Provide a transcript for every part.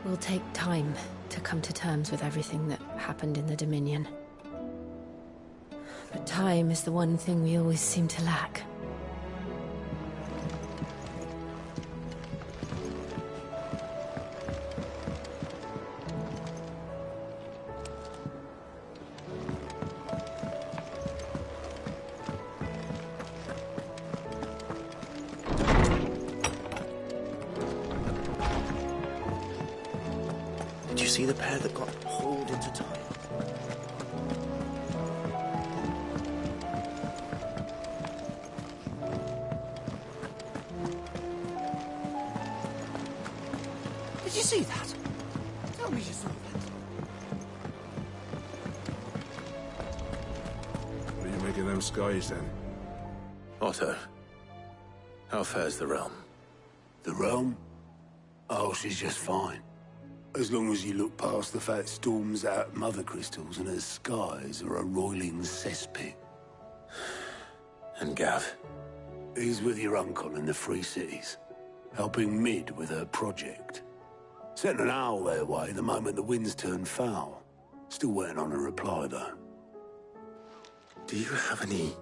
will take time to come to terms with everything that happened in the Dominion. But time is the one thing we always seem to lack. Did you see the pair that got hauled into time? Did you see that? Tell me you saw that. What do you make of them skies, then? Otto, how fares the realm? The realm? Oh, she's just fine. As long as you look past the fat storms out mother crystals and her skies are a roiling cesspit. And Gav? He's with your uncle in the Free Cities, helping Mid with her project. Sent an owl their way the moment the winds turned foul. Still waiting on a reply, though. Do you have any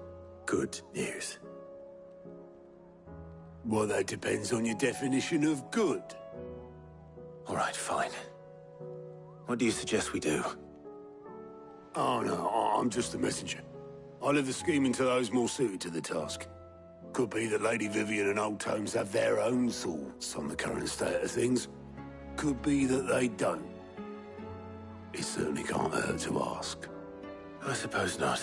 good news? Well, that depends on your definition of good. All right, fine. What do you suggest we do? Oh, no, I'm just the messenger. I leave the scheming to those more suited to the task. Could be that Lady Vivian and Old Tomes have their own thoughts on the current state of things. Could be that they don't. It certainly can't hurt to ask. I suppose not.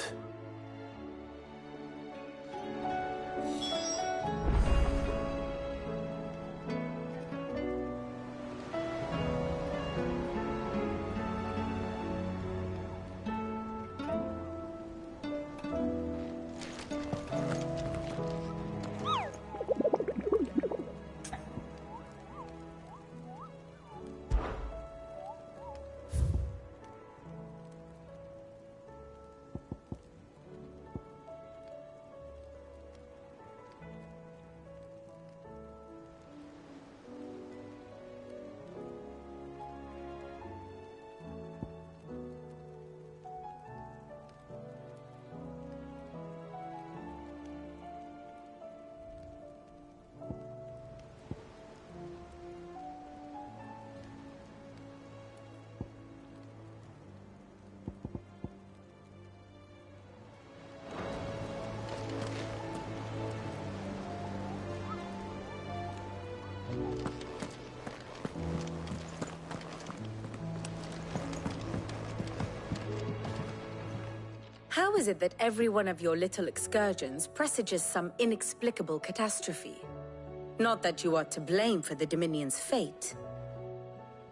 How is it that every one of your little excursions presages some inexplicable catastrophe? Not that you are to blame for the Dominion's fate.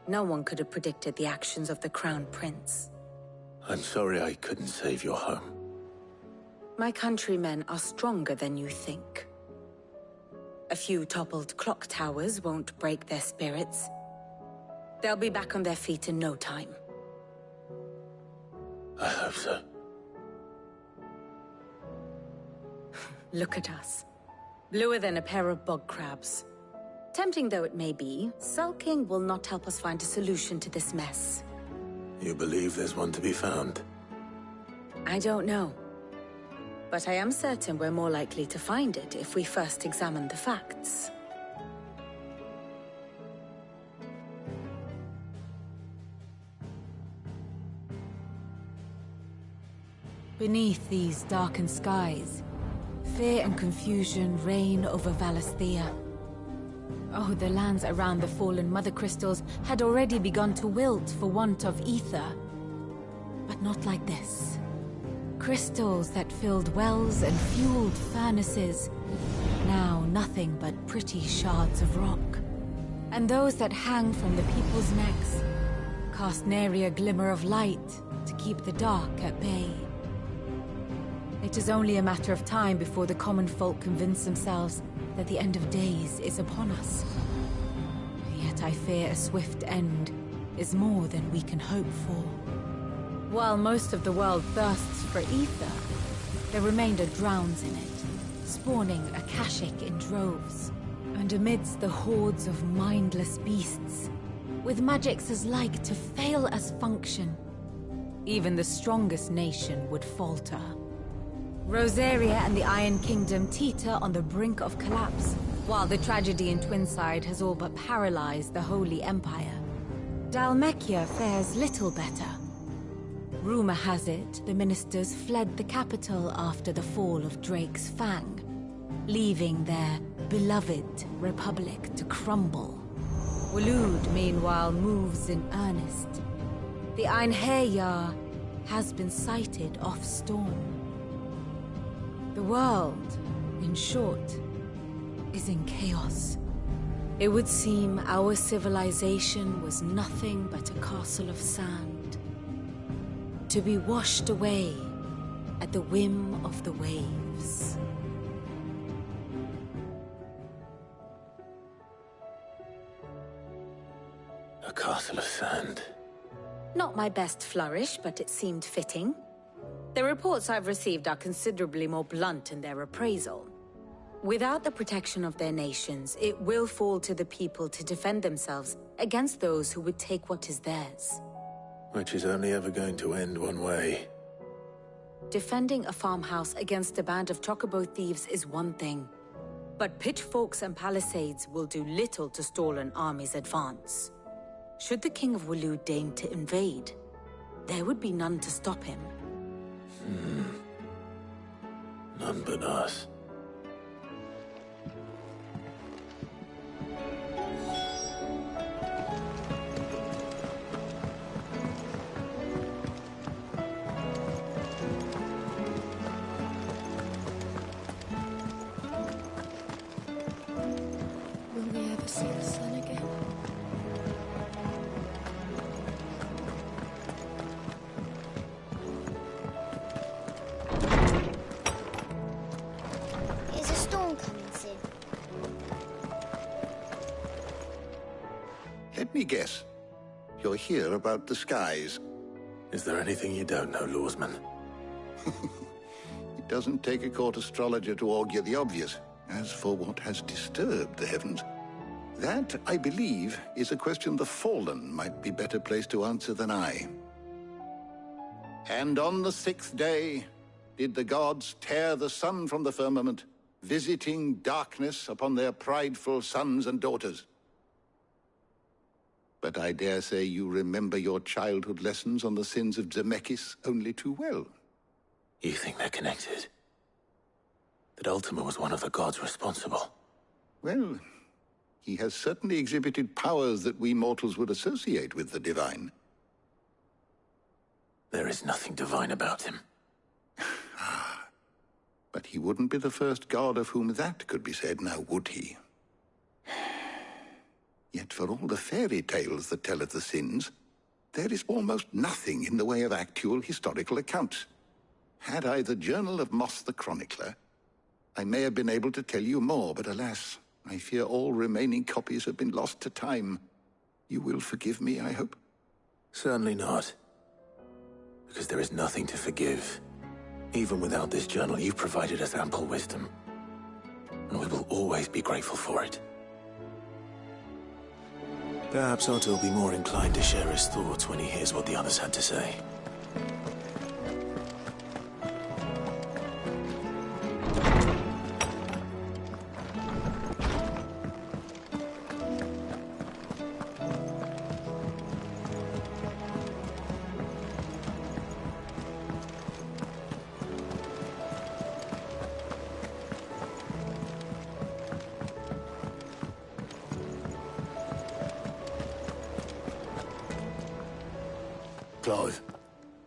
No one could have predicted the actions of the Crown Prince. I'm sorry I couldn't save your home. My countrymen are stronger than you think. A few toppled clock towers won't break their spirits. They'll be back on their feet in no time. I hope so. Look at us. Bluer than a pair of bog crabs. Tempting though it may be, sulking will not help us find a solution to this mess. You believe there's one to be found? I don't know. But I am certain we're more likely to find it if we first examine the facts. Beneath these darkened skies, fear and confusion reign over Valisthea. Oh, the lands around the fallen Mother Crystals had already begun to wilt for want of ether. But not like this. Crystals that filled wells and fueled furnaces. Now nothing but pretty shards of rock. And those that hang from the people's necks cast nary a glimmer of light to keep the dark at bay. It is only a matter of time before the common folk convince themselves that the end of days is upon us. Yet I fear a swift end is more than we can hope for. While most of the world thirsts for ether, the remainder drowns in it, spawning Akashic in droves. And amidst the hordes of mindless beasts, with magics as like to fail as function, even the strongest nation would falter. Rosaria and the Iron Kingdom teeter on the brink of collapse, while the tragedy in Twinside has all but paralyzed the Holy Empire. Dhalmekia fares little better. Rumor has it the ministers fled the capital after the fall of Drake's Fang, leaving their beloved republic to crumble. Waloed, meanwhile, moves in earnest. The Einherjar has been sighted off Storm. The world, in short, is in chaos. It would seem our civilization was nothing but a castle of sand, to be washed away at the whim of the waves. A castle of sand. Not my best flourish, but it seemed fitting. The reports I've received are considerably more blunt in their appraisal. Without the protection of their nations, it will fall to the people to defend themselves against those who would take what is theirs. Which is only ever going to end one way. Defending a farmhouse against a band of chocobo thieves is one thing, but pitchforks and palisades will do little to stall an army's advance. Should the King of Waloed deign to invade, there would be none to stop him. None but us. Will we ever see the sun again? Is a storm coming soon? Let me guess. You're here about the skies. Is there anything you don't know, Lawsman? It doesn't take a court astrologer to augur the obvious. As for what has disturbed the heavens, that, I believe, is a question the Fallen might be better placed to answer than I. And on the sixth day did the gods tear the sun from the firmament, visiting darkness upon their prideful sons and daughters. But I dare say you remember your childhood lessons on the sins of Zemeckis only too well. You think they're connected? That Ultima was one of the gods responsible? Well, he has certainly exhibited powers that we mortals would associate with the divine. There is nothing divine about him. But he wouldn't be the first god of whom that could be said, now would he? Yet for all the fairy tales that tell of the sins, there is almost nothing in the way of actual historical accounts. Had I the Journal of Moss the Chronicler, I may have been able to tell you more, but alas, I fear all remaining copies have been lost to time. You will forgive me, I hope? Certainly not. Because there is nothing to forgive. Even without this journal, you've provided us ample wisdom. And we will always be grateful for it. Perhaps Otto will be more inclined to share his thoughts when he hears what the others had to say. Clive,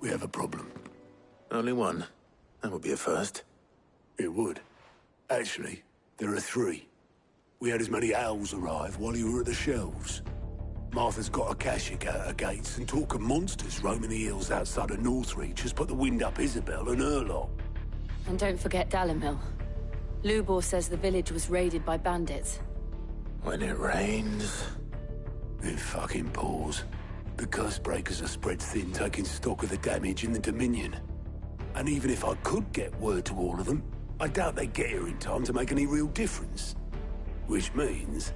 we have a problem. Only one. That would be a first. It would. Actually, there are three. We had as many owls arrive while you were at the shelves. Martha's got a Kashik out her gates, and talk of monsters roaming the hills outside of Northreach has put the wind up Isabel and her lot. And don't forget Dalimil. Lubor says the village was raided by bandits. When it rains... It fucking pours. The curse breakers are spread thin, taking stock of the damage in the Dominion. And even if I could get word to all of them, I doubt they'd get here in time to make any real difference. Which means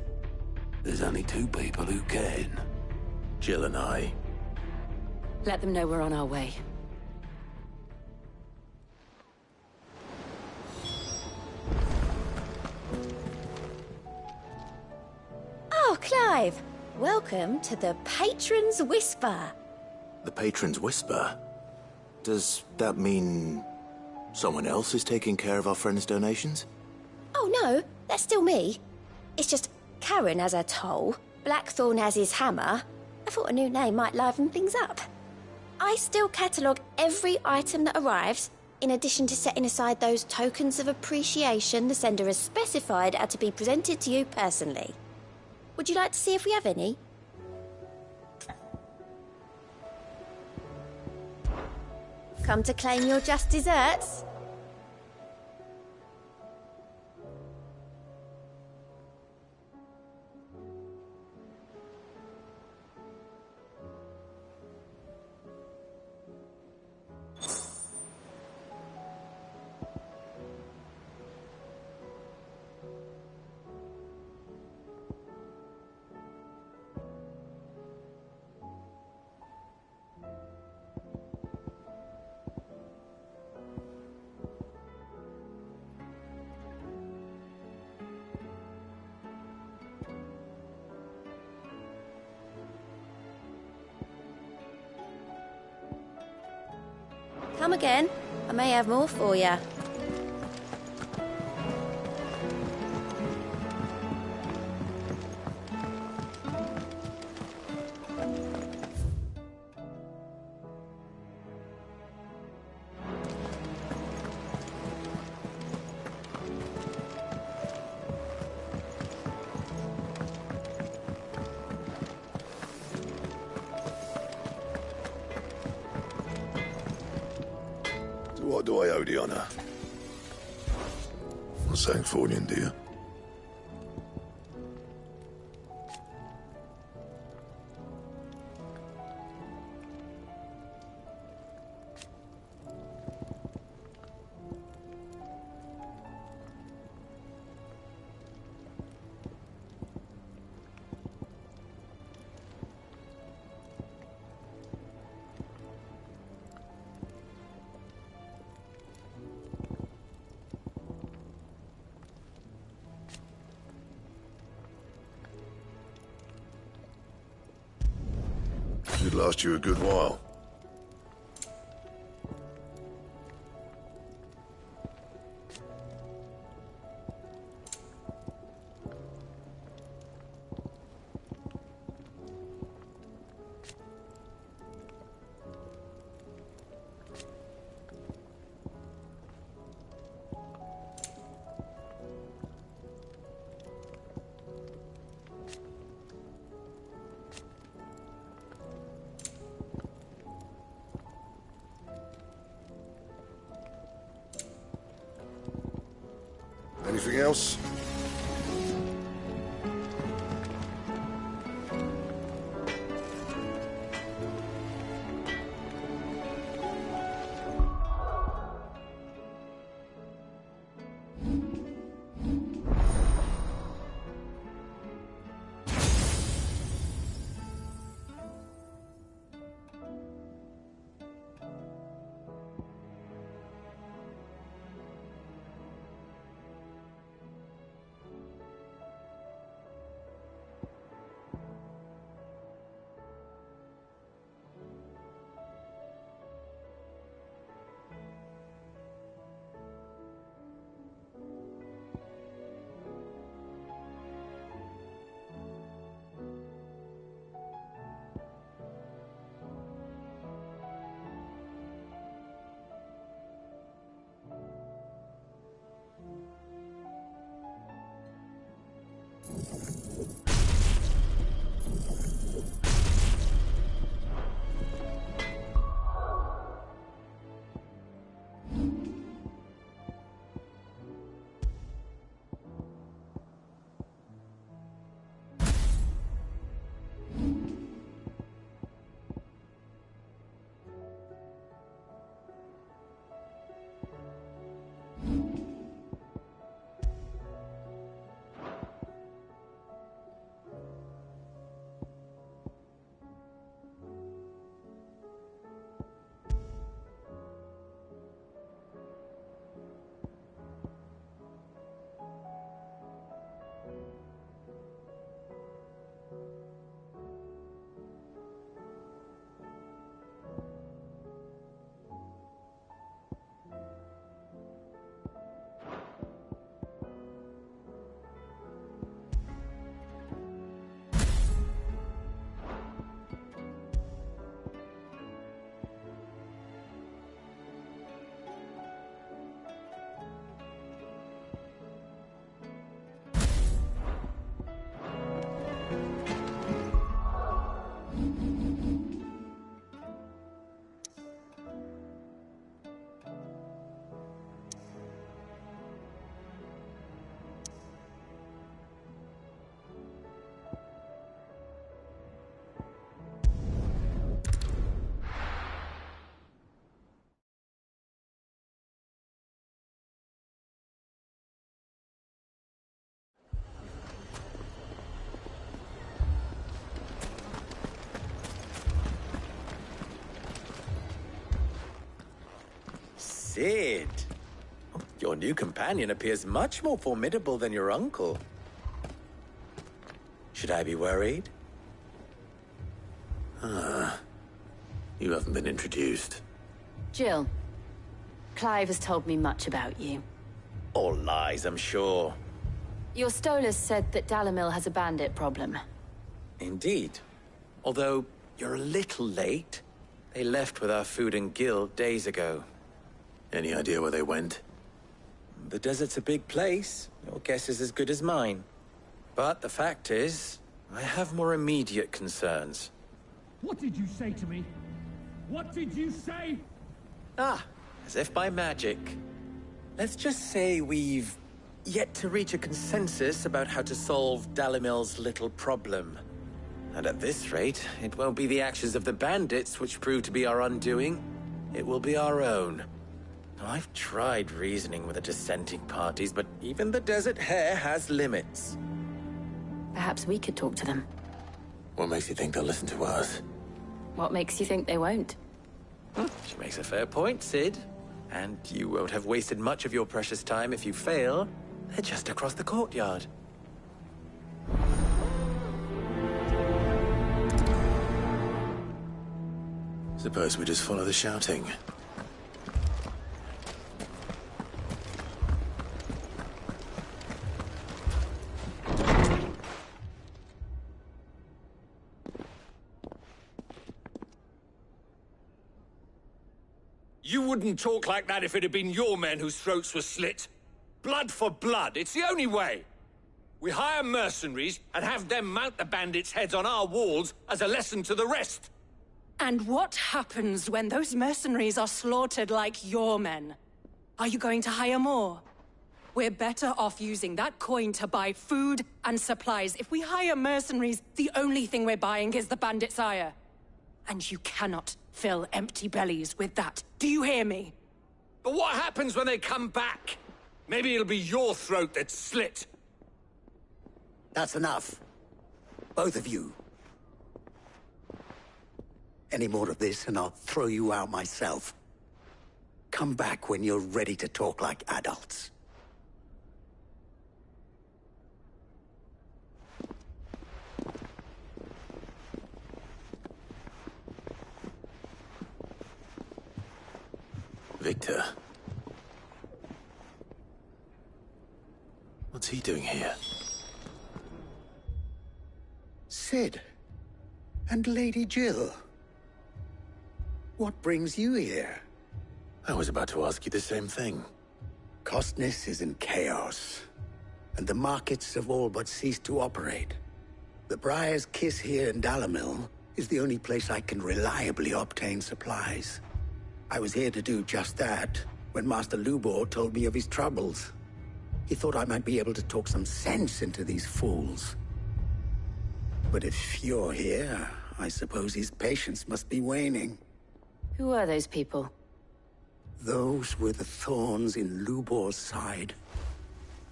there's only two people who can. Jill and I. Let them know we're on our way. Oh, Clive! Welcome to the Patron's Whisper. The Patron's Whisper? Does that mean someone else is taking care of our friend's donations? Oh no, that's still me. It's just Karen has her toll, Blackthorn has his hammer. I thought a new name might liven things up. I still catalogue every item that arrives, in addition to setting aside those tokens of appreciation the sender has specified are to be presented to you personally. Would you like to see if we have any? Come to claim your just desserts? Come again. I may have more for you. What do I owe the honor? Not saying Fornian, do you? Should last you a good while. Anything else? Cid. Your new companion appears much more formidable than your uncle. Should I be worried? You haven't been introduced. Jill. Clive has told me much about you. All lies, I'm sure. Your Stolas said that Dalimil has a bandit problem. Indeed. Although, you're a little late. They left with our food and guild days ago. Any idea where they went? The desert's a big place. Your guess is as good as mine. But the fact is, I have more immediate concerns. What did you say to me? What did you say? As if by magic. Let's just say we've yet to reach a consensus about how to solve Dalimil's little problem. And at this rate, it won't be the actions of the bandits which prove to be our undoing. It will be our own. I've tried reasoning with the dissenting parties, but even the Desert Hare has limits. Perhaps we could talk to them. What makes you think they'll listen to us? What makes you think they won't? She makes a fair point, Cid. And you won't have wasted much of your precious time if you fail. They're just across the courtyard. Suppose we just follow the shouting. You wouldn't talk like that if it had been your men whose throats were slit. Blood for blood, it's the only way. We hire mercenaries and have them mount the bandits' heads on our walls as a lesson to the rest. And what happens when those mercenaries are slaughtered like your men? Are you going to hire more? We're better off using that coin to buy food and supplies. If we hire mercenaries, the only thing we're buying is the bandits' ire. And you cannot fill empty bellies with that. Do you hear me? But what happens when they come back? Maybe it'll be your throat that's slit. That's enough. Both of you. Any more of this and I'll throw you out myself. Come back when you're ready to talk like adults. Victor. What's he doing here? Cid. And Lady Jill. What brings you here? I was about to ask you the same thing. Costness is in chaos, and the markets have all but ceased to operate. The Briar's Kiss here in Dalimil is the only place I can reliably obtain supplies. I was here to do just that when Master Lubor told me of his troubles. He thought I might be able to talk some sense into these fools. But if you're here, I suppose his patience must be waning. Who are those people? Those were the thorns in Lubor's side.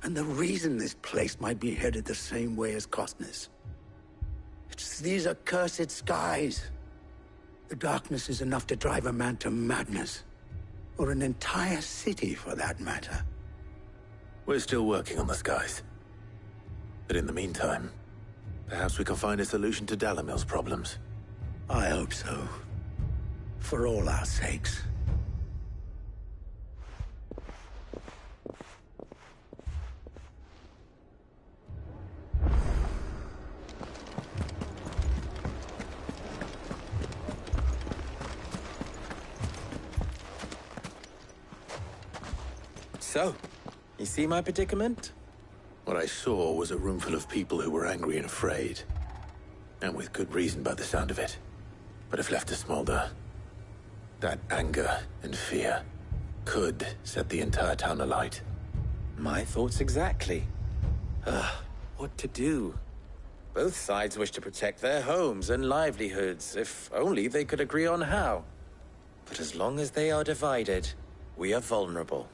And the reason this place might be headed the same way as Costness. It's these accursed skies. The darkness is enough to drive a man to madness. Or an entire city, for that matter. We're still working on the skies. But in the meantime, perhaps we can find a solution to Dalimil's problems. I hope so. For all our sakes. So, you see my predicament? What I saw was a room full of people who were angry and afraid. And with good reason by the sound of it. But if left to smolder, that anger and fear could set the entire town alight. My thoughts exactly. What to do? Both sides wish to protect their homes and livelihoods, if only they could agree on how. But as long as they are divided, we are vulnerable.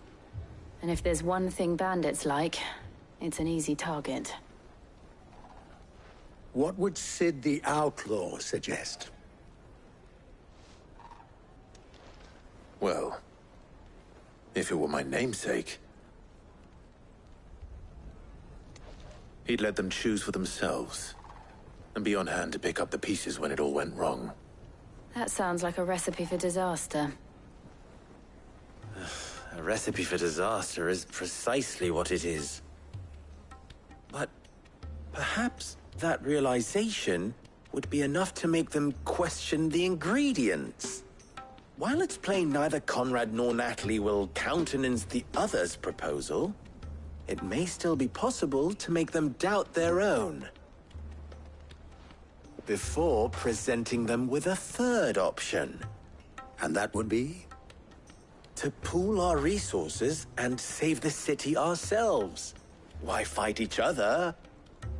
And if there's one thing bandits like, it's an easy target. What would Cid the Outlaw suggest? Well, If it were my namesake, he'd let them choose for themselves, and be on hand to pick up the pieces when it all went wrong. That sounds like a recipe for disaster. A recipe for disaster is precisely what it is. But perhaps that realization would be enough to make them question the ingredients. While it's plain neither Conrad nor Natalie will countenance the other's proposal, it may still be possible to make them doubt their own, before presenting them with a third option. And that would be? To pool our resources and save the city ourselves. Why fight each other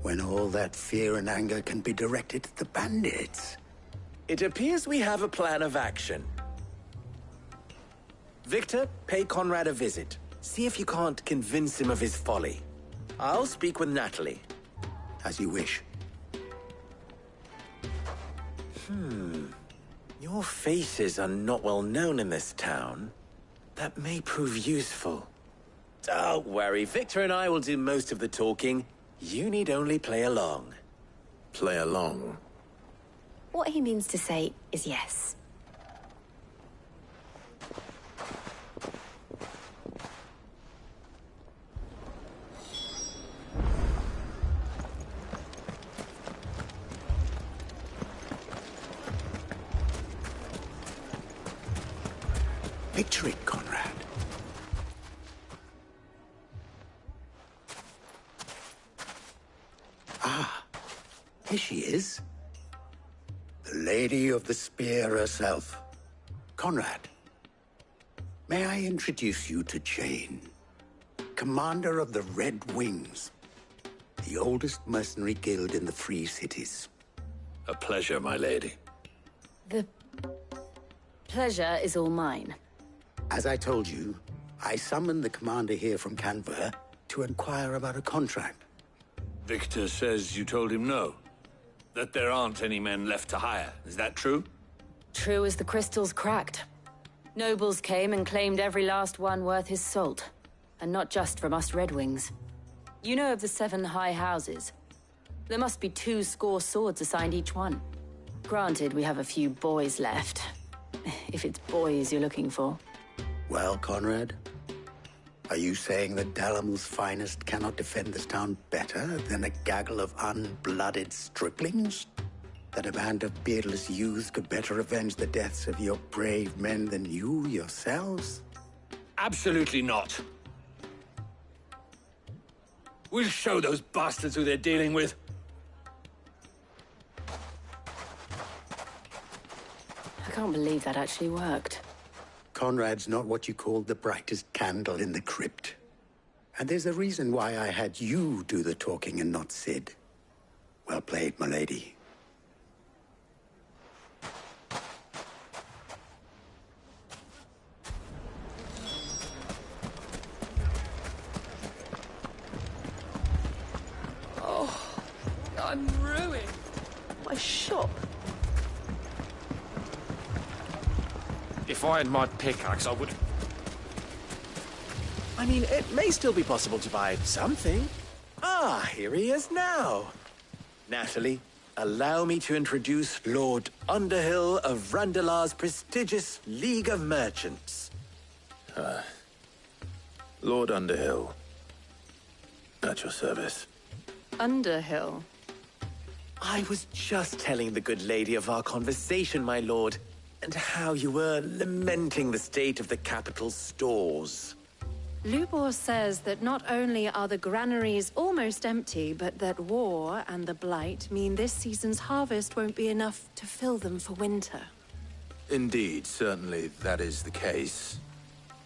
when all that fear and anger can be directed at the bandits? It appears we have a plan of action. Victor, pay Conrad a visit. See if you can't convince him of his folly. I'll speak with Natalie. As you wish. Your faces are not well known in this town. That may prove useful. Don't worry, Victor and I will do most of the talking. You need only play along. Play along? What he means to say is yes. Picture it, Conrad. Ah, here she is. The Lady of the Spear herself. Conrad, may I introduce you to Jane, commander of the Red Wings, the oldest mercenary guild in the Free Cities. A pleasure, my lady. The pleasure is all mine. As I told you, I summoned the commander here from Canver to inquire about a contract. Victor says you told him no. That there aren't any men left to hire. Is that true? True as the crystals cracked. Nobles came and claimed every last one worth his salt. And not just from us Red Wings. You know of the 7 high houses. There must be 2 swords assigned each one. Granted, we have a few boys left. If it's boys you're looking for. Well, Conrad, are you saying that Dalamil's finest cannot defend this town better than a gaggle of unblooded striplings? That a band of beardless youths could better avenge the deaths of your brave men than you yourselves? Absolutely not. We'll show those bastards who they're dealing with. I can't believe that actually worked. Conrad's not what you called the brightest candle in the crypt. And there's a reason why I had you do the talking and not Sid. Well played, my lady. Oh, I'm ruined. My shop. If I had my pickaxe, I would... I mean, it may still be possible to buy something. Ah, here he is now. Natalie, allow me to introduce Lord Underhill of Randalar's prestigious League of Merchants. Lord Underhill. At your service. Underhill? I was just telling the good lady of our conversation, my lord, and how you were lamenting the state of the capital's stores. Lubor says that not only are the granaries almost empty, but that war and the Blight mean this season's harvest won't be enough to fill them for winter. Indeed, certainly that is the case.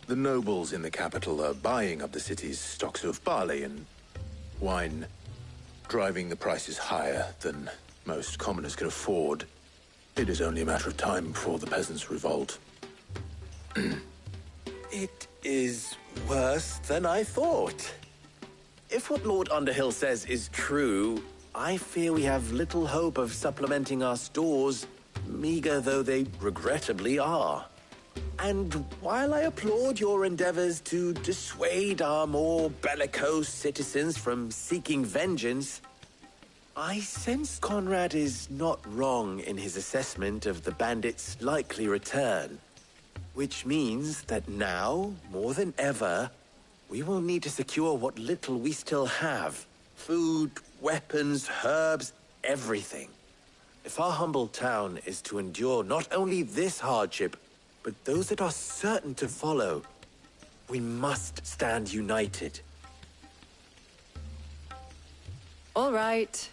The nobles in the capital are buying up the city's stocks of barley and wine, driving the prices higher than most commoners can afford. It is only a matter of time before the peasants revolt. It is worse than I thought. If what Lord Underhill says is true, I fear we have little hope of supplementing our stores, meager though they regrettably are. And while I applaud your endeavors to dissuade our more bellicose citizens from seeking vengeance, I sense Conrad is not wrong in his assessment of the bandits' likely return. Which means that now, more than ever, we will need to secure what little we still have. Food, weapons, herbs, everything. If our humble town is to endure not only this hardship, but those that are certain to follow, we must stand united. All right.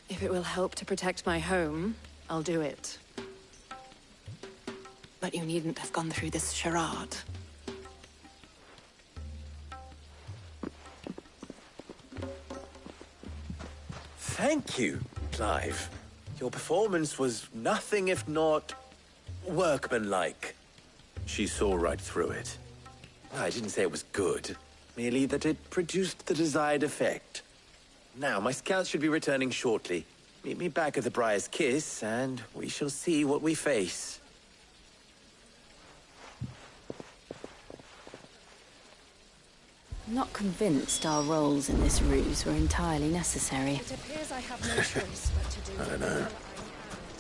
If it will help to protect my home, I'll do it. But you needn't have gone through this charade. Thank you, Clive. Your performance was nothing if not workmanlike. She saw right through it. I didn't say it was good, merely that it produced the desired effect. Now, my scouts should be returning shortly. Meet me back at the Briar's Kiss, and we shall see what we face. I'm not convinced our roles in this ruse were entirely necessary. It appears I have no choice but to do. I don't know.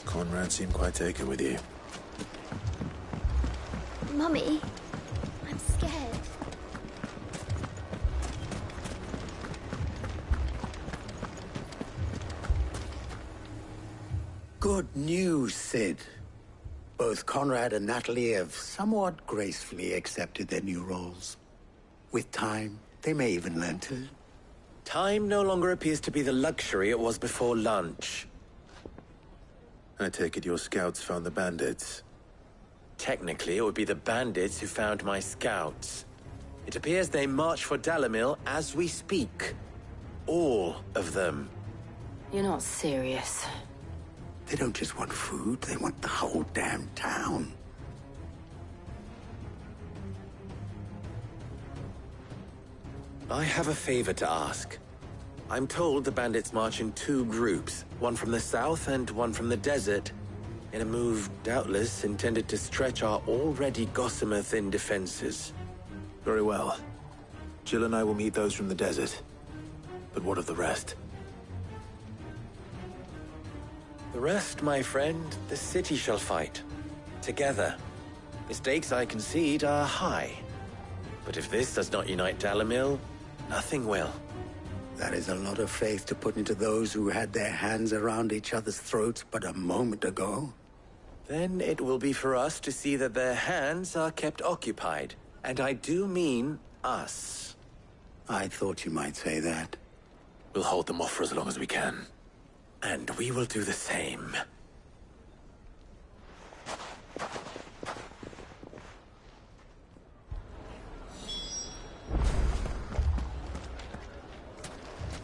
Conrad seemed quite taken with you. Mummy, I'm scared. Good news, Sid. Both Conrad and Natalie have somewhat gracefully accepted their new roles. With time, they may even learn to... Time no longer appears to be the luxury it was before lunch. I take it your scouts found the bandits. Technically, it would be the bandits who found my scouts. It appears they march for Dalimil as we speak. All of them. You're not serious. They don't just want food, they want the whole damn town. I have a favor to ask. I'm told the bandits march in 2 groups, one from the south and one from the desert, in a move doubtless intended to stretch our already gossamer-thin defenses. Very well. Jill and I will meet those from the desert. But what of the rest? The rest, my friend, the city shall fight. Together. The stakes, I concede, are high. But if this does not unite Dalimil, nothing will. That is a lot of faith to put into those who had their hands around each other's throats but a moment ago. Then it will be for us to see that their hands are kept occupied. And I do mean us. I thought you might say that. We'll hold them off for as long as we can. And we will do the same.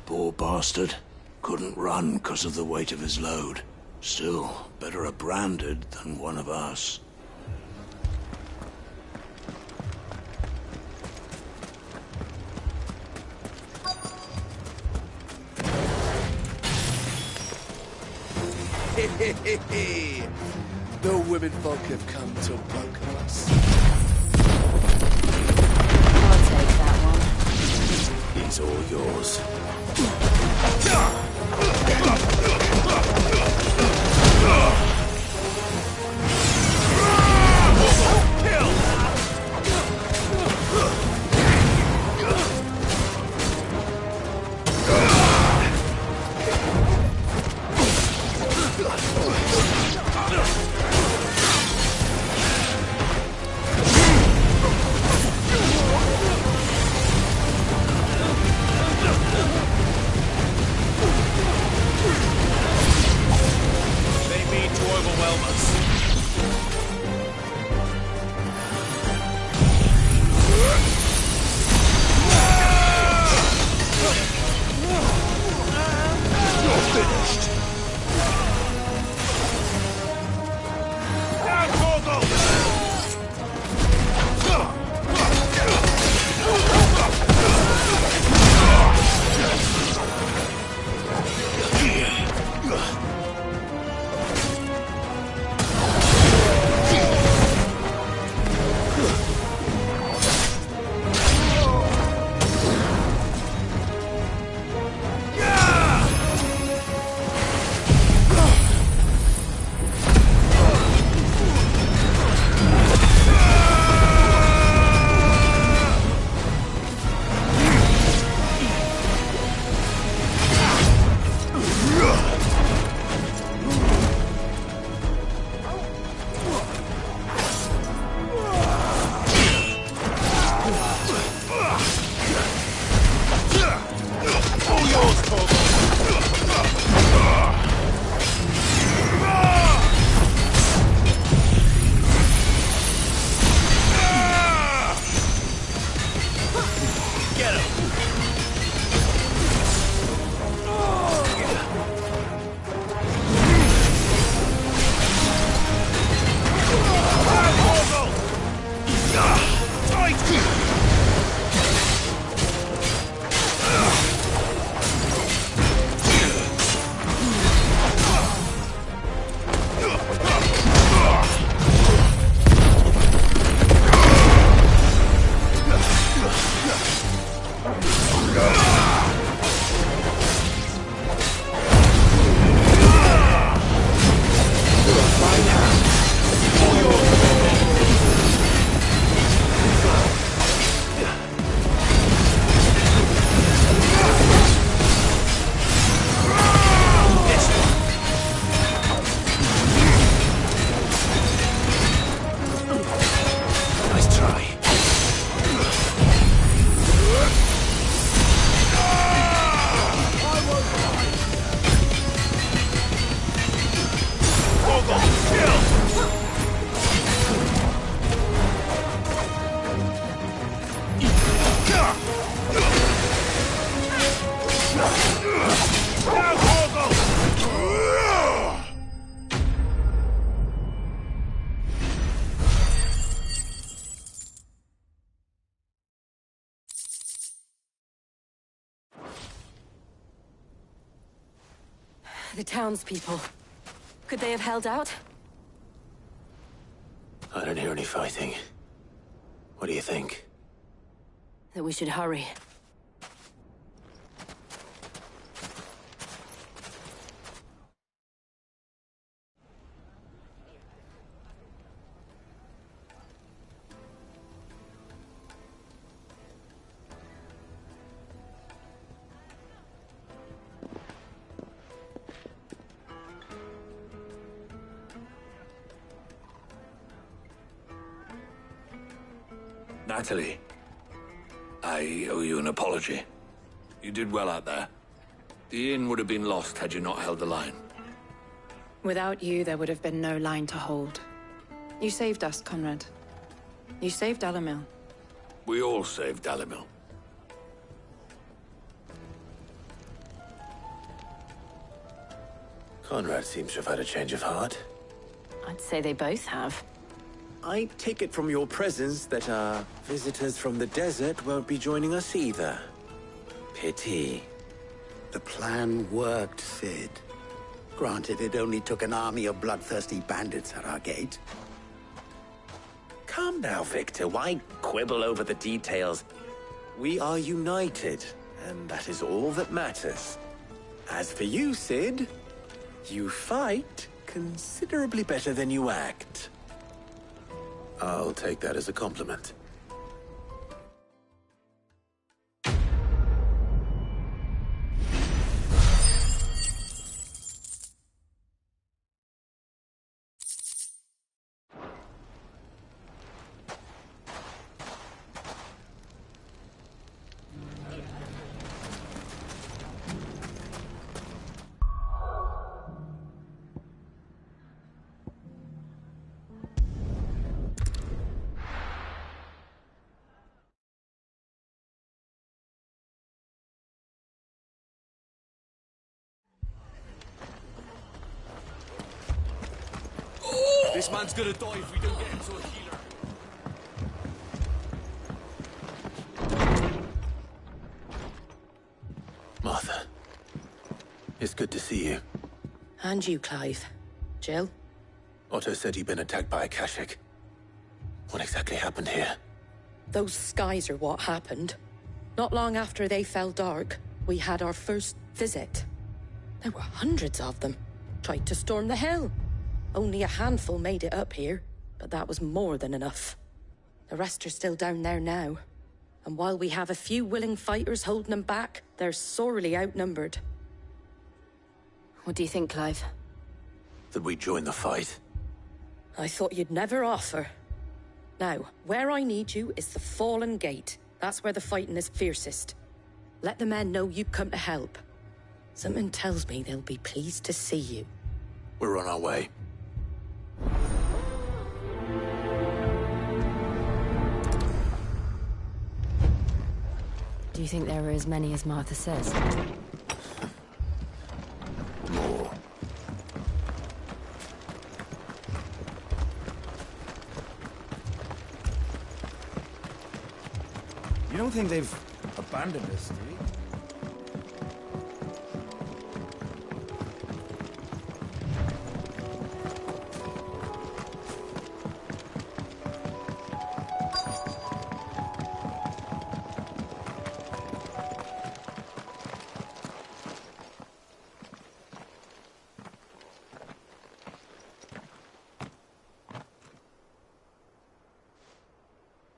Poor bastard. Couldn't run because of the weight of his load. Still, better a branded than one of us. The women folk have come to welcome us. I'll take that one. He's all yours. The townspeople. Could they have held out? I don't hear any fighting. What do you think? That we should hurry. Natalie, I owe you an apology. You did well out there. The inn would have been lost had you not held the line. Without you, there would have been no line to hold. You saved us, Conrad. You saved Dalimil. We all saved Dalimil. Conrad seems to have had a change of heart. I'd say they both have. I take it from your presence that our visitors from the desert won't be joining us either. Pity. The plan worked, Sid. Granted, it only took an army of bloodthirsty bandits at our gate. Calm now, Victor. Why quibble over the details? We are united, and that is all that matters. As for you, Sid, you fight considerably better than you act. I'll take that as a compliment. This man's gonna die if we don't get him to a healer. Martha, it's good to see you. And you, Clive. Jill? Otto said you'd been attacked by a Kashik. What exactly happened here? Those skies are what happened. Not long after they fell dark, we had our first visit. There were hundreds of them. Tried to storm the hill. Only a handful made it up here, but that was more than enough. The rest are still down there now. And while we have a few willing fighters holding them back, they're sorely outnumbered. What do you think, Clive? That we join the fight. I thought you'd never offer. Now, where I need you is the Fallen Gate. That's where the fighting is fiercest. Let the men know you come to help. Something tells me they'll be pleased to see you. We're on our way. Do you think there are as many as Martha says? More. You don't think they've abandoned us, do you?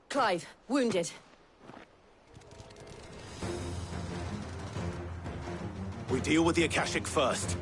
Clive, wounded. We deal with the Akashic first.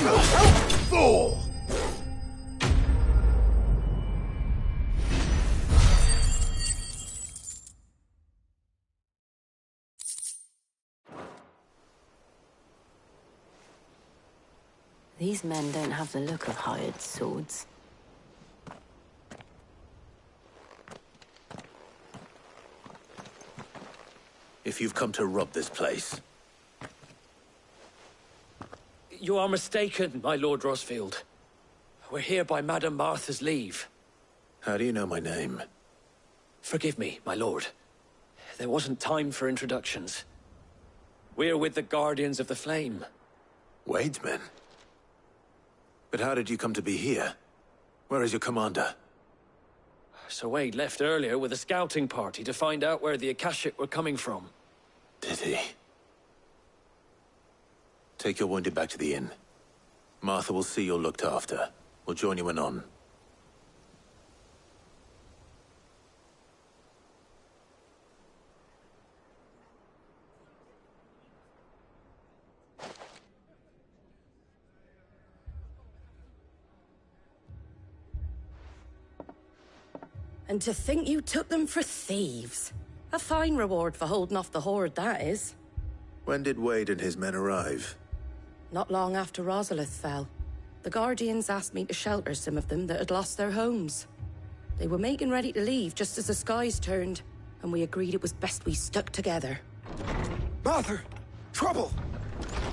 Thor! These men don't have the look of hired swords. If you've come to rob this place, You are mistaken, my Lord Rosfield. We're here by Madame Martha's leave. how do you know my name? Forgive me, my lord. There wasn't time for introductions. We're with the Guardians of the Flame. Wade's men? But how did you come to be here? Where is your commander? Sir Wade left earlier with a scouting party to find out where the Akashic were coming from. Did he? Take your wounded back to the inn. Martha will see you're looked after. We'll join you anon. And to think you took them for thieves. A fine reward for holding off the horde, that is. When did Wade and his men arrive? Not long after Rosalith fell. The Guardians asked me to shelter some of them that had lost their homes. They were making ready to leave just as the skies turned, and we agreed it was best we stuck together. Martha! Trouble!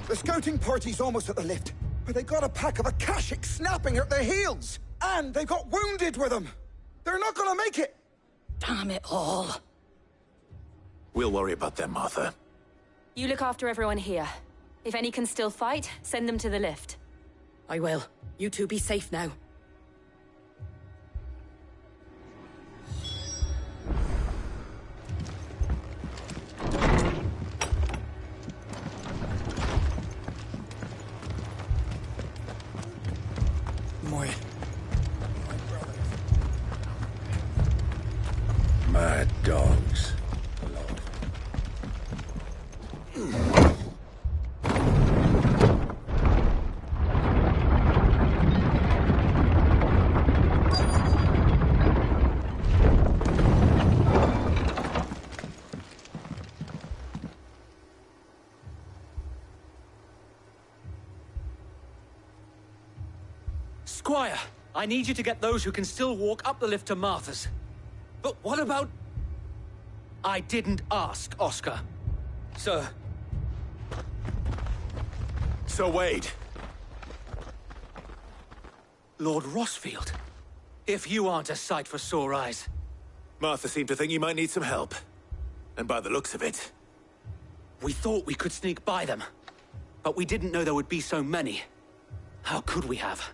The scouting party's almost at the lift, but they got a pack of Akashics snapping at their heels! And they got wounded with them! They're not gonna make it! Damn it all. We'll worry about them, Martha. You look after everyone here. If any can still fight, send them to the lift. I will. You two be safe now. Mad dogs. Squire, I need you to get those who can still walk up the lift to Martha's. But what about... I didn't ask, Oscar. Sir. Sir Wade. Lord Rosfield. If you aren't a sight for sore eyes. Martha seemed to think you might need some help. And by the looks of it... We thought we could sneak by them. But we didn't know there would be so many. How could we have?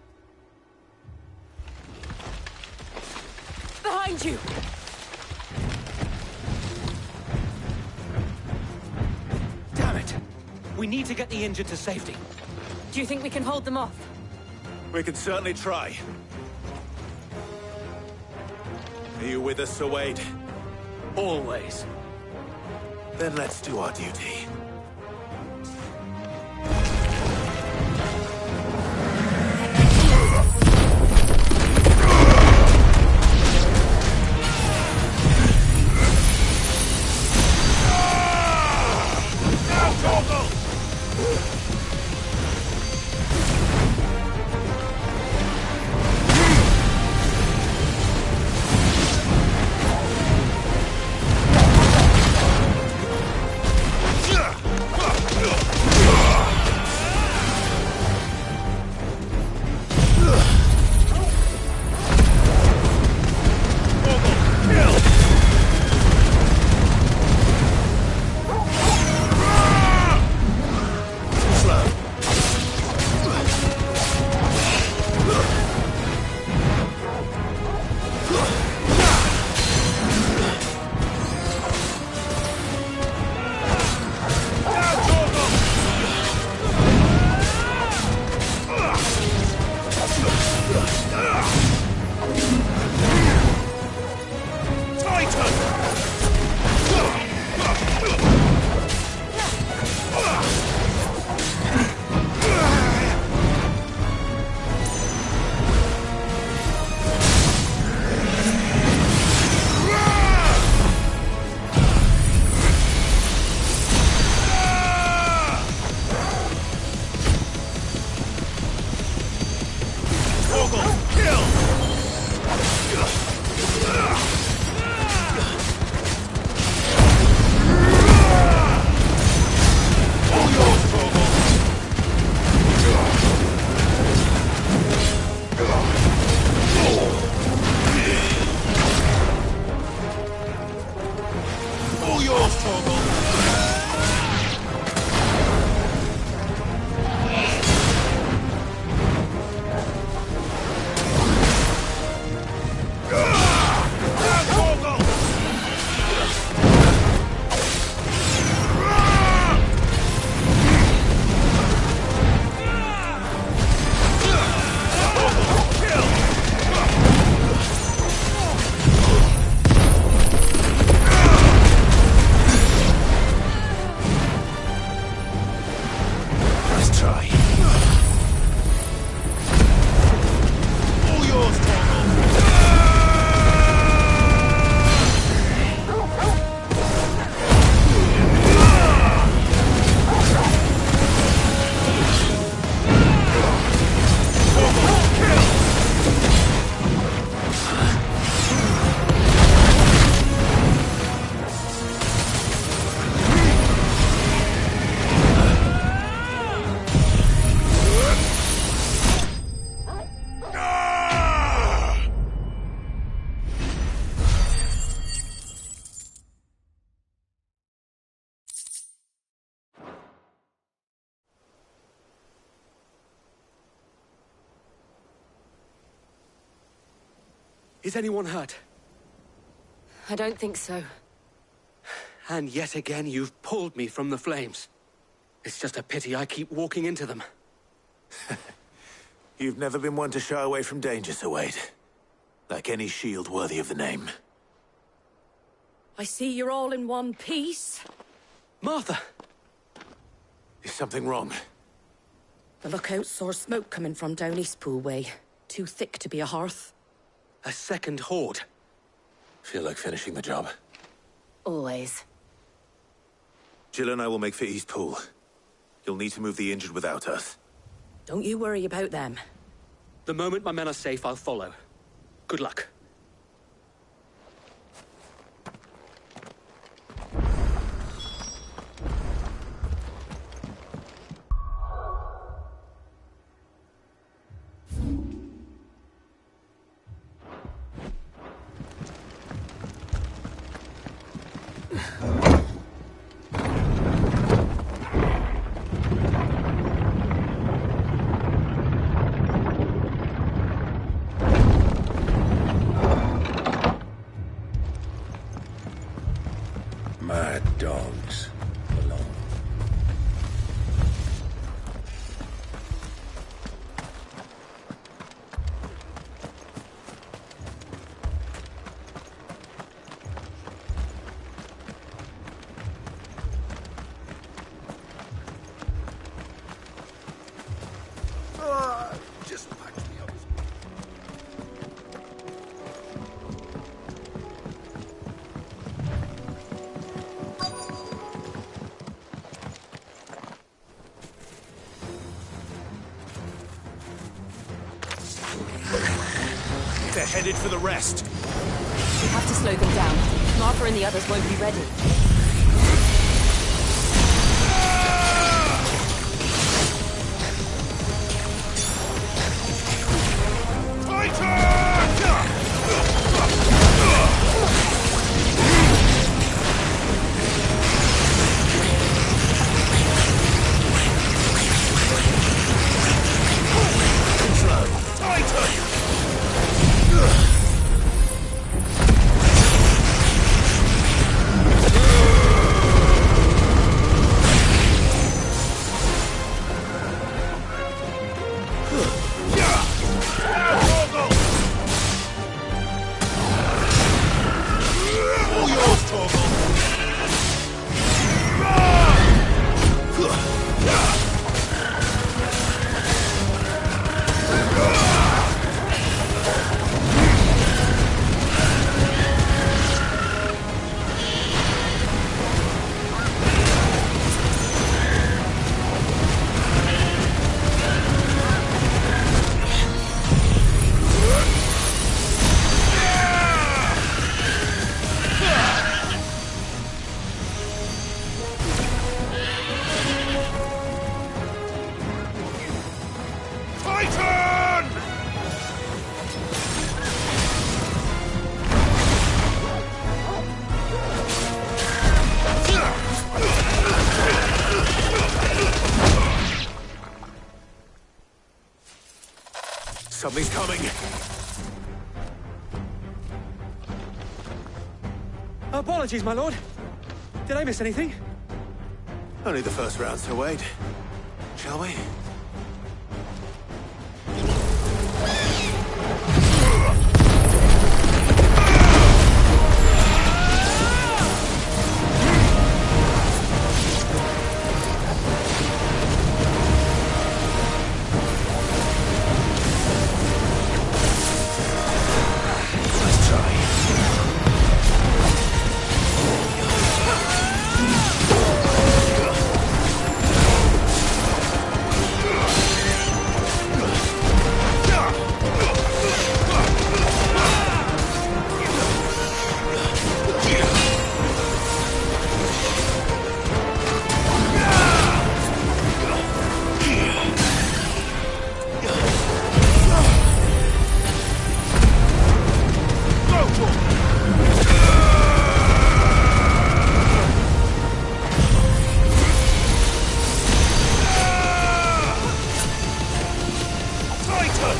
Behind you! Damn it! We need to get the injured to safety. Do you think we can hold them off? We can certainly try. Are you with us, Sir Wade? Always. Then let's do our duty. Yeah! Is anyone hurt? I don't think so. And yet again, you've pulled me from the flames. It's just a pity I keep walking into them. You've never been one to shy away from danger, Sir Wade. Like any shield worthy of the name. I see you're all in one piece. Martha! Is something wrong? The lookout saw smoke coming from down Eastpool way. Too thick to be a hearth. A second horde. Feel like finishing the job? Always. Jill and I will make for Eastpool. You'll need to move the injured without us. Don't you worry about them. The moment my men are safe, I'll follow. Good luck. Mad dogs. Alone. Just patch me up. They're headed for the rest. We have to slow them down. Martha and the others won't be ready. Something's coming. Apologies, my lord. Did I miss anything? Only the first round, Sir Wade. Shall we? Titan!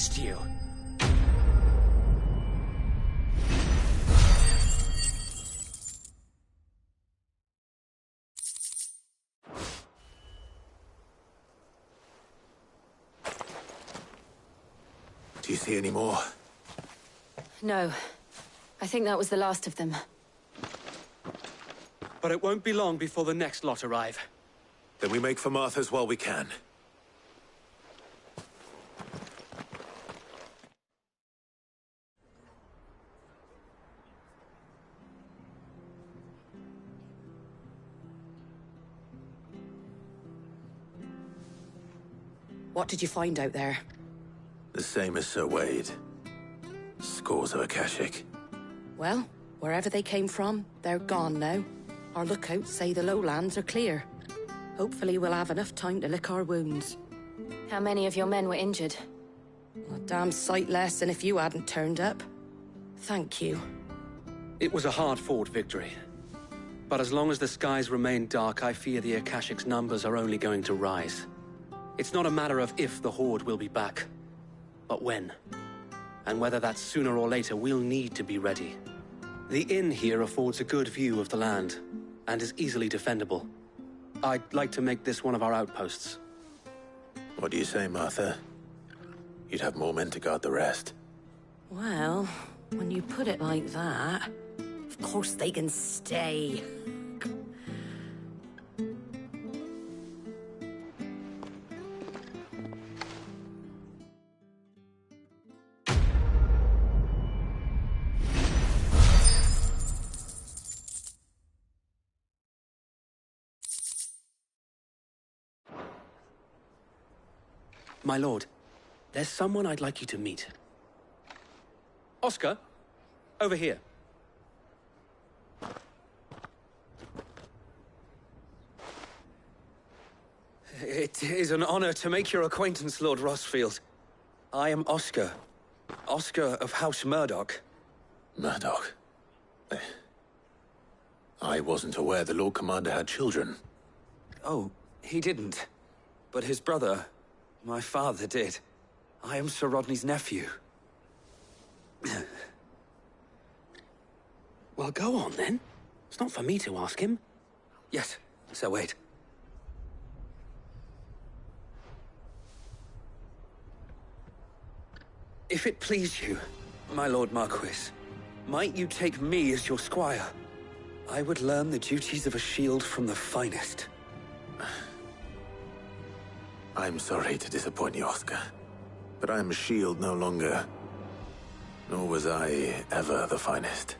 missed you. Do you see any more? No. I think that was the last of them. But it won't be long before the next lot arrive. Then we make for Martha's while we can. What did you find out there? The same as Sir Wade. Scores of Akashic. Well, wherever they came from, they're gone now. Our lookouts say the lowlands are clear. Hopefully we'll have enough time to lick our wounds. How many of your men were injured? A damn sight less than if you hadn't turned up. Thank you. It was a hard-fought victory. But as long as the skies remain dark, I fear the Akashic's numbers are only going to rise. It's not a matter of if the Horde will be back, but when. And whether that's sooner or later, we'll need to be ready. The inn here affords a good view of the land, and is easily defendable. I'd like to make this one of our outposts. What do you say, Martha? You'd have more men to guard the rest. Well, when you put it like that, of course they can stay. My lord, there's someone I'd like you to meet. Oscar, over here. It is an honor to make your acquaintance, Lord Rosfield. I am Oscar. Oscar of House Murdoch. Murdoch? I wasn't aware the Lord Commander had children. Oh, he didn't. But his brother, my father, did. I am Sir Rodney's nephew. Well, go on, then. It's not for me to ask him. Yes, Sir Wade. If it please you, my Lord Marquis, might you take me as your squire? I would learn the duties of a shield from the finest. I'm sorry to disappoint you, Oscar, but I'm a shield no longer. Nor was I ever the finest.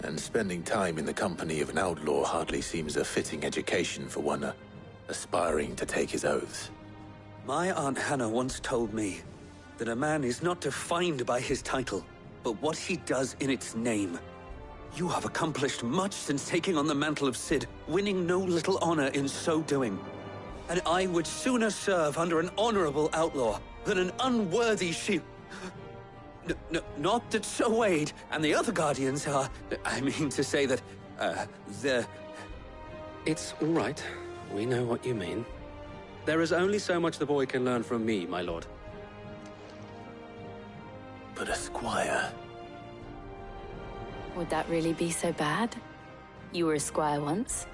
And spending time in the company of an outlaw hardly seems a fitting education for one aspiring to take his oaths. My Aunt Hannah once told me that a man is not defined by his title, but what he does in its name. You have accomplished much since taking on the mantle of Cid, winning no little honor in so doing. And I would sooner serve under an honorable outlaw than an unworthy shield. Not that Sir Wade and the other Guardians are... I mean to say that, they're... It's all right. We know what you mean. There is only so much the boy can learn from me, my lord. But a squire... Would that really be so bad? You were a squire once.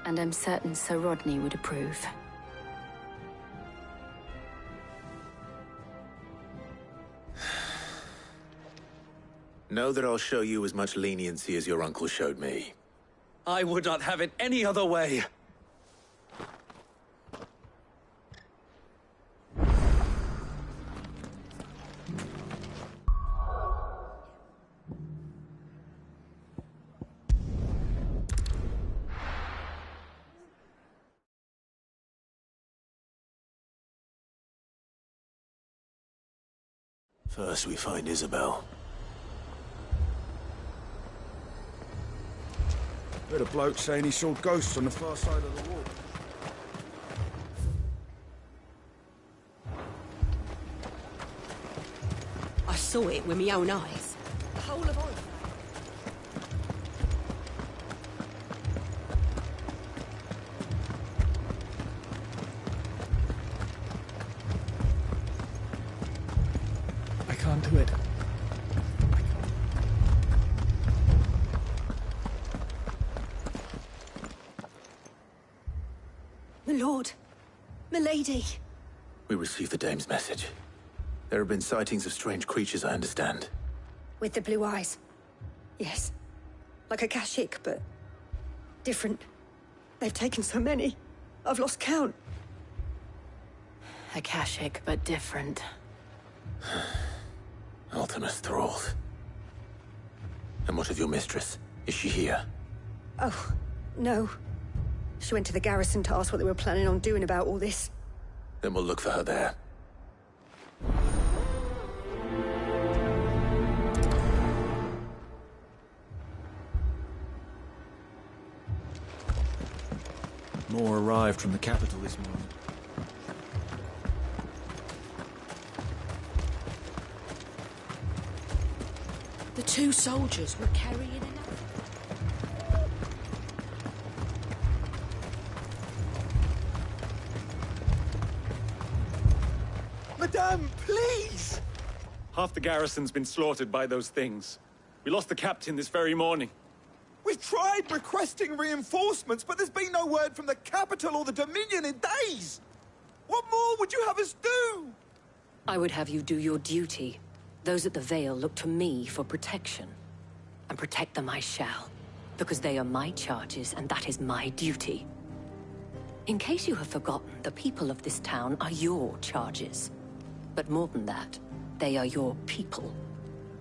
And I'm certain Sir Rodney would approve. Know that I'll show you as much leniency as your uncle showed me. I would not have it any other way. First we find Isabel. Heard a bloke saying he saw ghosts on the far side of the wall. I saw it with my own eyes. The whole of Oliver. onto it. My lord. Milady. We received the dame's message. There have been sightings of strange creatures, I understand. With the blue eyes. Yes. Like a Kashyyyk, but different. They've taken so many. I've lost count. A Kashyyyk, but different. Ultimus thralls. And what of your mistress? Is she here? Oh, no. She went to the garrison to ask what they were planning on doing about all this. Then we'll look for her there. More arrived from the capital this morning. The 2 soldiers were carrying enough. Madame, please! Half the garrison's been slaughtered by those things. We lost the captain this very morning. We've tried requesting reinforcements, but there's been no word from the capital or the Dominion in days! What more would you have us do? I would have you do your duty. Those at the Vale look to me for protection. And protect them I shall. Because they are my charges, and that is my duty. In case you have forgotten, the people of this town are your charges. But more than that, they are your people.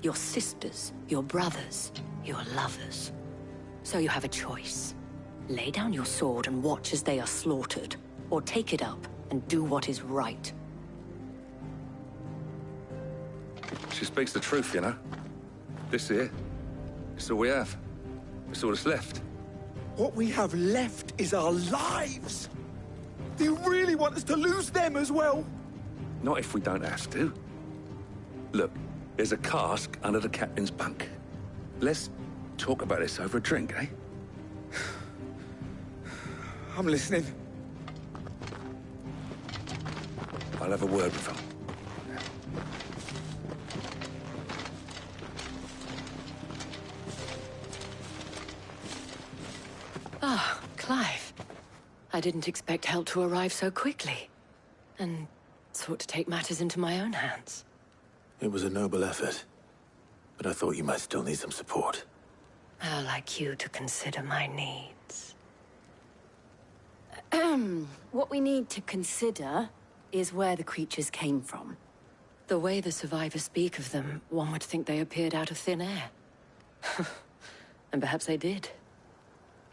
Your sisters, your brothers, your lovers. So you have a choice. Lay down your sword and watch as they are slaughtered, or take it up and do what is right. She speaks the truth, you know. This here, it's all we have. It's all that's left. What we have left is our lives! Do you really want us to lose them as well? Not if we don't have to. Look, there's a cask under the captain's bunk. Let's talk about this over a drink, eh? I'm listening. I'll have a word with her. Ah, Clive. I didn't expect help to arrive so quickly. And sought to take matters into my own hands. It was a noble effort. But I thought you might still need some support. I'd like you to consider my needs. What we need to consider is where the creatures came from. The way the survivors speak of them, one would think they appeared out of thin air. And perhaps they did.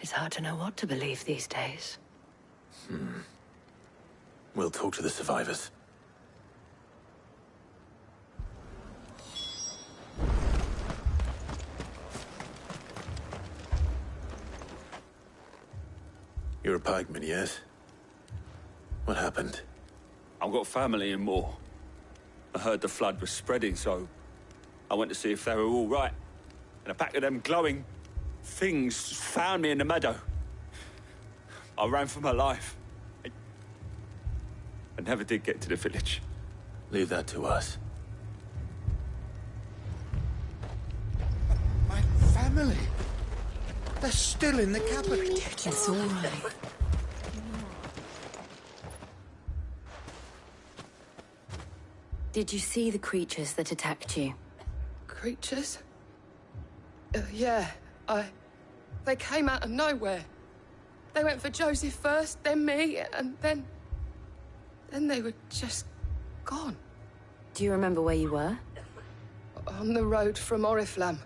It's hard to know what to believe these days. We'll talk to the survivors. You're a pikeman, yes? What happened? I've got family in Moor. I heard the flood was spreading, so I went to see if they were all right. And a pack of them glowing things found me in the meadow. I ran for my life. I never did get to the village. Leave that to us. My family. They're still in the capital. It's all right. Did you see the creatures that attacked you? Creatures? Yeah, They came out of nowhere. They went for Joseph first, then me, and then they were just gone. Do you remember where you were? On the road from Oriflamme.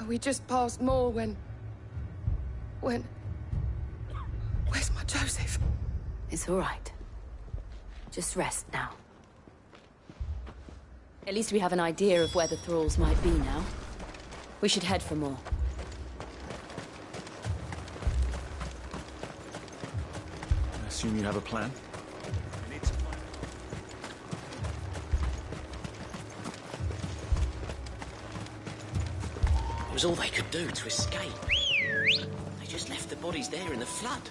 We just passed Moor when... Where's my Joseph? It's all right. Just rest now. At least we have an idea of where the thralls might be now. We should head for more. I assume you have a plan? It was all they could do to escape. They just left the bodies there in the flood.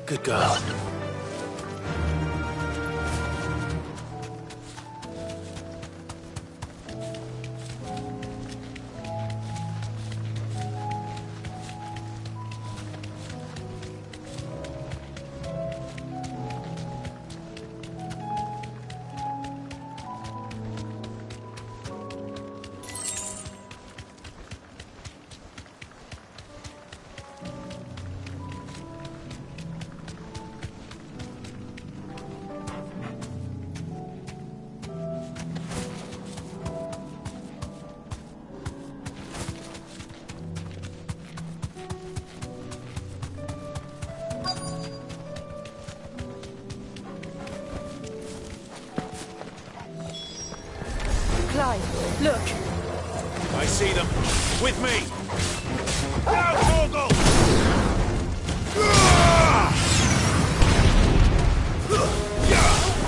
Good girl. sky. Look. I see them. With me. Now, Torgal!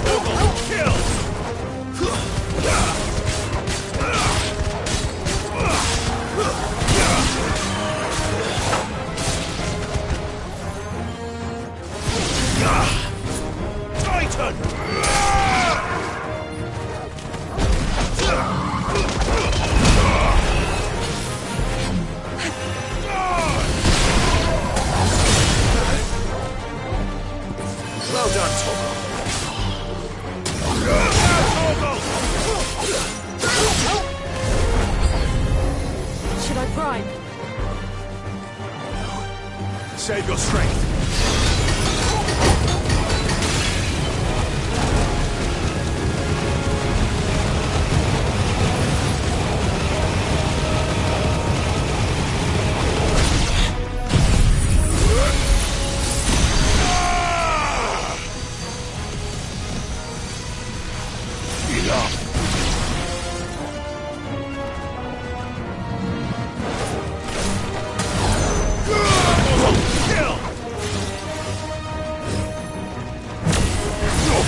Torgal, kill! Titan! Well done, Torgal. Should I prime? Save your strength.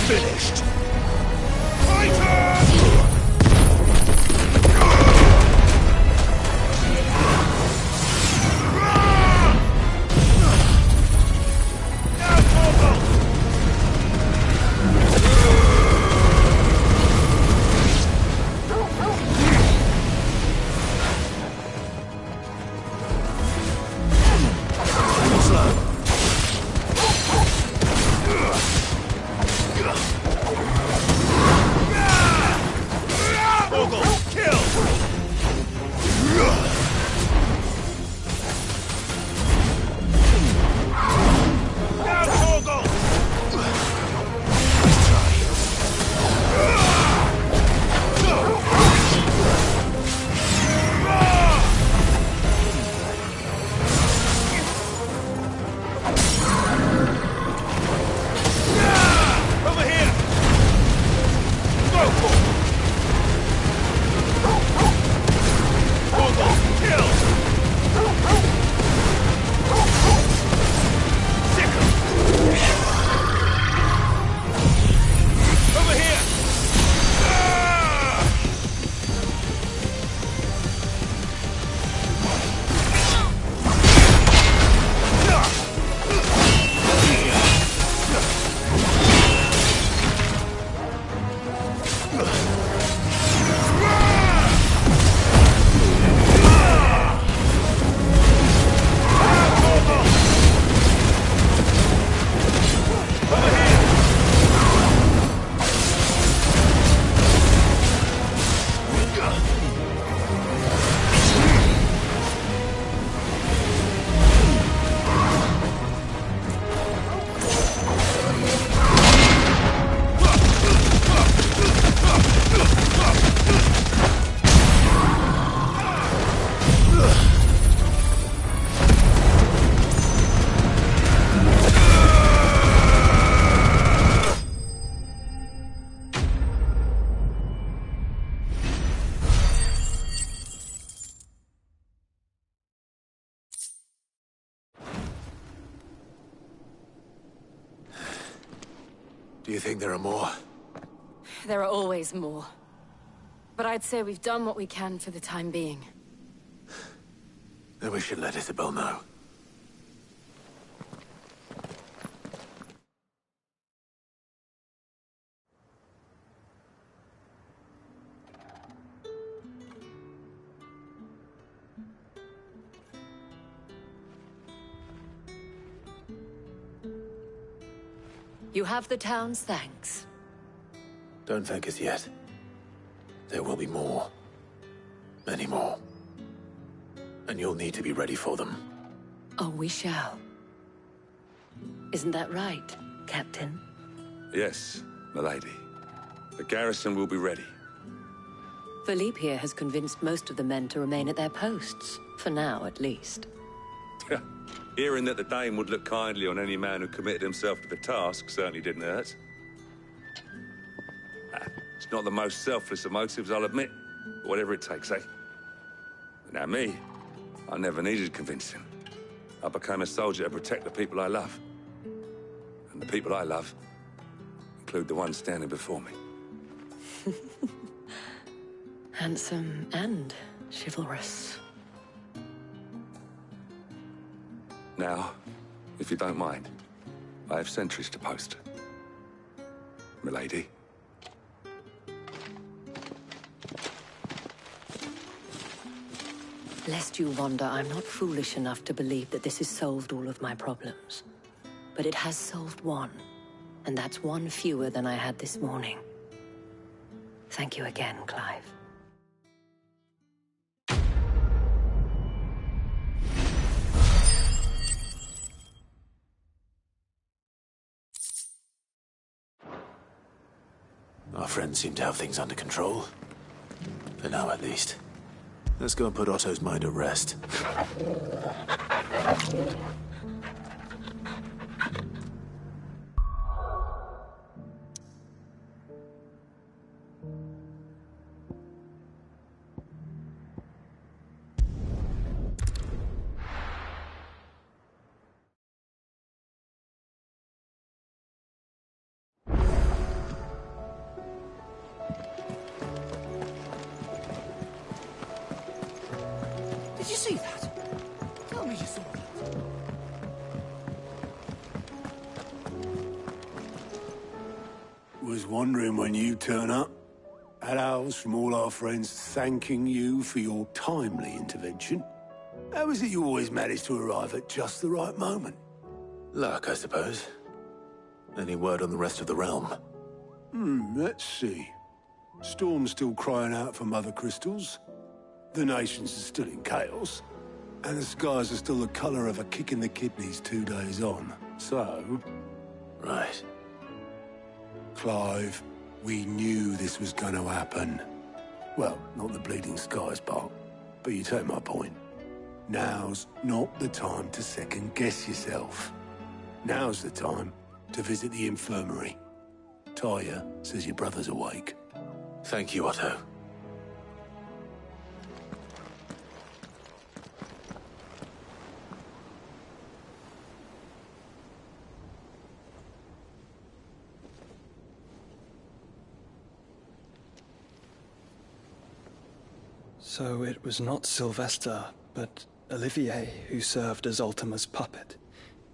Finished! Do you think there are more? There are always more. But I'd say we've done what we can for the time being. Then we should let Isabel know. You have the town's thanks. Don't thank us yet. There will be more. Many more. And you'll need to be ready for them. Oh, we shall. Isn't that right, Captain? Yes, milady. The garrison will be ready. Philippe here has convinced most of the men to remain at their posts. For now, at least. Hearing that the Dane would look kindly on any man who committed himself to the task certainly didn't hurt. It's not the most selfless of motives, I'll admit. Whatever it takes, eh? Now me, I never needed convincing. I became a soldier to protect the people I love. And the people I love include the ones standing before me. Handsome and chivalrous. Now, if you don't mind, I have sentries to post. Milady. Lest you wonder, I'm not foolish enough to believe that this has solved all of my problems. But it has solved one, and that's one fewer than I had this morning. Thank you again, Clive. Our friends seem to have things under control. For now, at least. Let's go and put Otto's mind at rest. Did you see that? Tell me you saw that. Was wondering when you'd turn up. Had owls from all our friends thanking you for your timely intervention. How is it you always manage to arrive at just the right moment? Luck, I suppose. Any word on the rest of the realm? Let's see. Storm's still crying out for Mother Crystals. The nations are still in chaos. And the skies are still the colour of a kick in the kidneys 2 days on. So... Right. Clive, we knew this was going to happen. Well, not the bleeding skies part, but you take my point. Now's not the time to second-guess yourself. Now's the time to visit the infirmary. Talia says your brother's awake. Thank you, Otto. So it was not Sylvester, but Olivier who served as Ultima's puppet.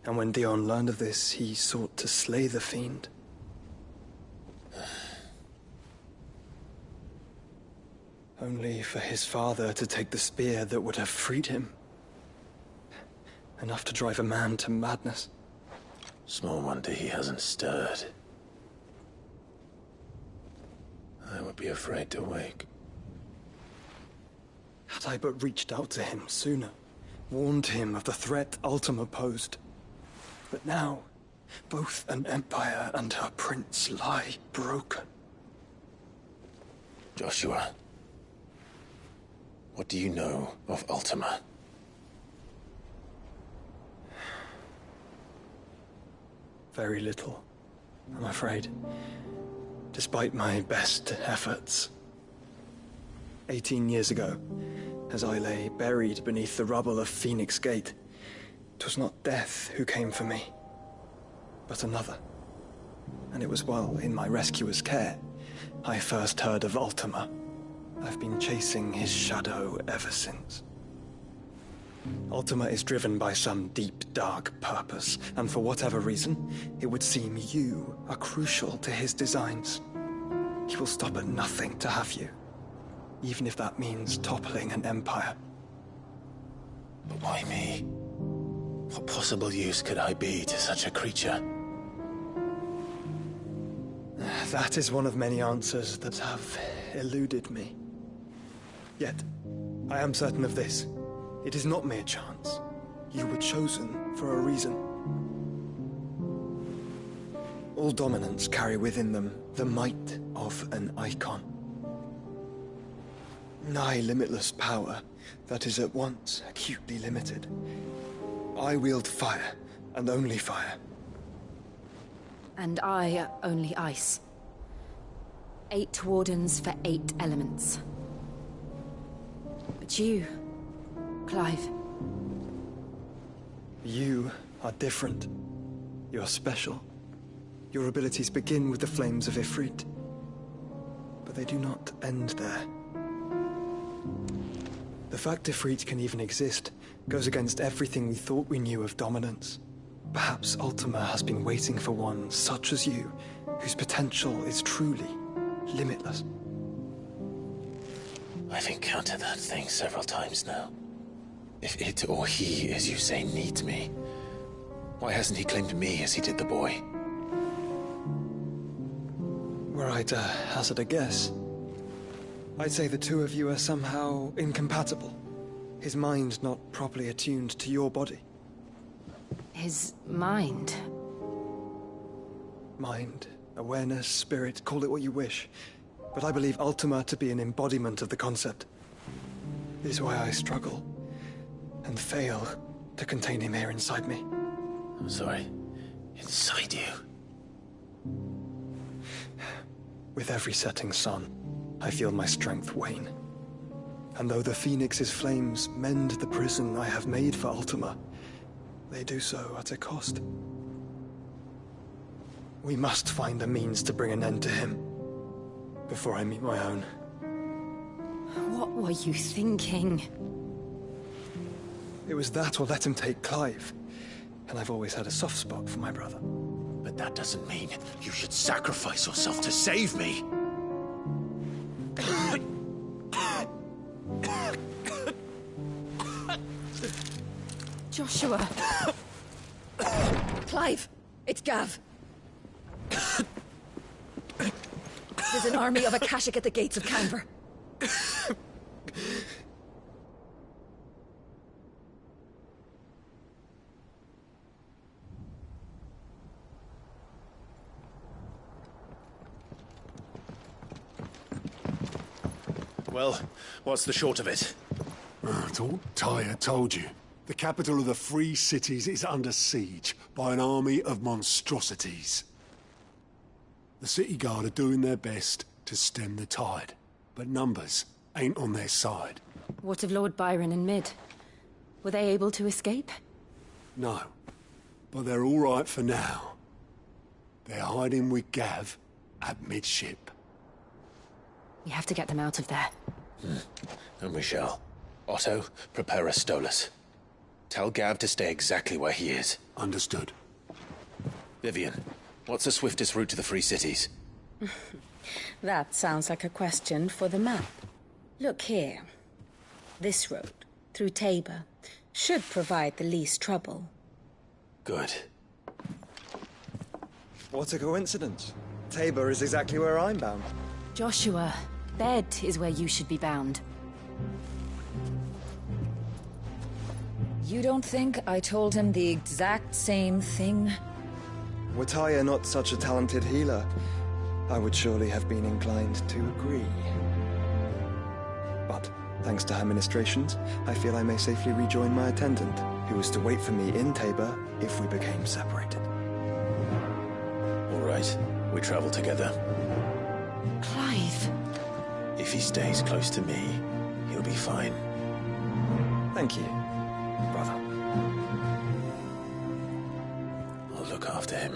And when Dion learned of this, he sought to slay the fiend. Only for his father to take the spear that would have freed him. Enough to drive a man to madness. Small wonder he hasn't stirred. I would be afraid to wake. Had I but reached out to him sooner, warned him of the threat Ultima posed. But now, both an empire and her prince lie broken. Joshua, what do you know of Ultima? Very little, I'm afraid. Despite my best efforts. 18 years ago, as I lay buried beneath the rubble of Phoenix Gate, 'twas not death who came for me, but another. And it was while in my rescuer's care, I first heard of Ultima. I've been chasing his shadow ever since. Ultima is driven by some deep, dark purpose, and for whatever reason, it would seem you are crucial to his designs. He will stop at nothing to have you, even if that means toppling an empire. But why me? What possible use could I be to such a creature? That is one of many answers that have eluded me. Yet, I am certain of this. It is not mere chance. You were chosen for a reason. All dominants carry within them the might of an icon. Nigh limitless power that is at once acutely limited. I wield fire, and only fire. And I only ice. 8 wardens for 8 elements. about you, Clive? You are different. You're special. Your abilities begin with the flames of Ifrit. But they do not end there. The fact Ifrit can even exist goes against everything we thought we knew of dominance. Perhaps Ultima has been waiting for one such as you, whose potential is truly limitless. I've encountered that thing several times now. If it or he, as you say, needs me, why hasn't he claimed me as he did the boy? Were I to hazard a guess, I'd say the two of you are somehow incompatible. His mind not properly attuned to your body. His mind? Mind, awareness, spirit, call it what you wish. But I believe Ultima to be an embodiment of the concept. This is why I struggle and fail to contain him here inside me. I'm sorry. Inside you? With every setting sun, I feel my strength wane. And though the Phoenix's flames mend the prison I have made for Ultima, they do so at a cost. We must find a means to bring an end to him before I meet my own. What were you thinking? It was that or let him take Clive. And I've always had a soft spot for my brother. But that doesn't mean you should sacrifice yourself to save me. Joshua! Clive! It's Gav! There's an army of Akashic at the gates of Canver. Well, what's the short of it? It's all Tyre told you. The capital of the Free Cities is under siege by an army of monstrosities. The City Guard are doing their best to stem the tide, but numbers ain't on their side. What of Lord Byron and Mid? Were they able to escape? No, but they're all right for now. They're hiding with Gav at midship. We have to get them out of there. And we shall. Otto, prepare a Stolas. Tell Gav to stay exactly where he is. Understood. Vivian, what's the swiftest route to the Free Cities? That sounds like a question for the map. Look here. This road, through Tabor, should provide the least trouble. Good. What a coincidence. Tabor is exactly where I'm bound. Joshua, bed is where you should be bound. You don't think I told him the exact same thing? Were Tyre not such a talented healer, I would surely have been inclined to agree. But, thanks to her ministrations, I feel I may safely rejoin my attendant, who was to wait for me in Tabor if we became separated. All right, we travel together. Clive. If he stays close to me, he'll be fine. Thank you, brother. I'll look after him.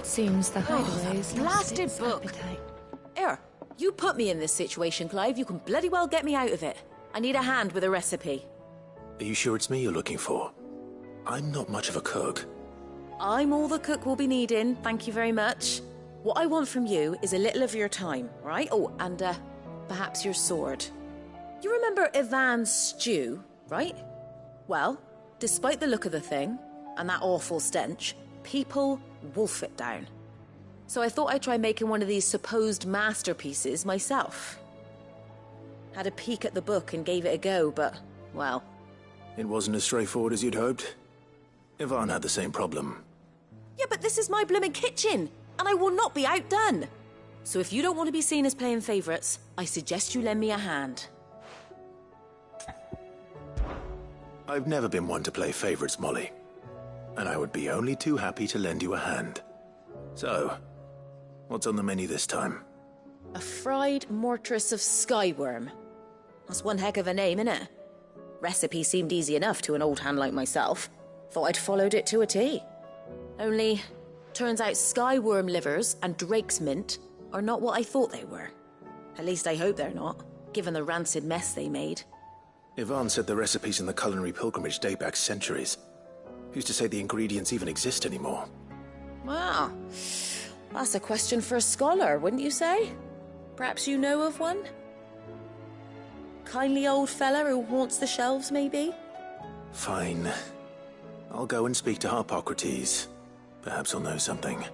It seems the hideaway's lost blasted its book. appetite. Here, you put me in this situation, Clive. You can bloody well get me out of it. I need a hand with a recipe. Are you sure it's me you're looking for? I'm not much of a cook. I'm all the cook will be needing, thank you very much. What I want from you is a little of your time, right? Oh, and perhaps your sword. You remember Ivan's stew, right? Well, despite the look of the thing, and that awful stench, people wolf it down. So I thought I'd try making one of these supposed masterpieces myself. Had a peek at the book and gave it a go, but, well... It wasn't as straightforward as you'd hoped. Ivan had the same problem. Yeah, but this is my blimmin' kitchen, and I will not be outdone. So if you don't want to be seen as playing favourites, I suggest you lend me a hand. I've never been one to play favourites, Molly. And I would be only too happy to lend you a hand. So, what's on the menu this time? A fried mortress of skyworm. That's one heck of a name, innit? Recipe seemed easy enough to an old hand like myself. Thought I'd followed it to a T. Only, turns out skyworm livers and drake's mint are not what I thought they were. At least I hope they're not, given the rancid mess they made. Ivan said the recipes in the culinary pilgrimage date back centuries. Who's to say the ingredients even exist anymore? Wow. That's a question for a scholar, wouldn't you say? Perhaps you know of one? Kindly old fella who haunts the shelves, maybe? Fine. I'll go and speak to Harpocrates. Perhaps he'll know something.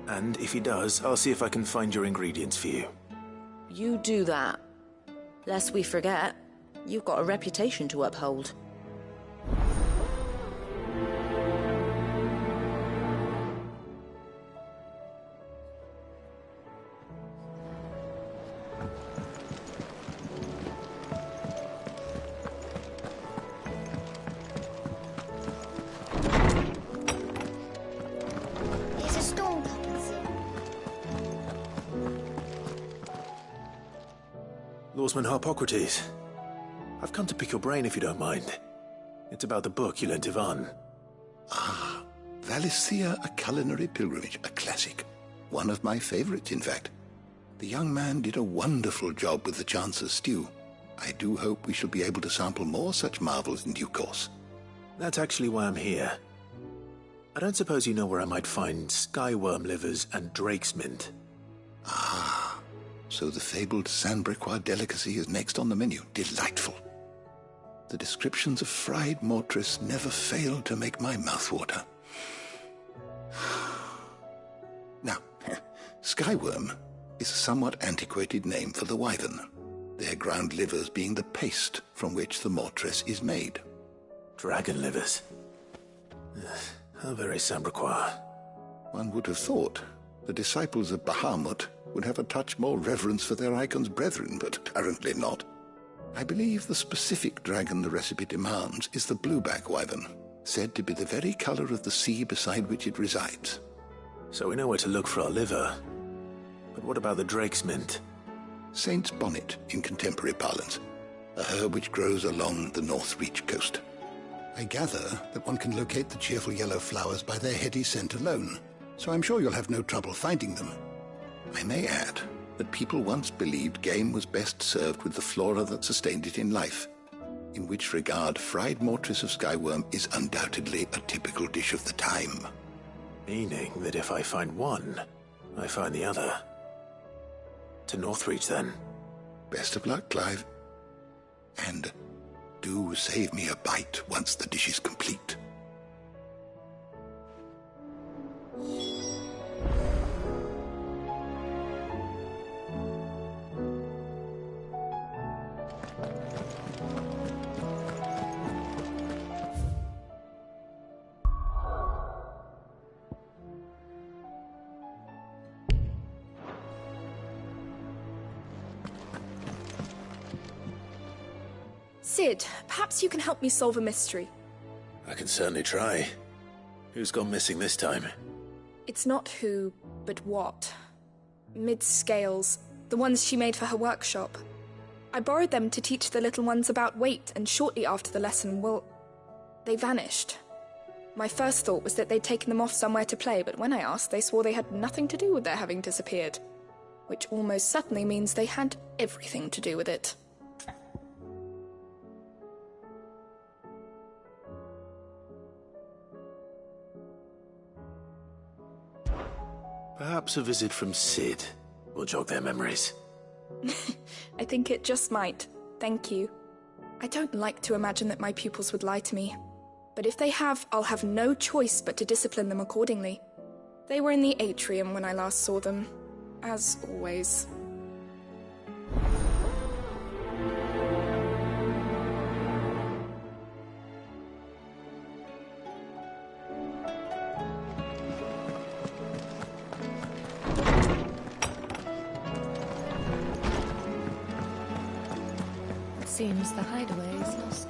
And if he does, I'll see if I can find your ingredients for you. You do that. Lest we forget, you've got a reputation to uphold. There's a storm coming soon. Lawsman Harpocrates. I've come to pick your brain if you don't mind. It's about the book you lent Ivan. Ah, Valisthea, A Culinary Pilgrimage, a classic. One of my favorites, in fact. The young man did a wonderful job with the Chance's stew. I do hope we shall be able to sample more such marvels in due course. That's actually why I'm here. I don't suppose you know where I might find skyworm livers and drake's mint. Ah, so the fabled Sandbrequois delicacy is next on the menu. Delightful. The descriptions of fried mortress never fail to make my mouth water. Now, skyworm is a somewhat antiquated name for the wyvern, their ground livers being the paste from which the mortress is made. Dragon livers. How very Sandbrequois. One would have thought the disciples of Bahamut would have a touch more reverence for their icon's brethren, but apparently not. I believe the specific dragon the recipe demands is the blueback wyvern, said to be the very color of the sea beside which it resides. So we know where to look for our liver. But what about the drake's mint? Saint's bonnet in contemporary parlance, a herb which grows along the North Reach coast. I gather that one can locate the cheerful yellow flowers by their heady scent alone, so I'm sure you'll have no trouble finding them. I may add that people once believed game was best served with the flora that sustained it in life, in which regard fried mortress of skyworm is undoubtedly a typical dish of the time. Meaning that if I find one, I find the other. To Northreach, then. Best of luck, Clive. And do save me a bite once the dish is complete. Sid, perhaps you can help me solve a mystery. I can certainly try. Who's gone missing this time? It's not who, but what. Mid's scales, the ones she made for her workshop. I borrowed them to teach the little ones about weight, and shortly after the lesson, well, they vanished. My first thought was that they'd taken them off somewhere to play, but when I asked, they swore they had nothing to do with their having disappeared. Which almost certainly means they had everything to do with it. Perhaps a visit from Cid will jog their memories. I think it just might. Thank you. I don't like to imagine that my pupils would lie to me. But if they have, I'll have no choice but to discipline them accordingly. They were in the atrium when I last saw them, as always. It seems the hideaway is lost.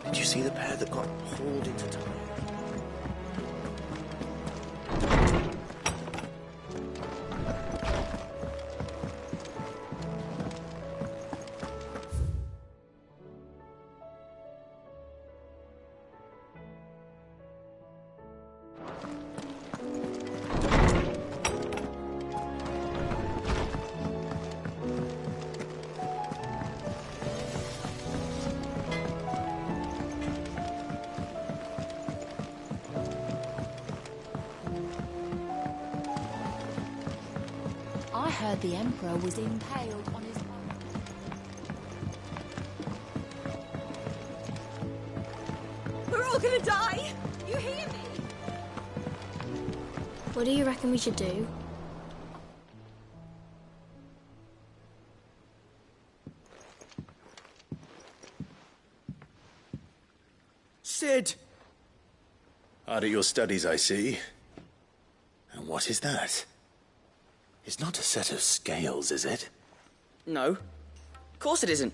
Did you see the pair that got hauled into time? I heard the Emperor was impaled on his own. We're all gonna die! You hear me? What do you reckon we should do? Cid! Hard at your studies, I see. And what is that? It's not a set of scales, is it? No. Of course it isn't.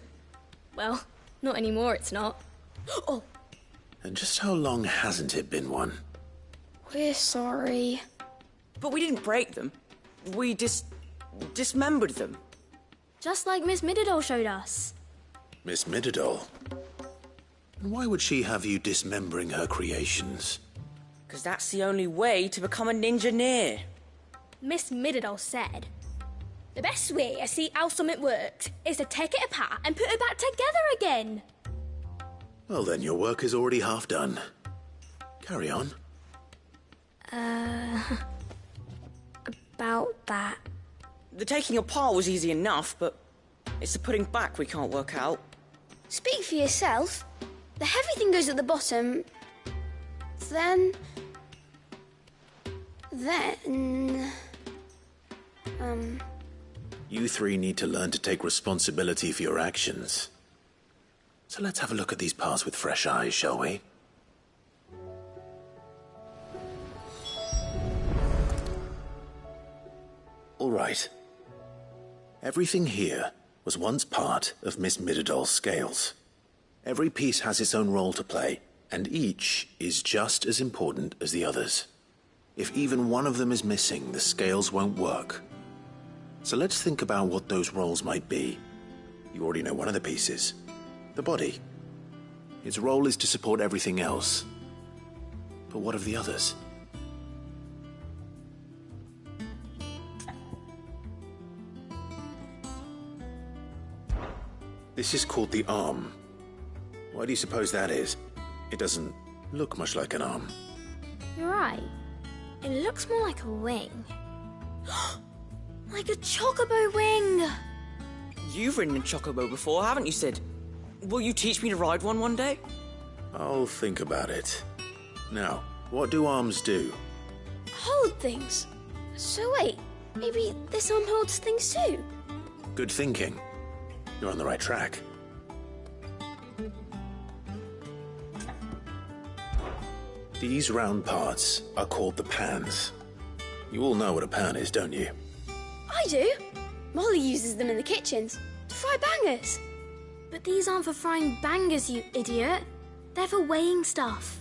Well, not anymore, it's not. Oh! And just how long hasn't it been one? We're sorry. But we didn't break them. We dismembered them. Just like Miss Mididol showed us. Miss Mididol? And why would she have you dismembering her creations? Because that's the only way to become a ninja-neer. Miss Mididol said, the best way to see how something works is to take it apart and put it back together again. Well then, your work is already half done. Carry on. About that. The taking apart was easy enough, but it's the putting back we can't work out. Speak for yourself. The heavy thing goes at the bottom. Then... You three need to learn to take responsibility for your actions. So let's have a look at these parts with fresh eyes, shall we? All right. Everything here was once part of Miss Mididol's scales. Every piece has its own role to play, and each is just as important as the others. If even one of them is missing, the scales won't work. So let's think about what those roles might be. You already know one of the pieces. The body. Its role is to support everything else. But what of the others? This is called the arm. Why do you suppose that is? It doesn't look much like an arm. You're right. It looks more like a wing. Like a chocobo wing! You've ridden a chocobo before, haven't you, Cid? Will you teach me to ride one day? I'll think about it. Now, what do arms do? Hold things. So wait, maybe this arm holds things too? Good thinking. You're on the right track. These round parts are called the pans. You all know what a pan is, don't you? I do. Molly uses them in the kitchens to fry bangers. But these aren't for frying bangers, you idiot. They're for weighing stuff.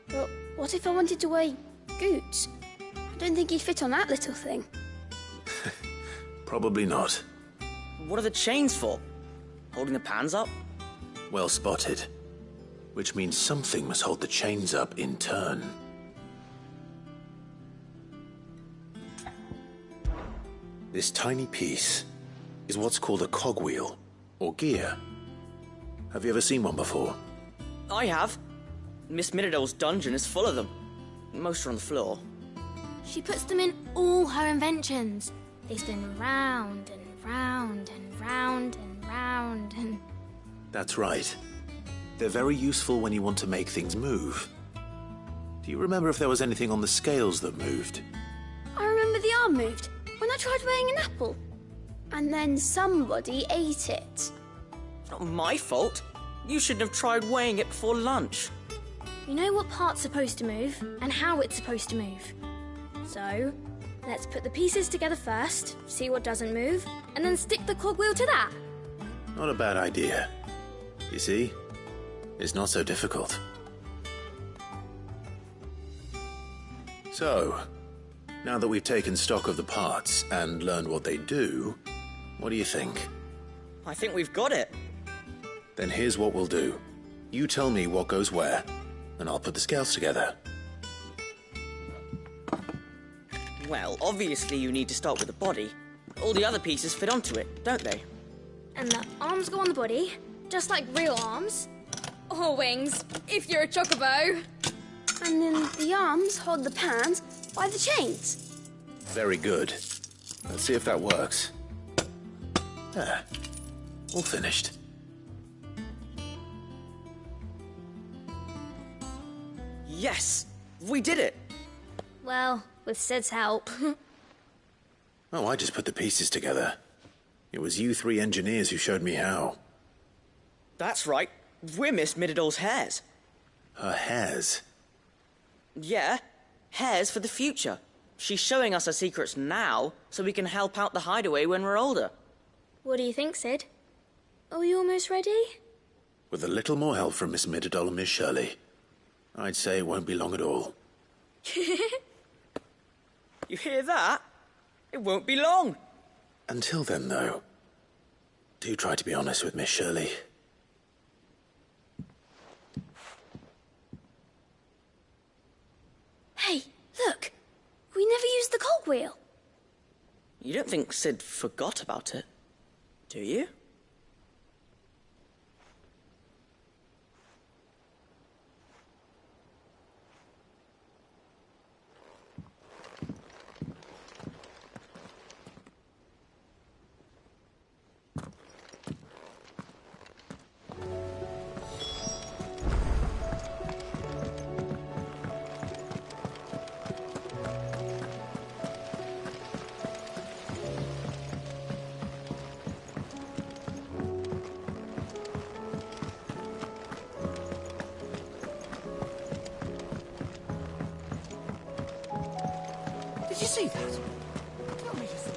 But what if I wanted to weigh Goots? I don't think he'd fit on that little thing. Probably not. What are the chains for? Holding the pans up? Well spotted. which means something must hold the chains up in turn. This tiny piece is what's called a cogwheel, or gear. Have you ever seen one before? I have. Miss Miradol's dungeon is full of them. Most are on the floor. She puts them in all her inventions. They spin round and round and round and round and... That's right. They're very useful when you want to make things move. Do you remember if there was anything on the scales that moved? I remember the arm moved when I tried weighing an apple. And then somebody ate it. It's not my fault. You shouldn't have tried weighing it before lunch. You know what part's supposed to move and how it's supposed to move. So, let's put the pieces together first, see what doesn't move, and then stick the cogwheel to that. Not a bad idea. You see? It's not so difficult. So, now that we've taken stock of the parts and learned what they do, what do you think? I think we've got it. Then here's what we'll do. You tell me what goes where, and I'll put the scales together. Well, obviously you need to start with the body. All the other pieces fit onto it, don't they? And the arms go on the body, just like real arms. Or wings, if you're a chocobo. And then the arms hold the pans by the chains. Very good. Let's see if that works. There. All finished. Yes! We did it! Well, with Sid's help. Oh, I just put the pieces together. It was you three engineers who showed me how. That's right. We're Miss Miradol's hares. Her hares? Yeah, hares for the future. She's showing us her secrets now, so we can help out the hideaway when we're older. What do you think, Sid? Are we almost ready? With a little more help from Miss Miradol and Miss Shirley, I'd say it won't be long at all. You hear that? It won't be long. Until then, though, do try to be honest with Miss Shirley. Hey, look! We never used the cogwheel. You don't think Sid forgot about it, do you? Did you see that? Tell me to see.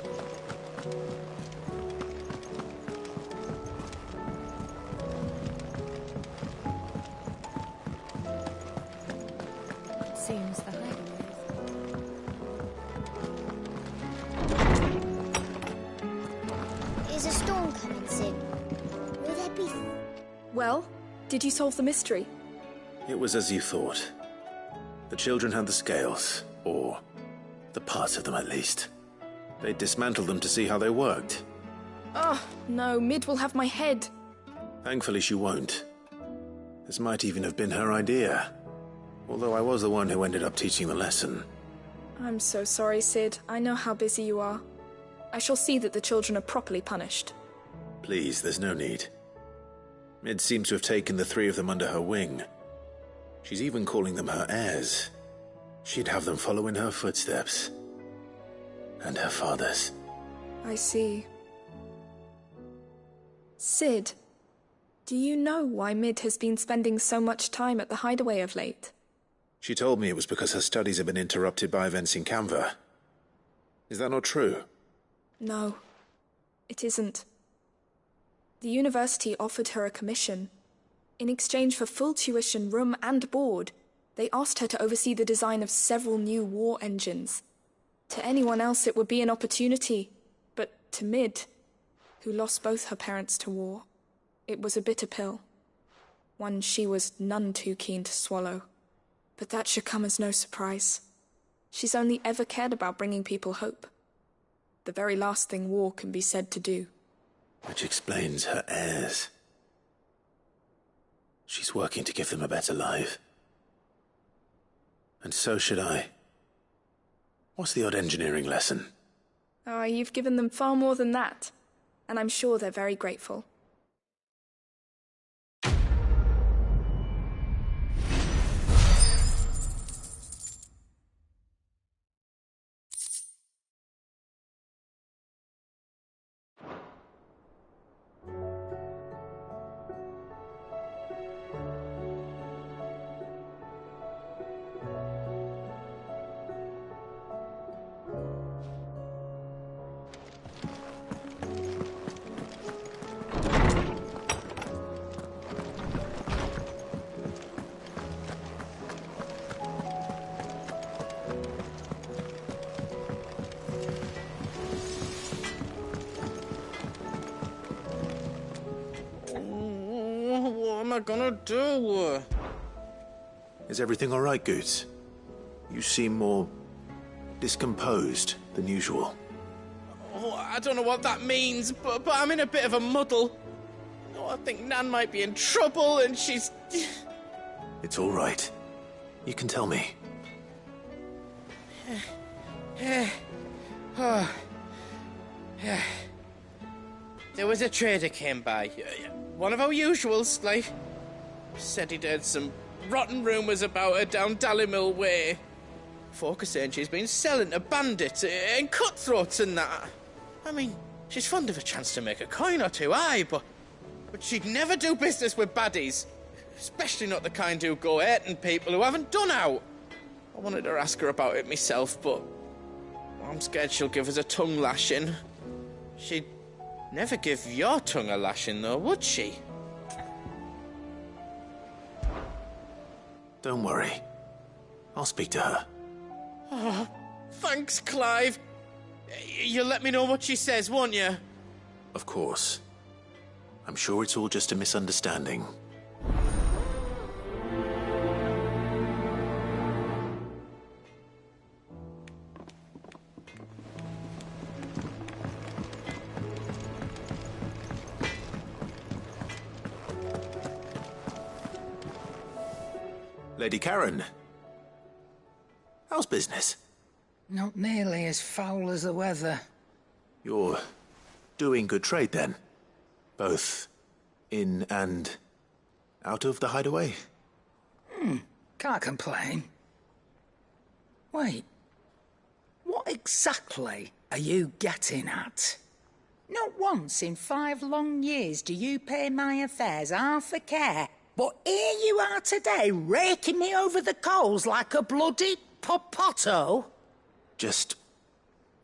Seems the hideaway. Is a storm coming soon? Will there be... Well, did you solve the mystery? It was as you thought. The children had the scales, or the parts of them at least. They dismantled them to see how they worked. Oh, no, Mid will have my head. Thankfully she won't. This might even have been her idea. Although I was the one who ended up teaching the lesson. I'm so sorry, Sid. I know how busy you are. I shall see that the children are properly punished. Please, there's no need. Mid seems to have taken the three of them under her wing. She's even calling them her heirs. She'd have them follow in her footsteps. And her father's. I see. Sid, do you know why Mid has been spending so much time at the hideaway of late? She told me it was because her studies have been interrupted by events in Canva. Is that not true? No, it isn't. The university offered her a commission. In exchange for full tuition, room and board, they asked her to oversee the design of several new war engines. To anyone else it would be an opportunity, but to Mid, who lost both her parents to war, it was a bitter pill. one she was none too keen to swallow. But that should come as no surprise. She's only ever cared about bringing people hope. The very last thing war can be said to do. Which explains her heirs. She's working to give them a better life. And so should I. What's the odd engineering lesson? Ah, you've given them far more than that. And I'm sure they're very grateful. What am I gonna do? Is everything all right, Goots? You seem more discomposed than usual. Oh, I don't know what that means, but I'm in a bit of a muddle. Oh, I think Nan might be in trouble, and she's... It's all right. You can tell me. There was a trader came by. One of our usuals, like. Said he'd heard some rotten rumours about her down Dallimil Way. Folk are saying she's been selling to bandits and cutthroats and that. I mean, she's fond of a chance to make a coin or two, aye, but she'd never do business with baddies. Especially not the kind who go hurting people who haven't done out. I wanted to ask her about it myself, but I'm scared she'll give us a tongue lashing. She'd never give your tongue a lashing, though, would she? Don't worry. I'll speak to her. Oh, thanks, Clive. You'll let me know what she says, won't you? Of course. I'm sure it's all just a misunderstanding. Lady Karen. How's business? Not nearly as foul as the weather. You're doing good trade, then? Both in and out of the hideaway? Can't complain. Wait. What exactly are you getting at? Not once in 5 long years do you pay my affairs half a care. But here you are today, raking me over the coals like a bloody popoto. Just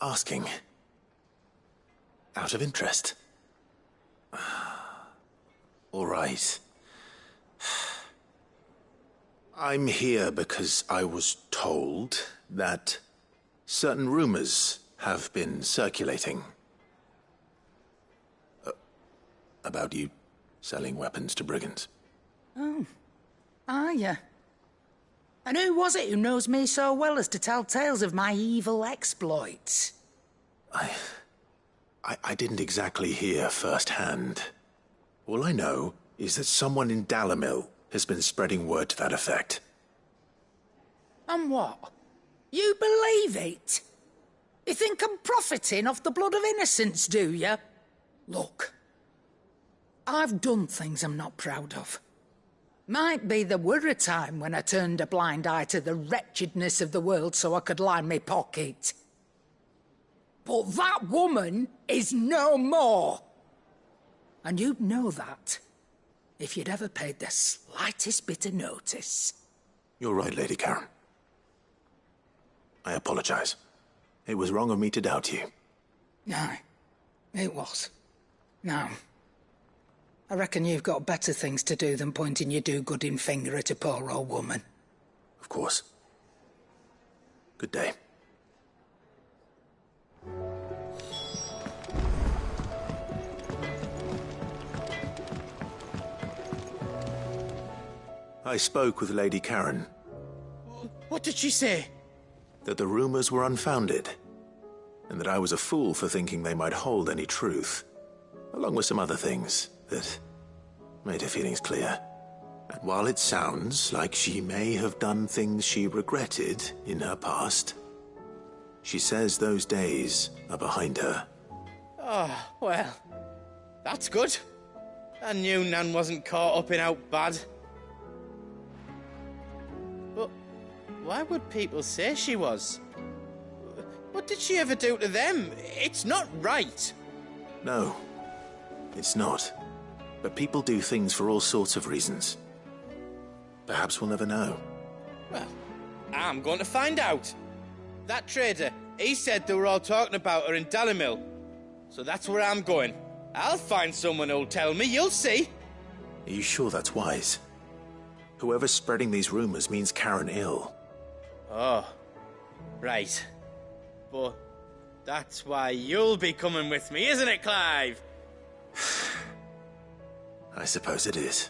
asking. Out of interest. All right. I'm here because I was told that certain rumors have been circulating. About you selling weapons to brigands. Oh, are you? And who was it who knows me so well as to tell tales of my evil exploits? I didn't exactly hear firsthand. All I know is that someone in Dallimil has been spreading word to that effect. And what? You believe it? You think I'm profiting off the blood of innocents, do you? Look, I've done things I'm not proud of. Might be there were a time when I turned a blind eye to the wretchedness of the world so I could line my pocket. But that woman is no more. And you'd know that if you'd ever paid the slightest bit of notice. You're right, Lady Karen. I apologize. It was wrong of me to doubt you. Aye, it was. Now, I reckon you've got better things to do than pointing your do-gooding finger at a poor old woman. Of course. Good day. I spoke with Lady Karen. What did she say? That the rumors were unfounded, and that I was a fool for thinking they might hold any truth, along with some other things that made her feelings clear. And while it sounds like she may have done things she regretted in her past, she says those days are behind her. Oh, well, that's good. I knew Nan wasn't caught up in out bad. But why would people say she was? What did she ever do to them? It's not right. No, it's not. But people do things for all sorts of reasons. Perhaps we'll never know. Well, I'm going to find out. That trader, he said they were all talking about her in Dalimil. So that's where I'm going. I'll find someone who'll tell me, you'll see. Are you sure that's wise? Whoever's spreading these rumors means Karen ill. Oh, right. But that's why you'll be coming with me, isn't it, Clive? I suppose it is.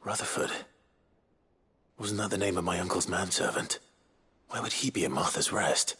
Rutherford. Wasn't that the name of my uncle's manservant? Why would he be at Martha's Rest?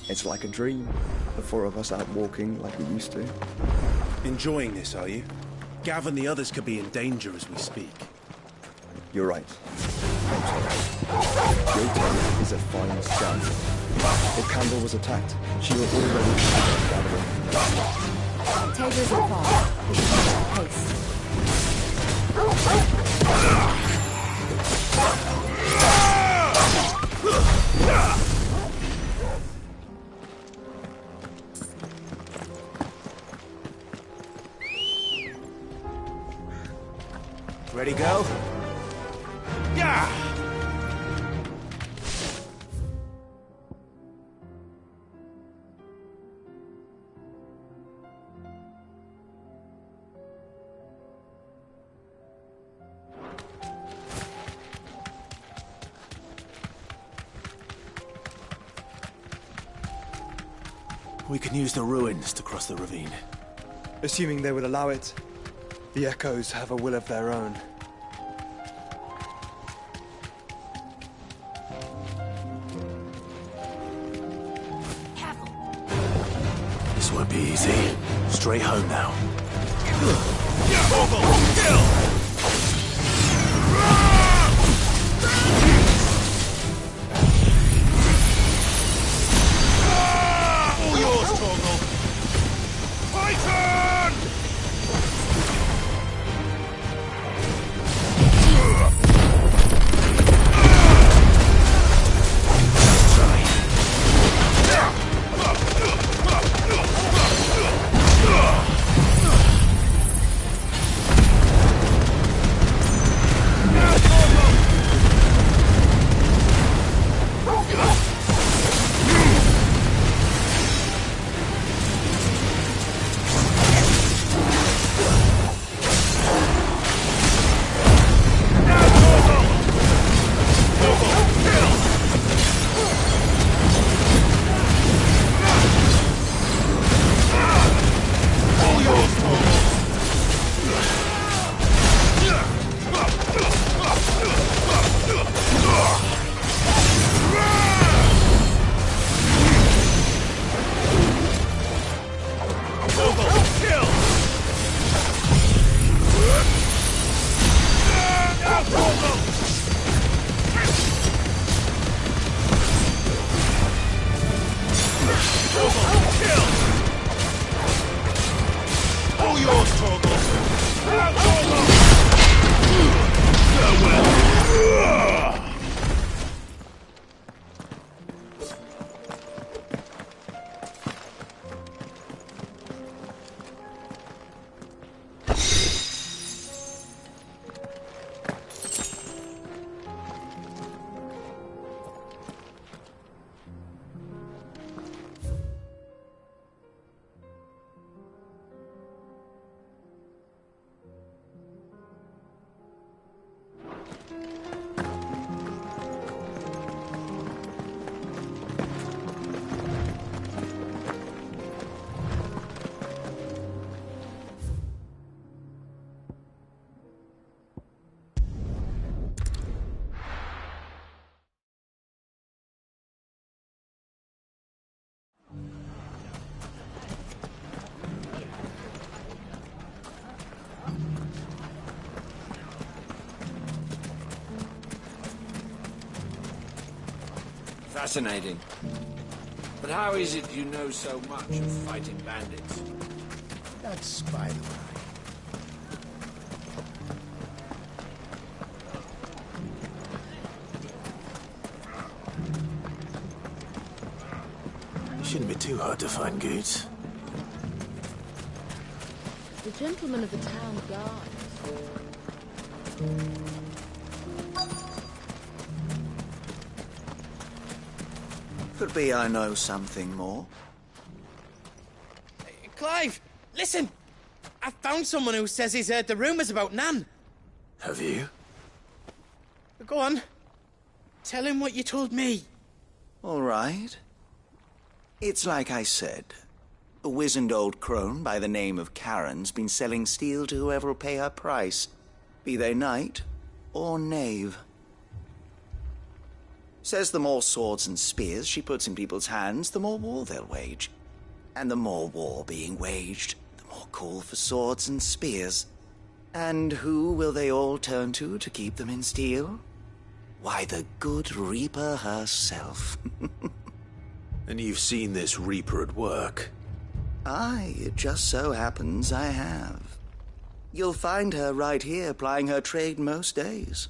It's like a dream. The four of us out walking like we used to. Enjoying this, are you? Gav and the others could be in danger as we speak. You're right. Jotun is a fine scout. If Campbell was attacked, she was already gathering. Taylor isn't far. We should keep our pace. Ready, go? Yeah! We can use the ruins to cross the ravine. Assuming they would allow it. The Echoes have a will of their own. This won't be easy. Straight home now. Fascinating. But how is it you know so much of fighting bandits? That's by the way. Shouldn't be too hard to find, Goots. The gentleman of the town guard. Could be I know something more. Clive, listen! I found someone who says he's heard the rumours about Nan. Have you? Go on. Tell him what you told me. All right. It's like I said. A wizened old crone by the name of Karen's been selling steel to whoever will pay her price, be they knight or knave. Says the more swords and spears she puts in people's hands, the more war they'll wage. And the more war being waged, the more call for swords and spears. And who will they all turn to keep them in steel? Why, the good Reaper herself. And you've seen this Reaper at work? Aye, it just so happens I have. You'll find her right here plying her trade most days.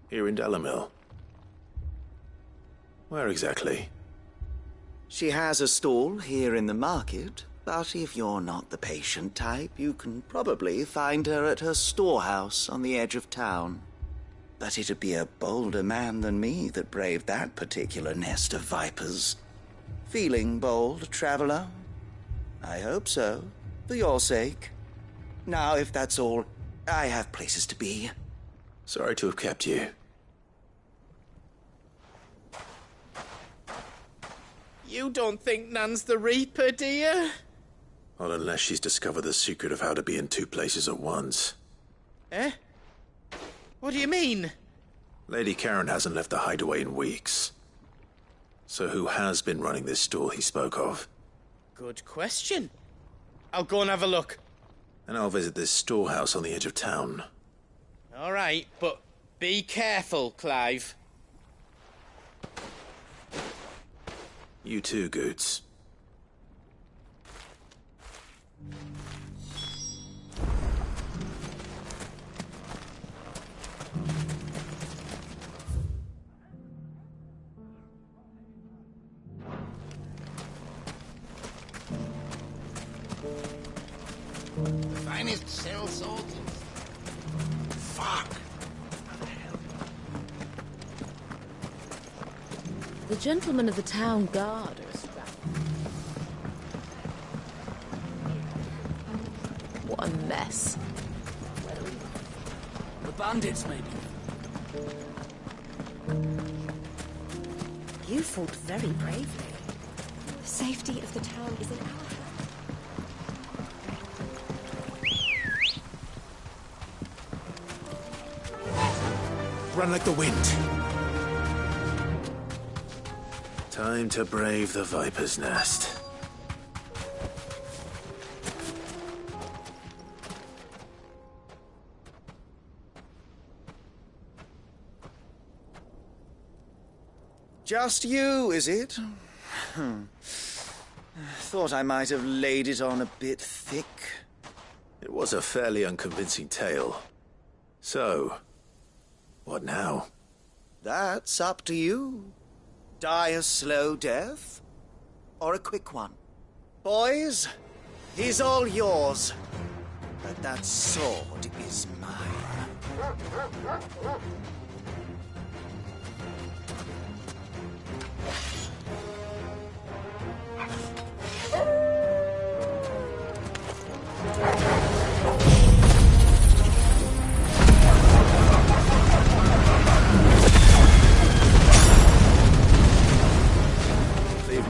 Here in Dalimil? Where exactly? She has a stall here in the market, but if you're not the patient type, you can probably find her at her storehouse on the edge of town. But it'd be a bolder man than me that braved that particular nest of vipers. Feeling bold, traveler? I hope so, for your sake. Now, if that's all, I have places to be. Sorry to have kept you. You don't think Nan's the Reaper, do you? Not unless she's discovered the secret of how to be in two places at once. Eh? What do you mean? Lady Karen hasn't left the hideaway in weeks. So who has been running this stall he spoke of? Good question. I'll go and have a look. And I'll visit this storehouse on the edge of town. All right, but be careful, Clive. You too, Goots. The finest cell salt. Fuck. The gentleman of the town guard are strapped. What a mess. The bandits, maybe. You fought very bravely. The safety of the town is in our hands. Run like the wind. Time to brave the Viper's Nest. Just you, is it? Thought I might have laid it on a bit thick. It was a fairly unconvincing tale. So, what now? That's up to you. Die a slow death, or a quick one. Boys, he's all yours. But that sword is mine.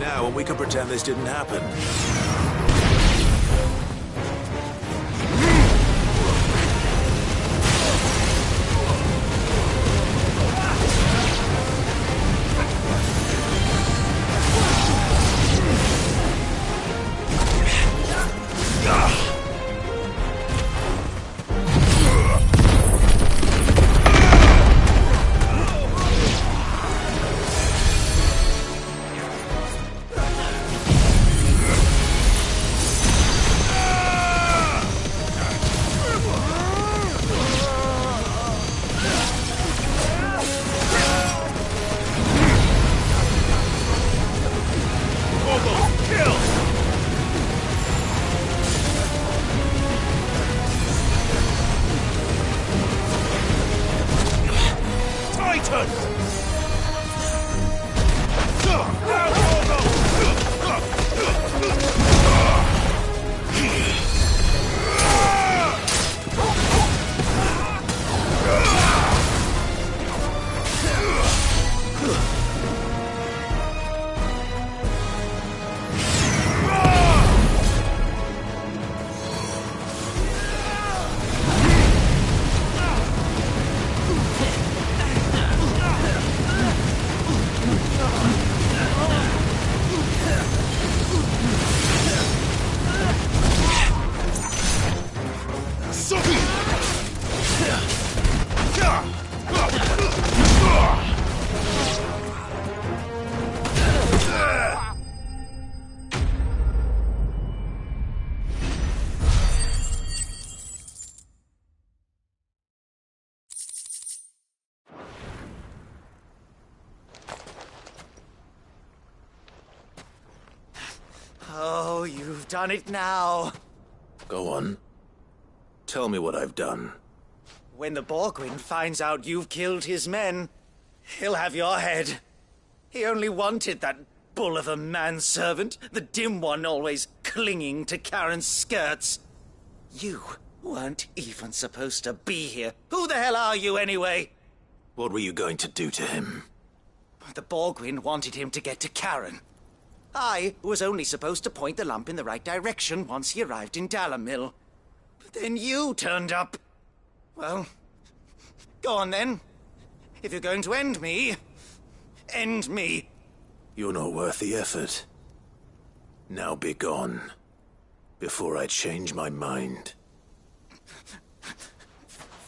now and we can pretend this didn't happen. Oh, you've done it now. Go on. Tell me what I've done. When the Borgwyn finds out you've killed his men, he'll have your head. He only wanted that bull of a manservant, the dim one always clinging to Karen's skirts. You weren't even supposed to be here. Who the hell are you, anyway? What were you going to do to him? The Borgwyn wanted him to get to Karen. I was only supposed to point the lamp in the right direction once he arrived in Dalimil. But then you turned up. Well, go on then. If you're going to end me, end me. You're not worth the effort. Now be gone, before I change my mind.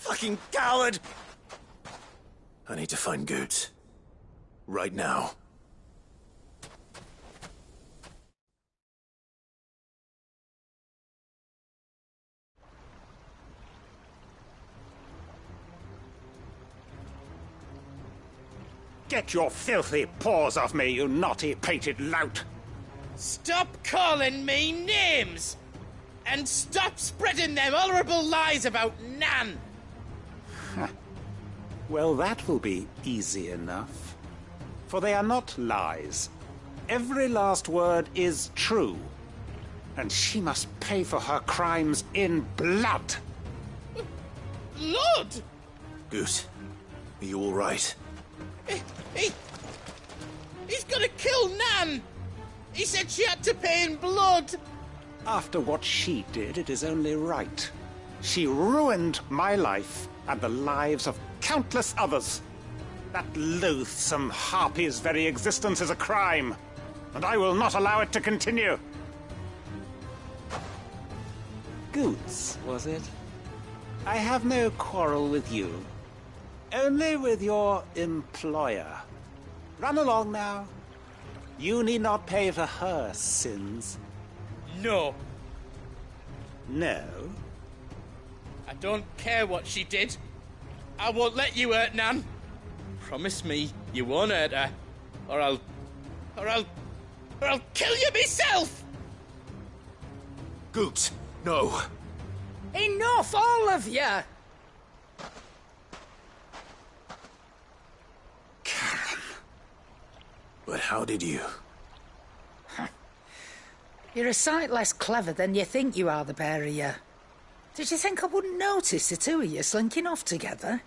Fucking coward! I need to find Goetz. Right now. Get your filthy paws off me, you naughty-pated lout! Stop calling me names! And stop spreading them horrible lies about Nan! Well, that will be easy enough. For they are not lies. Every last word is true. And she must pay for her crimes in blood. Blood? Goetz, are you all right? He's gonna kill Nan! He said she had to pay in blood! After what she did, it is only right. She ruined my life and the lives of countless others. That loathsome harpy's very existence is a crime, and I will not allow it to continue. Goetz, was it? I have no quarrel with you. Only with your employer. Run along now. You need not pay for her sins. No. No? I don't care what she did. I won't let you hurt Nan. Promise me you won't hurt her, or I'll kill you myself! Goetz, no. Enough, all of you! Karen. But how did you? You're a sight less clever than you think you are, the pair of you. Did you think I wouldn't notice the two of you slinking off together?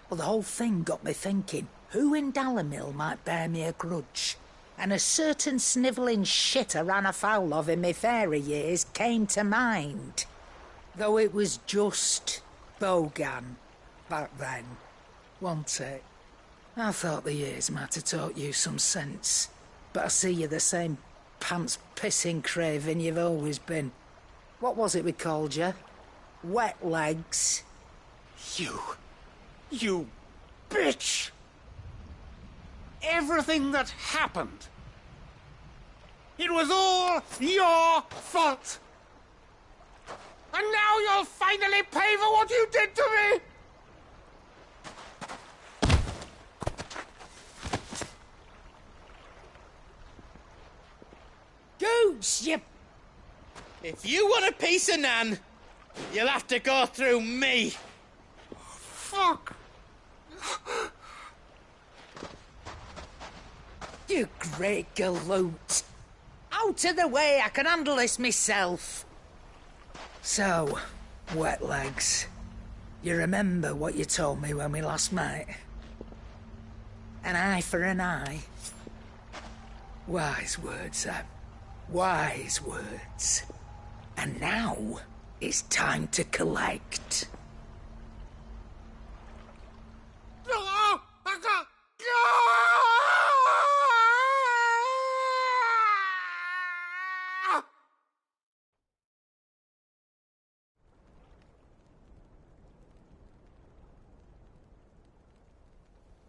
Well, the whole thing got me thinking, who in Dalimil might bear me a grudge? and a certain snivelling shit I ran afoul of in my fairy years came to mind. Though it was just Bogan back then, wasn't it? I thought the years might have taught you some sense, but I see you're the same pants-pissing craven you've always been. What was it we called you? Wet legs? You bitch! Everything that happened, it was all your fault! And now you'll finally pay for what you did to me! Goose, you... If you want a piece of Nan, you'll have to go through me. Fuck! You great galoot. Out of the way, I can handle this myself. So, wet legs, you remember what you told me when we last met? An eye for an eye. Wise words, Sam. Wise words. And now, it's time to collect.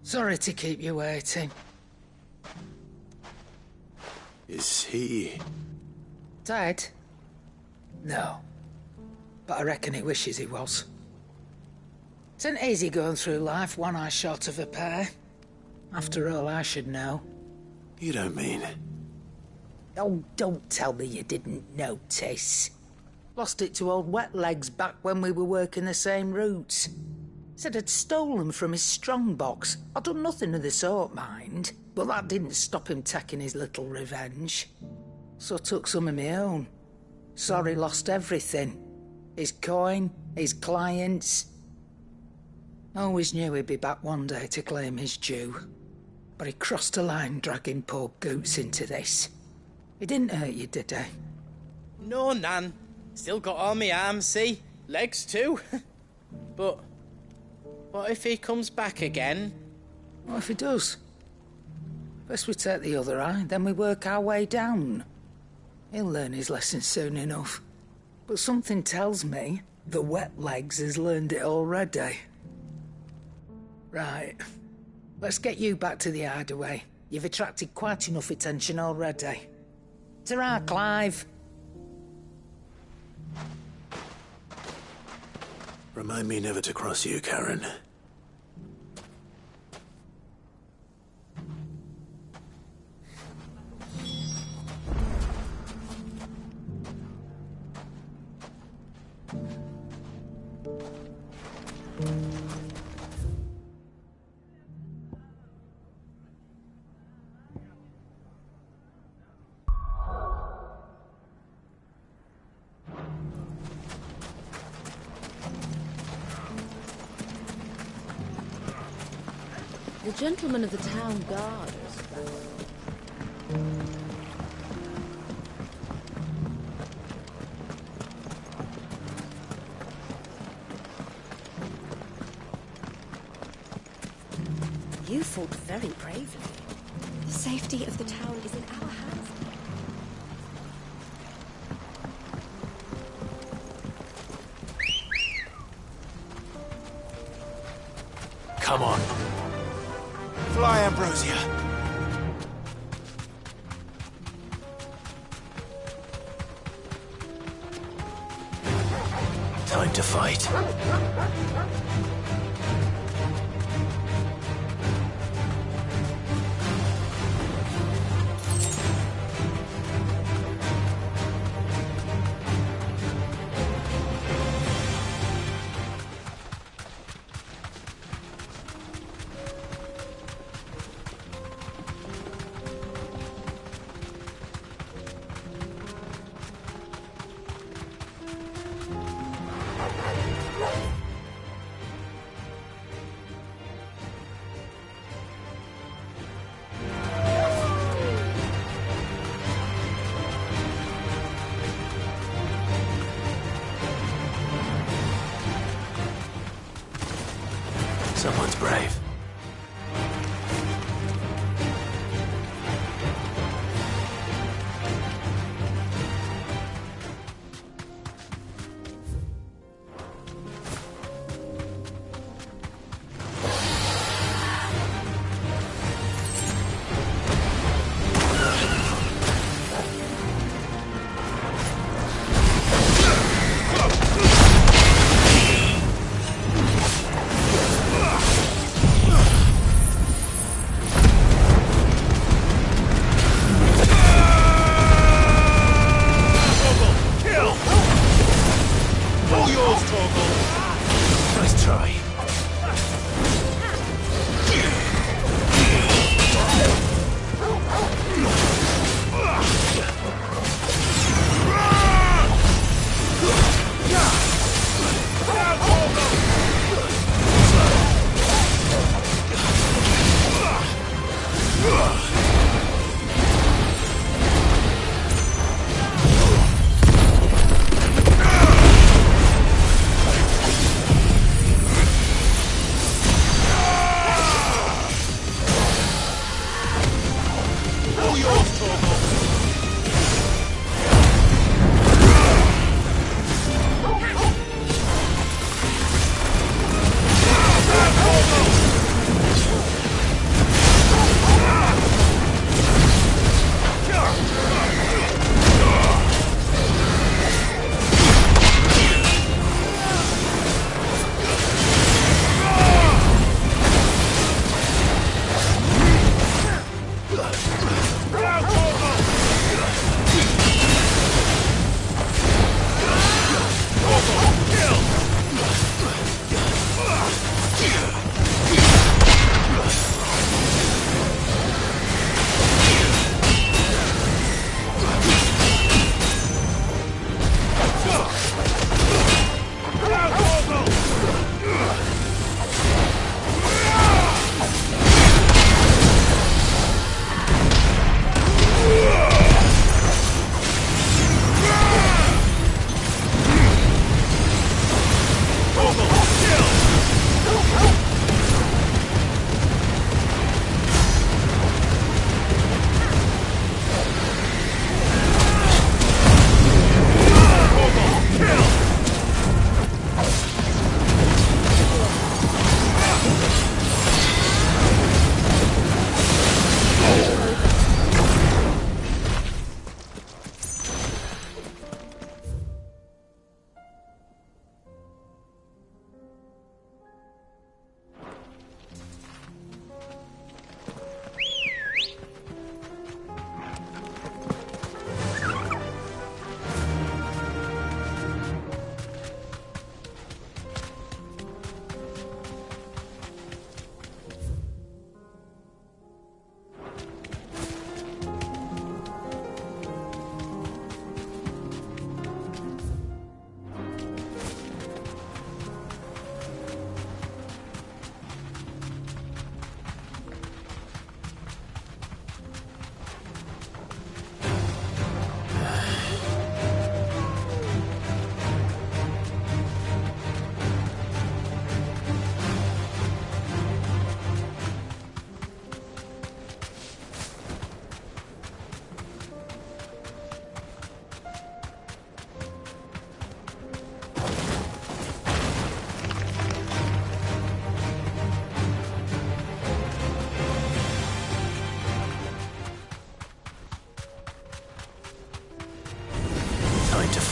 Sorry to keep you waiting. Is he... Dead? No. But I reckon he wishes he was. It ain't easy going through life one eye short of a pair. After all, I should know. You don't mean... Oh, don't tell me you didn't notice. Lost it to old Wet Legs back when we were working the same routes. Said I'd stolen from his strongbox. I'd done nothing of the sort, mind. But that didn't stop him taking his little revenge. So I took some of my own. Sorry, lost everything. His coin, his clients. Always knew he'd be back one day to claim his due. But he crossed a line dragging poor Goots into this. He didn't hurt you, did he? No, Nan. Still got all my arms, see? Legs too. But what if he comes back again? What if he does? First we take the other eye, then we work our way down. He'll learn his lesson soon enough. But something tells me the Wet Legs has learned it already. Right. Let's get you back to the hideaway. You've attracted quite enough attention already. Ta-ra, Clive. Remind me never to cross you, Karen. The gentleman of the town guard is You fought very bravely. The safety of the town is in our hands. Come on. Fly, Ambrosia. Time to fight.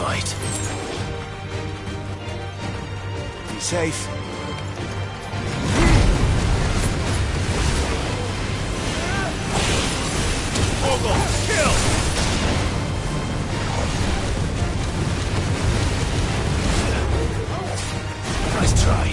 fight. Be safe. Morgul, kill! Nice try.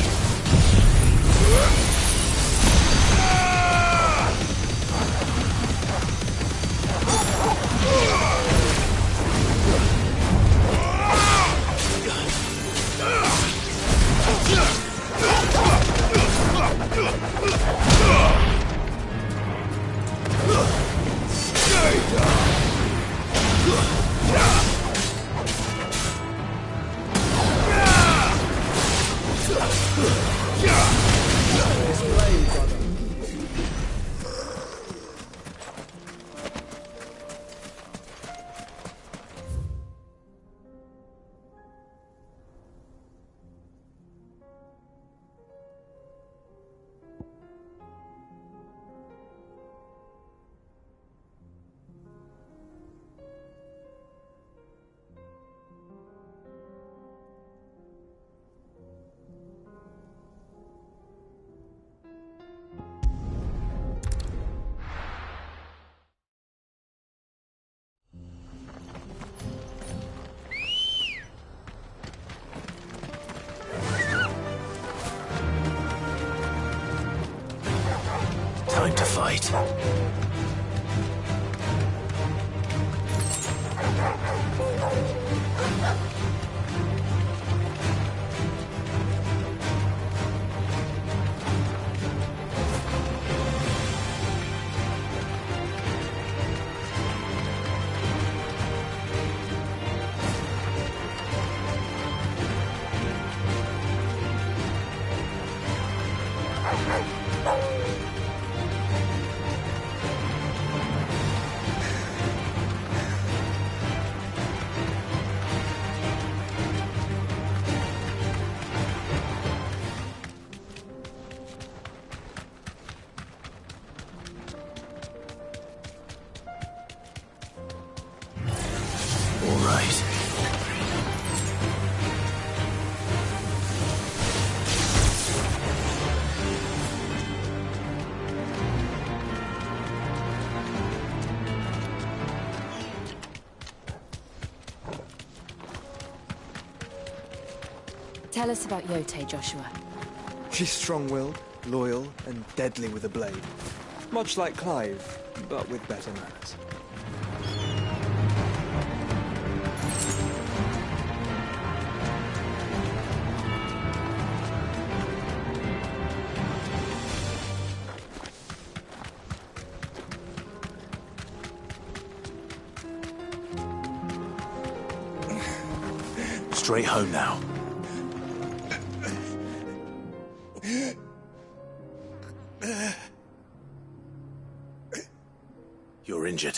Time to fight. All right. Tell us about Yote, Joshua. She's strong-willed, loyal, and deadly with a blade. Much like Clive, but with better manners. Straight home now. You're injured.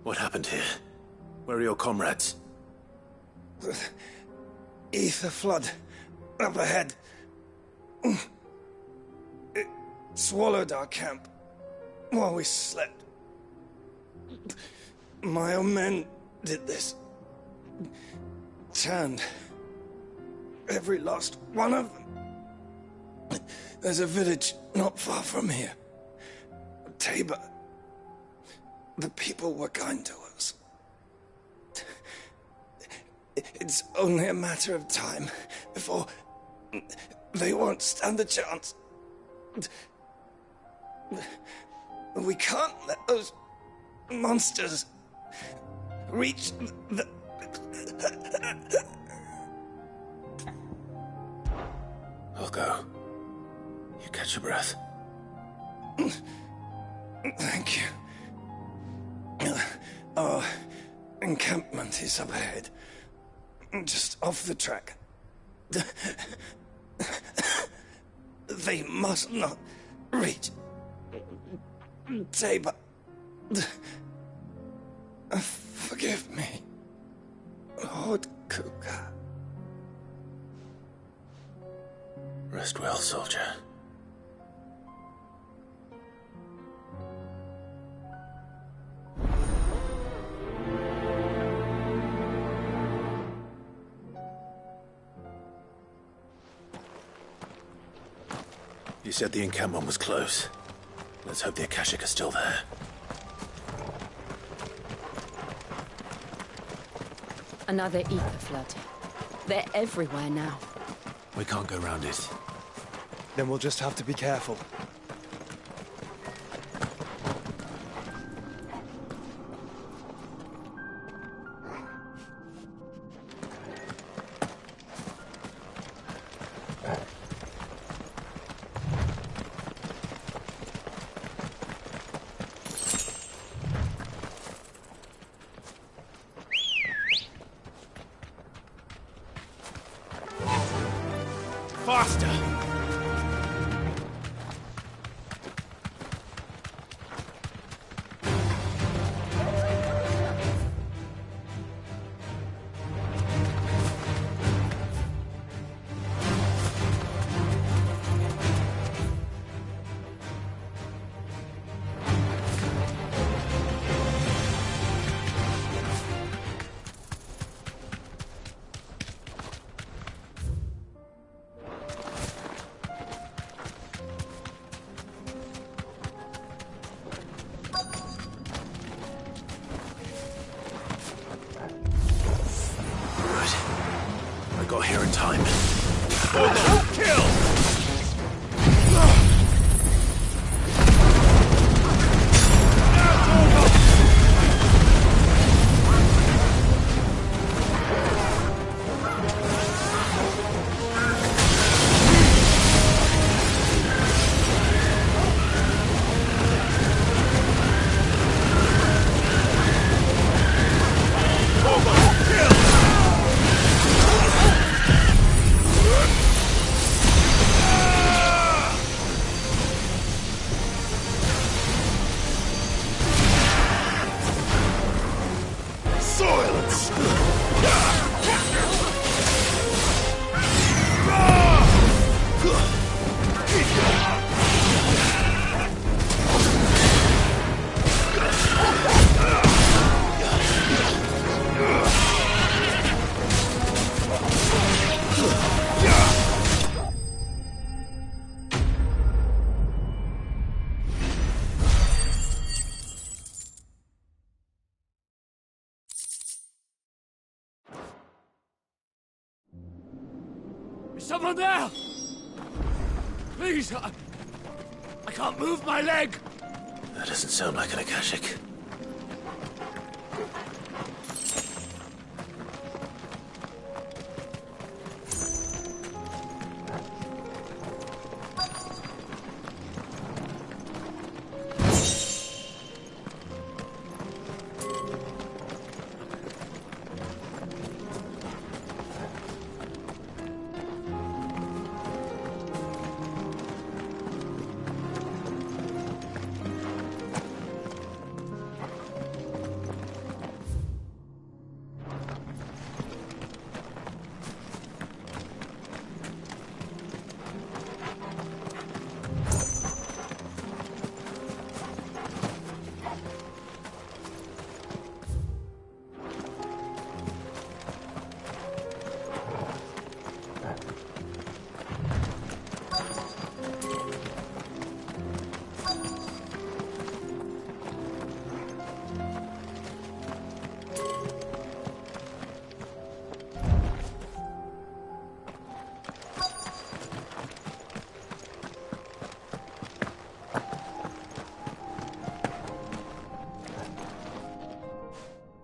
What happened here? Where are your comrades? The ether flood up ahead. It swallowed our camp while we slept. My own men did this. Turned every last one of them. There's a village not far from here. Tabor. The people were kind to us. It's only a matter of time before they won't stand a chance. We can't let those monsters reach the... I'll go. You catch your breath. Thank you. Our encampment is up ahead. Just off the track. They must not reach Tabor. Forgive me, Lord Kuka. Rest well, soldier. You said the encampment was close. Let's hope the Akashic are still there. Another ether flood. They're everywhere now. We can't go round it. Then we'll just have to be careful. Faster! Got here in time. Kill! Is someone there? Please, I can't move my leg. That doesn't sound like an Akashic.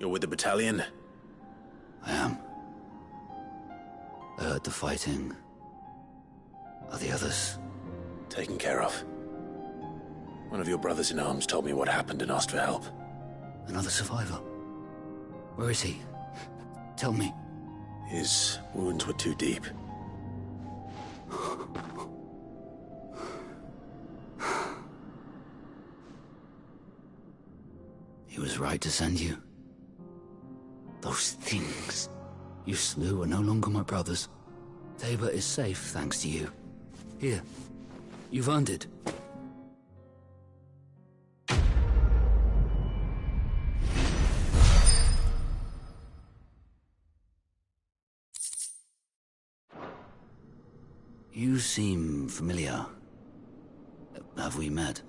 You're with the battalion? I am. I heard the fighting. Are the others? Taken care of. One of your brothers in arms told me what happened and asked for help. Another survivor? Where is he? Tell me. His wounds were too deep. He was right to send you. Those things you slew are no longer my brothers. Tabor is safe thanks to you. Here, you've earned it. You seem familiar. Have we met?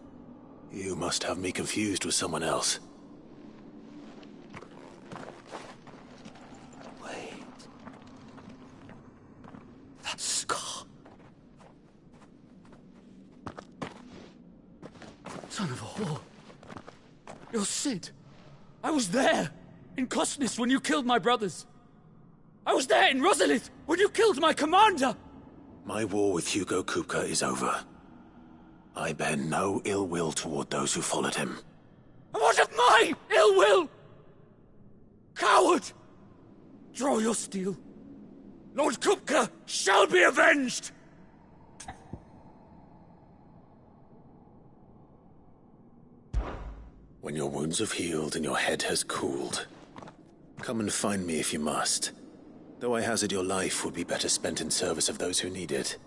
You must have me confused with someone else. Wait. That scar. Son of a whore. You're Cid. I was there, in Cosnis, when you killed my brothers. I was there in Rosalith, when you killed my commander! My war with Hugo Kupka is over. I bear no ill will toward those who followed him. And what of my ill will? Coward! Draw your steel. Lord Kupka shall be avenged! When your wounds have healed and your head has cooled, come and find me if you must. Though I hazard your life would be better spent in service of those who need it.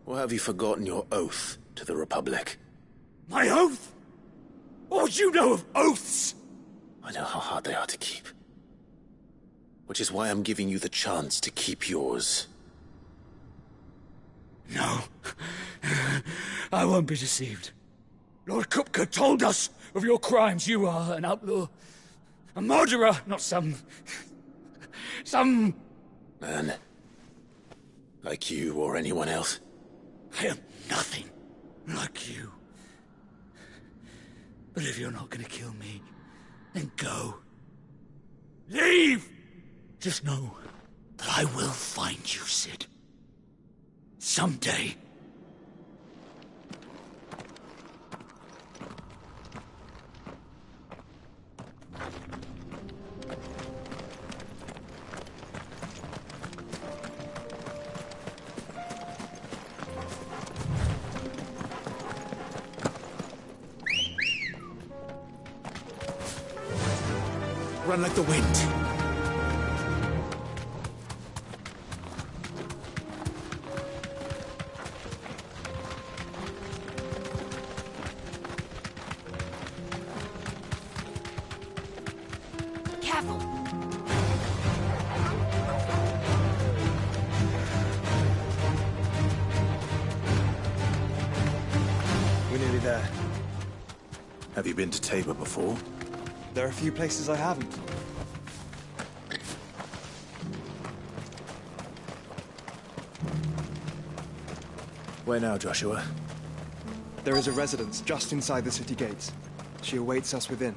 Or have you forgotten your oath to the Republic? My oath? What would you know of oaths? I know how hard they are to keep. Which is why I'm giving you the chance to keep yours. No. I won't be deceived. Lord Kupka told us of your crimes. You are an outlaw. A murderer, not some man. Like you or anyone else. I am nothing like you. But if you're not gonna kill me, then go. Leave! Just know that I will find you, Cid. Someday. Run like the wind. Careful. We're nearly there. Have you been to Tabor before? There are a few places I haven't. Where now, Joshua? There is a residence just inside the city gates. She awaits us within.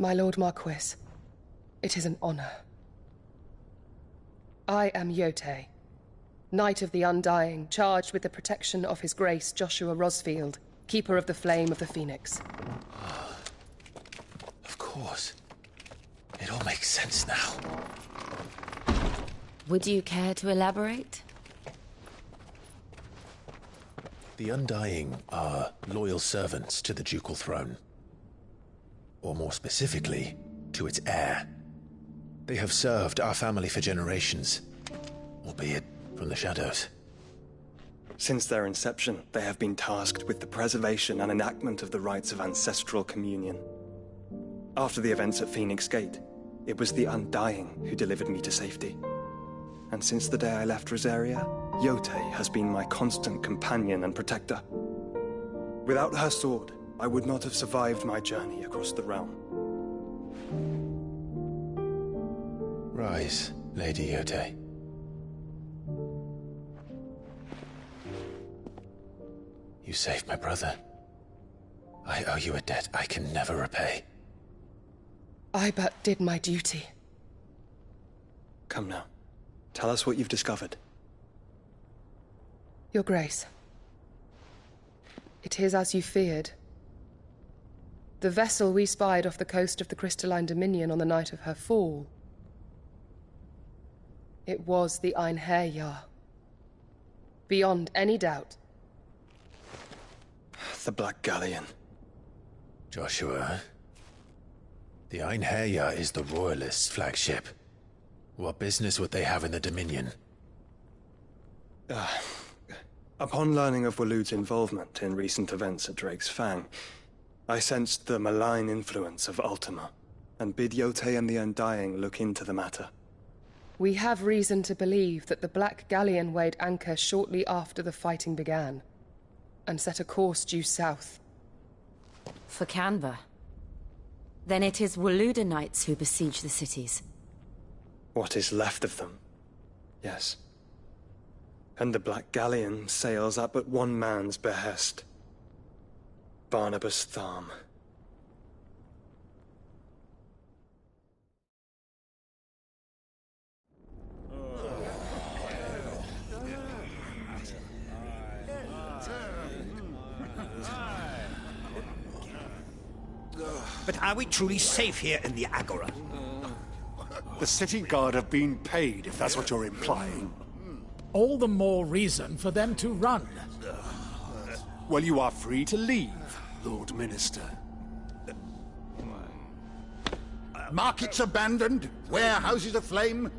My Lord Marquis, it is an honor. I am Yote, Knight of the Undying, charged with the protection of His Grace Joshua Rosfield, Keeper of the Flame of the Phoenix. Of course. It all makes sense now. Would you care to elaborate? The Undying are loyal servants to the ducal throne. Or more specifically, to its heir. They have served our family for generations, albeit from the shadows. Since their inception, they have been tasked with the preservation and enactment of the rites of ancestral communion. After the events at Phoenix Gate, it was the Undying who delivered me to safety. And since the day I left Rosaria, Yote has been my constant companion and protector. Without her sword, I would not have survived my journey across the realm. Rise, Lady Yote. You saved my brother. I owe you a debt I can never repay. I but did my duty. Come now. Tell us what you've discovered. Your Grace. It is as you feared. The vessel we spied off the coast of the Crystalline Dominion on the night of her fall. It was the Einherjar. Beyond any doubt. The Black Galleon. Joshua, the Einherjar is the Royalists' flagship. What business would they have in the Dominion? Upon learning of Waloed's involvement in recent events at Drake's Fang, I sensed the malign influence of Ultima, and bid Yotei and the Undying look into the matter. We have reason to believe that the Black Galleon weighed anchor shortly after the fighting began, and set a course due south. For Canva. Then it is Waloeda Knights who besiege the cities. What is left of them? Yes. And the Black Galleon sails at but one man's behest. Barnabas Tharm. But are we truly safe here in the Agora? The city guard have been paid, if that's what you're implying. All the more reason for them to run. Well, you are free to leave, Lord Minister. Markets abandoned, warehouses aflame,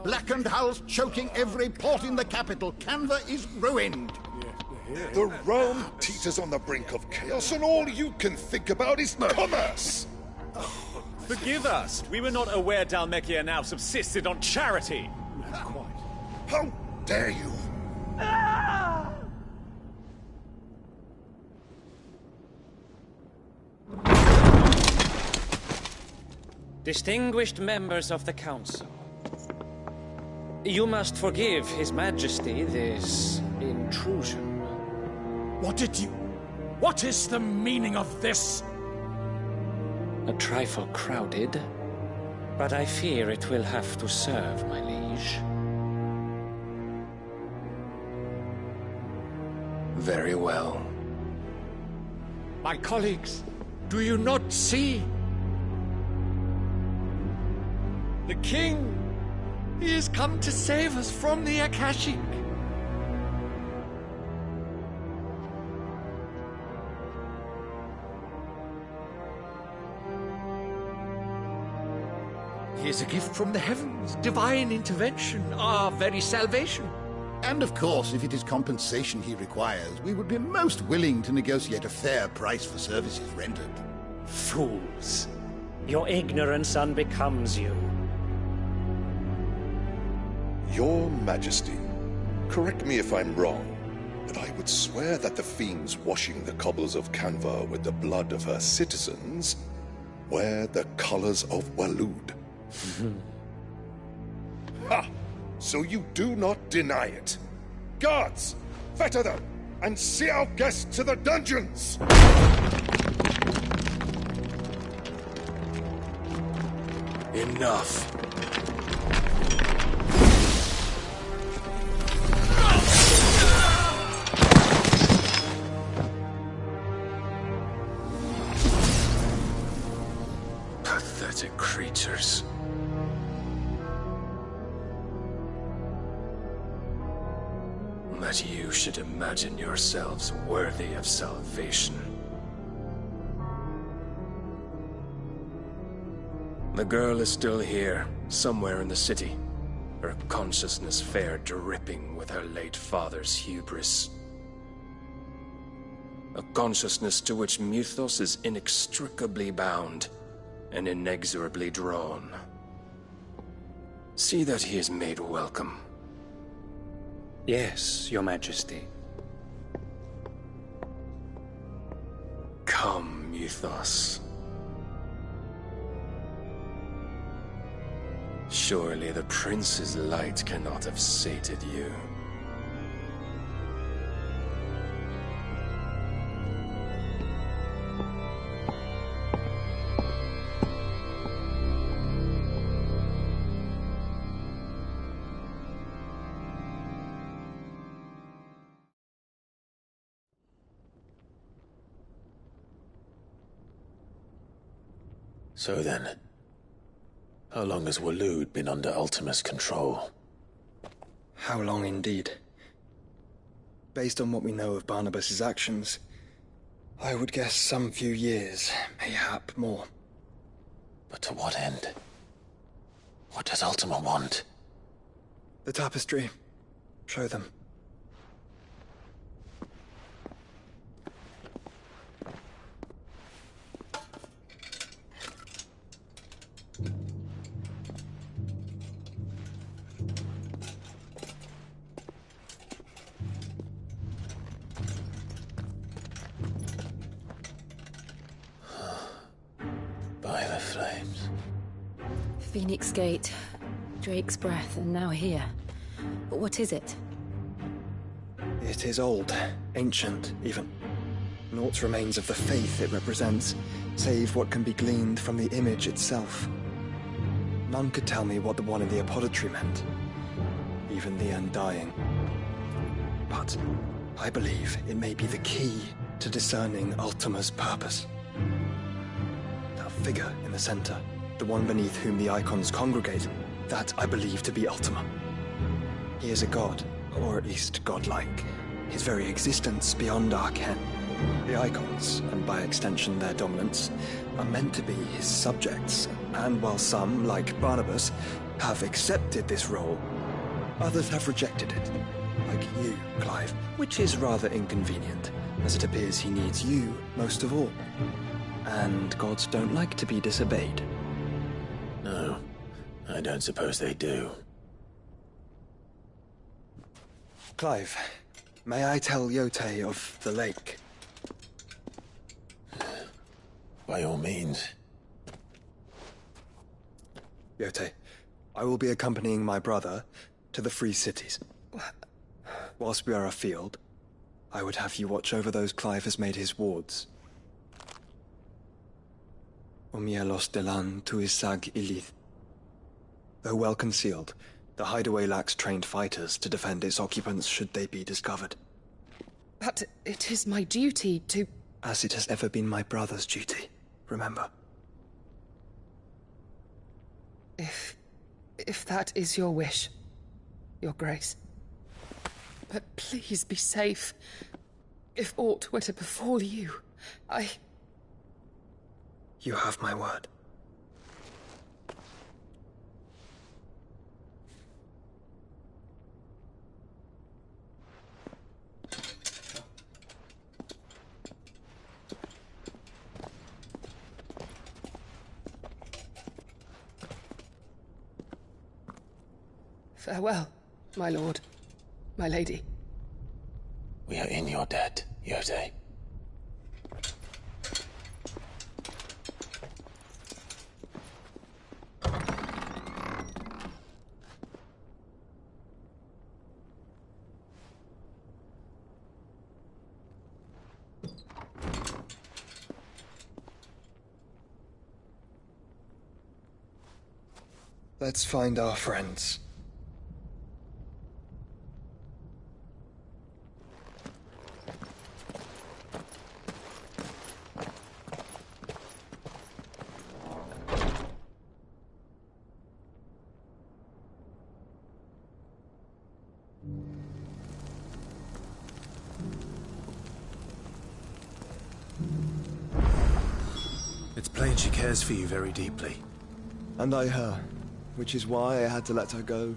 blackened hulls choking every port in the capital. Canva is ruined. The realm teeters on the brink of chaos, and all you can think about is commerce! Forgive us. We were not aware Dhalmekia now subsisted on charity. How dare you! Distinguished members of the Council, you must forgive His Majesty this intrusion. What is the meaning of this? A trifle crowded, but I fear it will have to serve, my liege. Very well. My colleagues, do you not see? The king! He has come to save us from the Akashic! He is a gift from the heavens, divine intervention, our very salvation. And of course, if it is compensation he requires, we would be most willing to negotiate a fair price for services rendered. Fools! Your ignorance unbecomes you. Your Majesty, correct me if I'm wrong, but I would swear that the fiends washing the cobbles of Canva with the blood of her citizens wear the colors of Waloed. Ha! So you do not deny it. Guards, fetter them, and see our guests to the dungeons! Enough. Pathetic creatures. That you should imagine yourselves worthy of salvation. The girl is still here, somewhere in the city, her consciousness fair dripping with her late father's hubris. A consciousness to which Mythos is inextricably bound and inexorably drawn. See that he is made welcome. Yes, Your Majesty. Come, Mythos. Surely the prince's light cannot have sated you. So then, how long has Waloed been under Ultima's control? How long indeed? Based on what we know of Barnabas's actions, I would guess some few years, mayhap more. But to what end? What does Ultima want? The tapestry. Show them. By the flames. Phoenix Gate, Drake's Breath, and now here. But what is it? It is old, ancient, even. Naught remains of the faith it represents, save what can be gleaned from the image itself. None could tell me what the one in the apothecary meant, even the Undying. But I believe it may be the key to discerning Ultima's purpose. That figure in the center, the one beneath whom the icons congregate, that I believe to be Ultima. He is a god, or at least godlike. His very existence beyond our ken. The icons, and by extension their dominants, are meant to be his subjects, and while some, like Barnabas, have accepted this role, others have rejected it. Like you, Clive, which is rather inconvenient, as it appears he needs you most of all. And gods don't like to be disobeyed. No, I don't suppose they do. Clive, may I tell Yote of the lake? By all means. Yote, I will be accompanying my brother to the Free Cities. Whilst we are afield, I would have you watch over those Clive has made his wards. Omielos delan tuisag ilith. Though well concealed, the hideaway lacks trained fighters to defend its occupants should they be discovered. But it is my duty to... As it has ever been my brother's duty, remember. If that is your wish, Your Grace. But please be safe. If aught were to befall you, You have my word. Farewell, my lord, my lady. We are in your debt, Yote. Let's find our friends. It's plain she cares for you very deeply. And I her, which is why I had to let her go.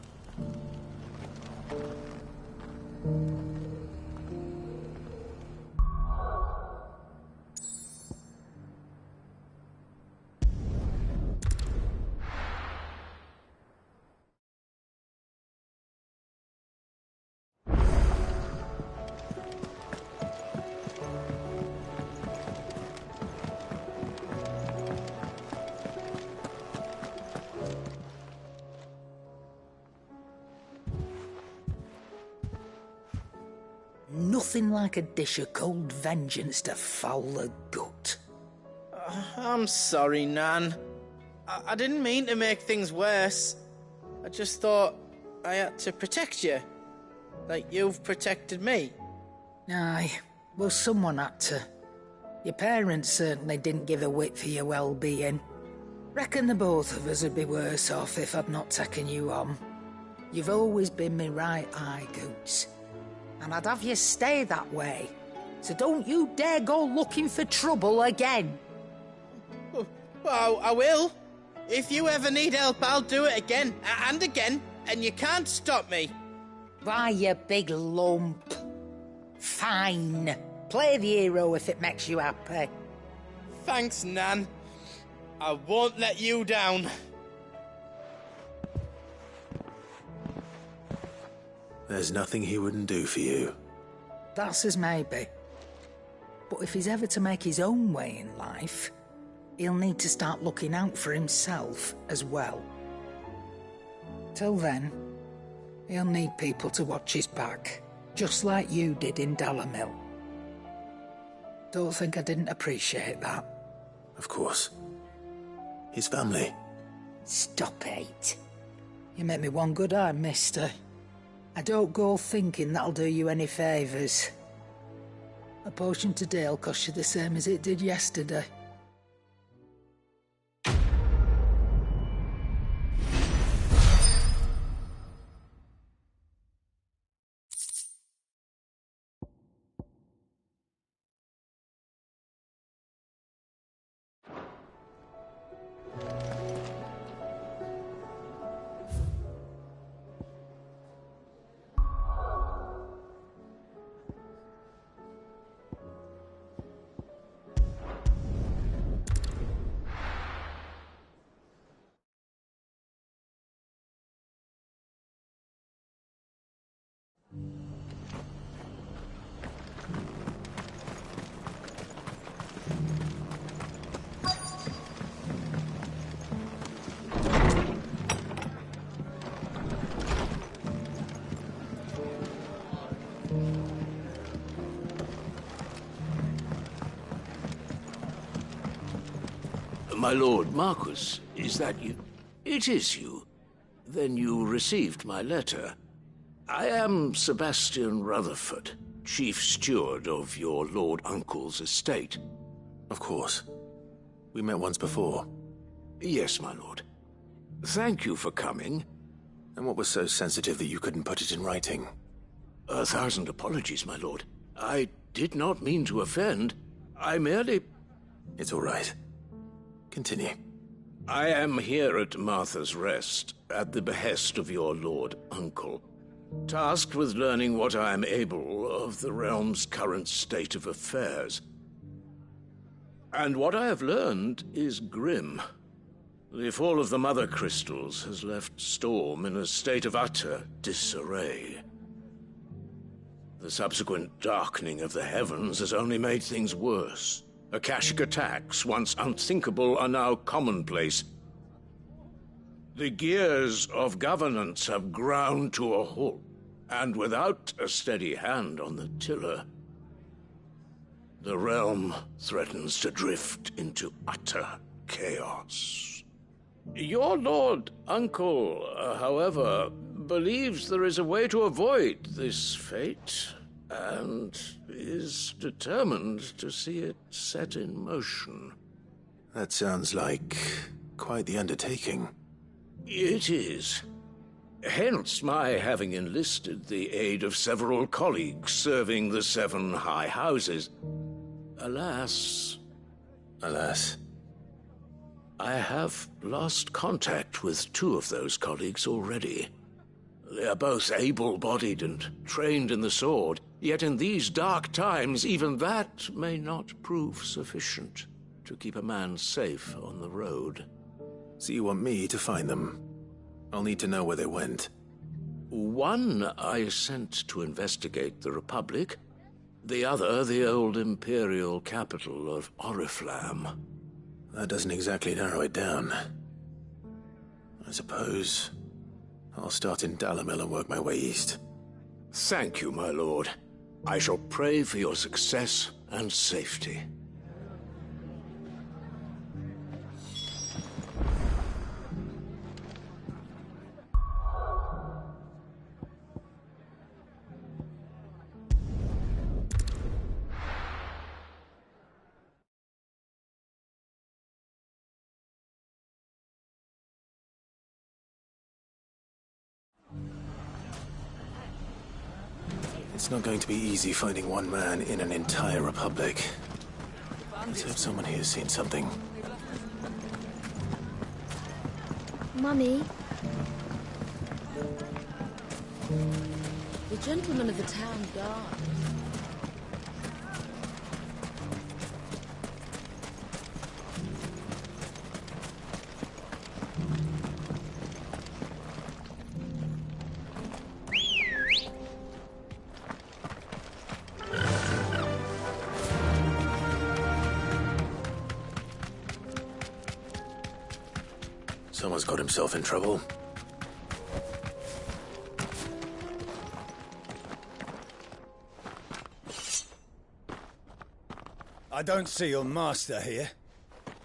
Nothing like a dish of cold vengeance to foul the gut. I'm sorry, Nan. I didn't mean to make things worse. I just thought I had to protect you. Like you've protected me. Aye, well, someone had to. Your parents certainly didn't give a whit for your well-being. Reckon the both of us would be worse off if I'd not taken you on. You've always been me right eye, Goots. And I'd have you stay that way. So don't you dare go looking for trouble again. Well, I will. If you ever need help, I'll do it again and again, and you can't stop me. Why, you big lump. Fine. Play the hero if it makes you happy. Thanks, Nan. I won't let you down. There's nothing he wouldn't do for you. That's as maybe. But if he's ever to make his own way in life, he'll need to start looking out for himself as well. Till then, he'll need people to watch his back, just like you did in Dalimil. Don't think I didn't appreciate that. Of course. His family. Stop it. You make me one good eye, mister. I don't go thinking that'll do you any favours. A potion today'll cost you the same as it did yesterday. My lord Marquis, is that you? It is you. Then you received my letter. I am Sebastian Rutherford, chief steward of your lord uncle's estate. Of course. We met once before. Yes, my lord. Thank you for coming. And what was so sensitive that you couldn't put it in writing? 1,000 apologies, my lord. I did not mean to offend. I merely... It's all right. Continue. I am here at Martha's Rest, at the behest of your lord uncle, tasked with learning what I am able of the realm's current state of affairs. And what I have learned is grim. The fall of the Mother Crystals has left Storm in a state of utter disarray. The subsequent darkening of the heavens has only made things worse. Akashic attacks, once unthinkable, are now commonplace. The gears of governance have ground to a halt, and without a steady hand on the tiller, the realm threatens to drift into utter chaos. Your lord uncle, however, believes there is a way to avoid this fate, and is determined to see it set in motion. That sounds like quite the undertaking. It is. Hence my having enlisted the aid of several colleagues serving the 7 high houses. Alas... Alas? I have lost contact with 2 of those colleagues already. They are both able-bodied and trained in the sword, yet in these dark times, even that may not prove sufficient to keep a man safe on the road. So you want me to find them? I'll need to know where they went. One I sent to investigate the Republic, the other the old Imperial capital of Oriflamme. That doesn't exactly narrow it down. I suppose I'll start in Dalimil and work my way east. Thank you, my lord. I shall pray for your success and safety. It's not going to be easy finding one man in an entire republic. Let's hope someone here's seen something. Mummy? The gentleman of the town guard. Someone's got himself in trouble. I don't see your master here,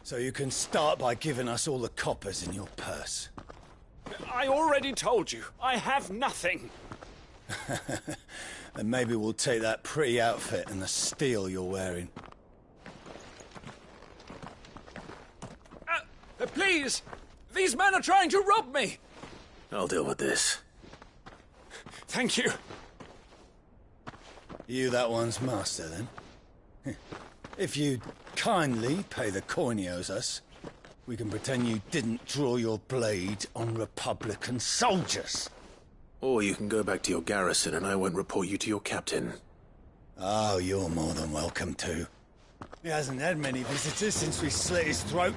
so you can start by giving us all the coppers in your purse. I already told you, I have nothing. And maybe we'll take that pretty outfit and the steel you're wearing. Please! These men are trying to rob me! I'll deal with this. Thank you. You that one's master, then? If you'd kindly pay the coin he owes us, we can pretend you didn't draw your blade on Republican soldiers. Or you can go back to your garrison and I won't report you to your captain. Oh, you're more than welcome to. He hasn't had many visitors since we slit his throat.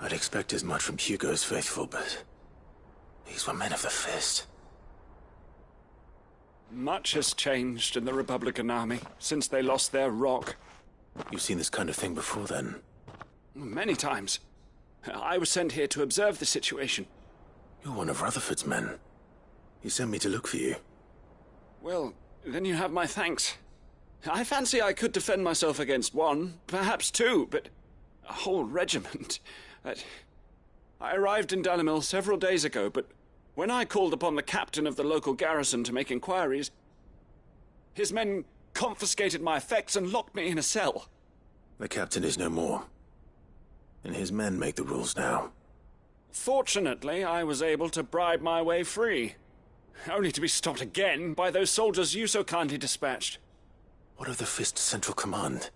I'd expect as much from Hugo's faithful, but these were men of the fist. Much has changed in the Republican army since they lost their rock. You've seen this kind of thing before, then? Many times. I was sent here to observe the situation. You're one of Rutherford's men. He sent me to look for you. Well, then you have my thanks. I fancy I could defend myself against one, perhaps two, but a whole regiment. I arrived in Dalimil several days ago, but when I called upon the captain of the local garrison to make inquiries, his men confiscated my effects and locked me in a cell. The captain is no more, and his men make the rules now. Fortunately, I was able to bribe my way free, only to be stopped again by those soldiers you so kindly dispatched. What of the Fist Central Command?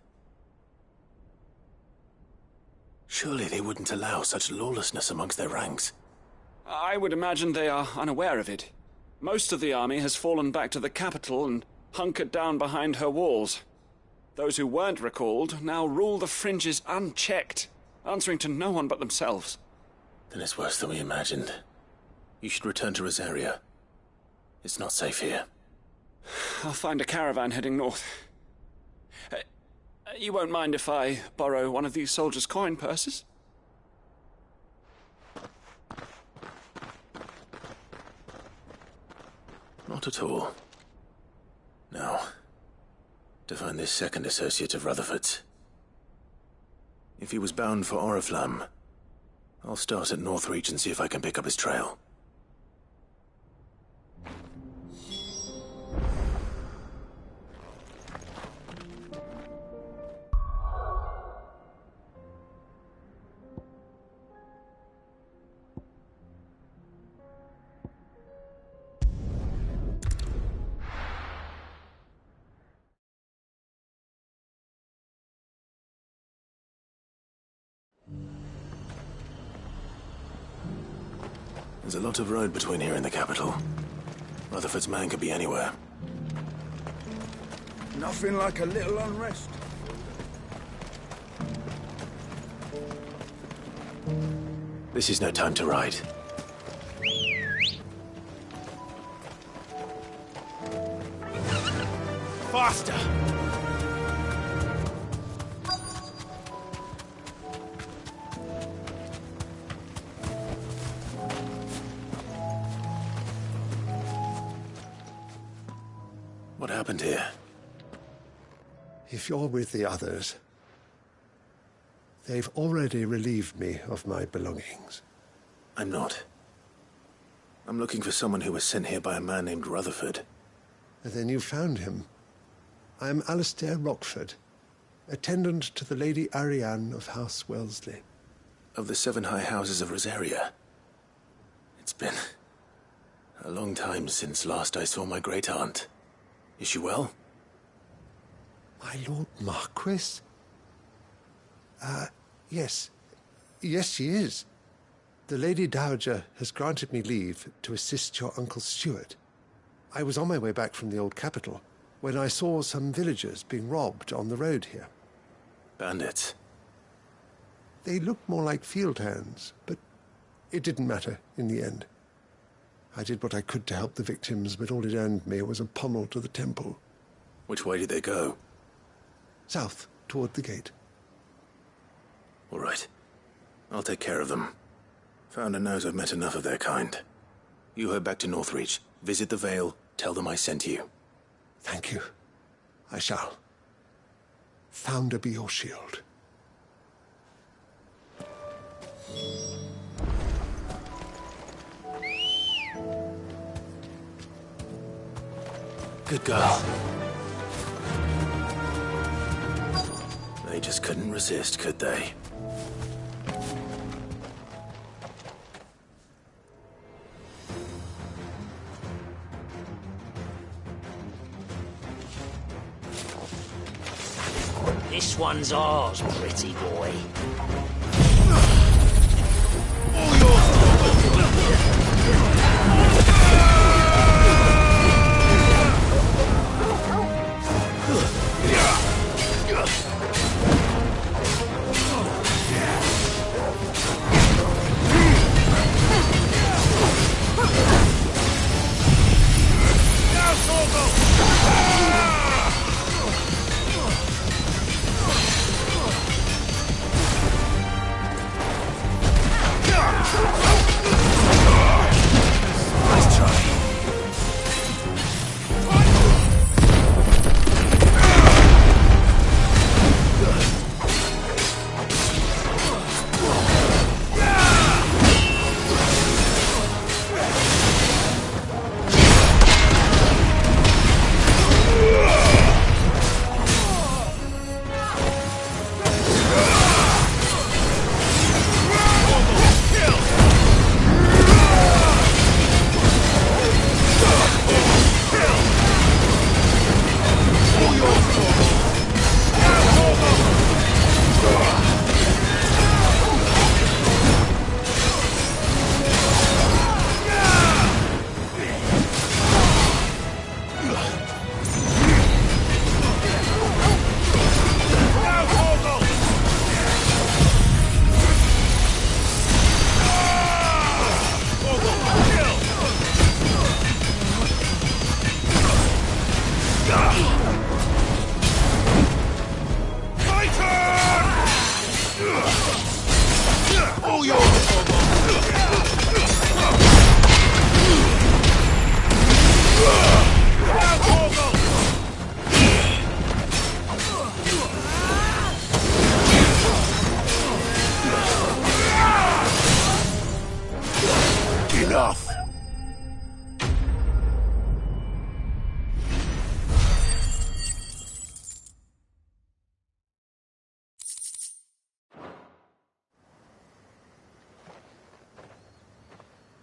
Surely they wouldn't allow such lawlessness amongst their ranks. I would imagine they are unaware of it. Most of the army has fallen back to the capital and hunkered down behind her walls. Those who weren't recalled now rule the fringes unchecked, answering to no one but themselves. Then it's worse than we imagined. You should return to Rosaria. It's not safe here. I'll find a caravan heading north. You won't mind if I borrow one of these soldiers' coin purses? Not at all. Now, to find this second associate of Rutherford's. If he was bound for Oriflamme, I'll start at Northreach and see if I can pick up his trail. There's a lot of road between here and the capital. Rutherford's man could be anywhere. Nothing like a little unrest. This is no time to ride. Faster! What happened here? If you're with the others, they've already relieved me of my belongings. I'm not. I'm looking for someone who was sent here by a man named Rutherford. And then you found him. I'm Alistair Rockford, attendant to the Lady Ariane of House Wellesley. Of the 7 high houses of Rosaria. It's been a long time since last I saw my great-aunt. Is she well? My Lord Marquis? Yes. Yes, she is. The Lady Dowager has granted me leave to assist your Uncle Stuart. I was on my way back from the old capital when I saw some villagers being robbed on the road here. Bandits? They looked more like field hands, but it didn't matter in the end. I did what I could to help the victims, but all it earned me was a pommel to the temple. Which way did they go? South, toward the gate. All right. I'll take care of them. Founder knows I've met enough of their kind. You head back to Northreach, visit the Vale, tell them I sent you. Thank you. I shall. Founder be your shield. Good girl. They just couldn't resist, could they? This one's ours, pretty boy. Enough!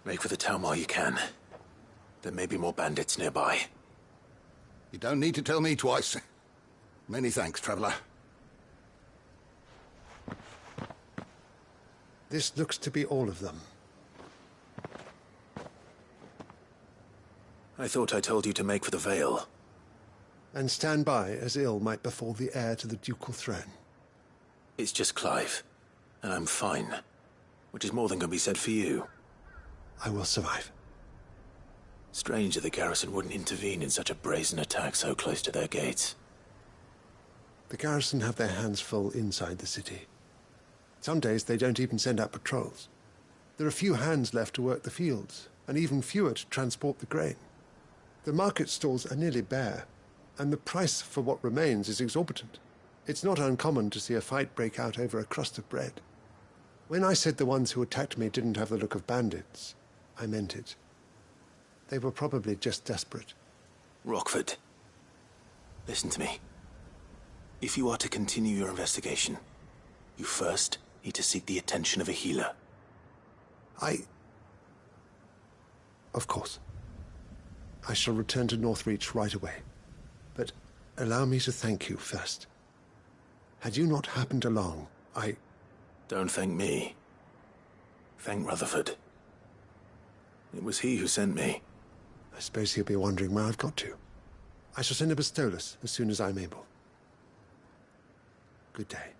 Make for the town while you can. There may be more bandits nearby. You don't need to tell me twice. Many thanks, traveler. This looks to be all of them. I thought I told you to make for the Vale. And stand by as ill might befall the heir to the ducal throne. It's just Clive, and I'm fine. which is more than can be said for you. I will survive. Strange that the garrison wouldn't intervene in such a brazen attack so close to their gates. The garrison have their hands full inside the city. Some days they don't even send out patrols. There are few hands left to work the fields, and even fewer to transport the grain. The market stalls are nearly bare, and the price for what remains is exorbitant. It's not uncommon to see a fight break out over a crust of bread. When I said the ones who attacked me didn't have the look of bandits, I meant it. They were probably just desperate. Rockford, listen to me. If you are to continue your investigation, you first need to seek the attention of a healer. Of course. I shall return to Northreach right away. But allow me to thank you first. Had you not happened along, Don't thank me. Thank Rutherford. It was he who sent me. I suppose he'll be wondering where I've got to. I shall send a Bastolus as soon as I'm able. Good day.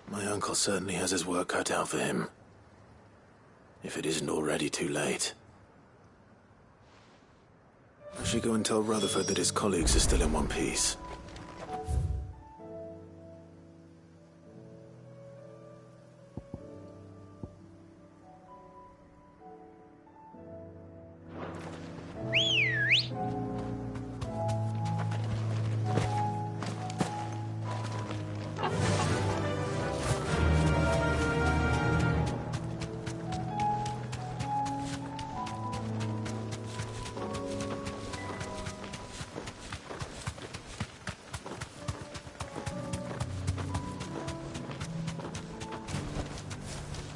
My uncle certainly has his work cut out for him. If it isn't already too late. I should go and tell Rutherford that his colleagues are still in one piece.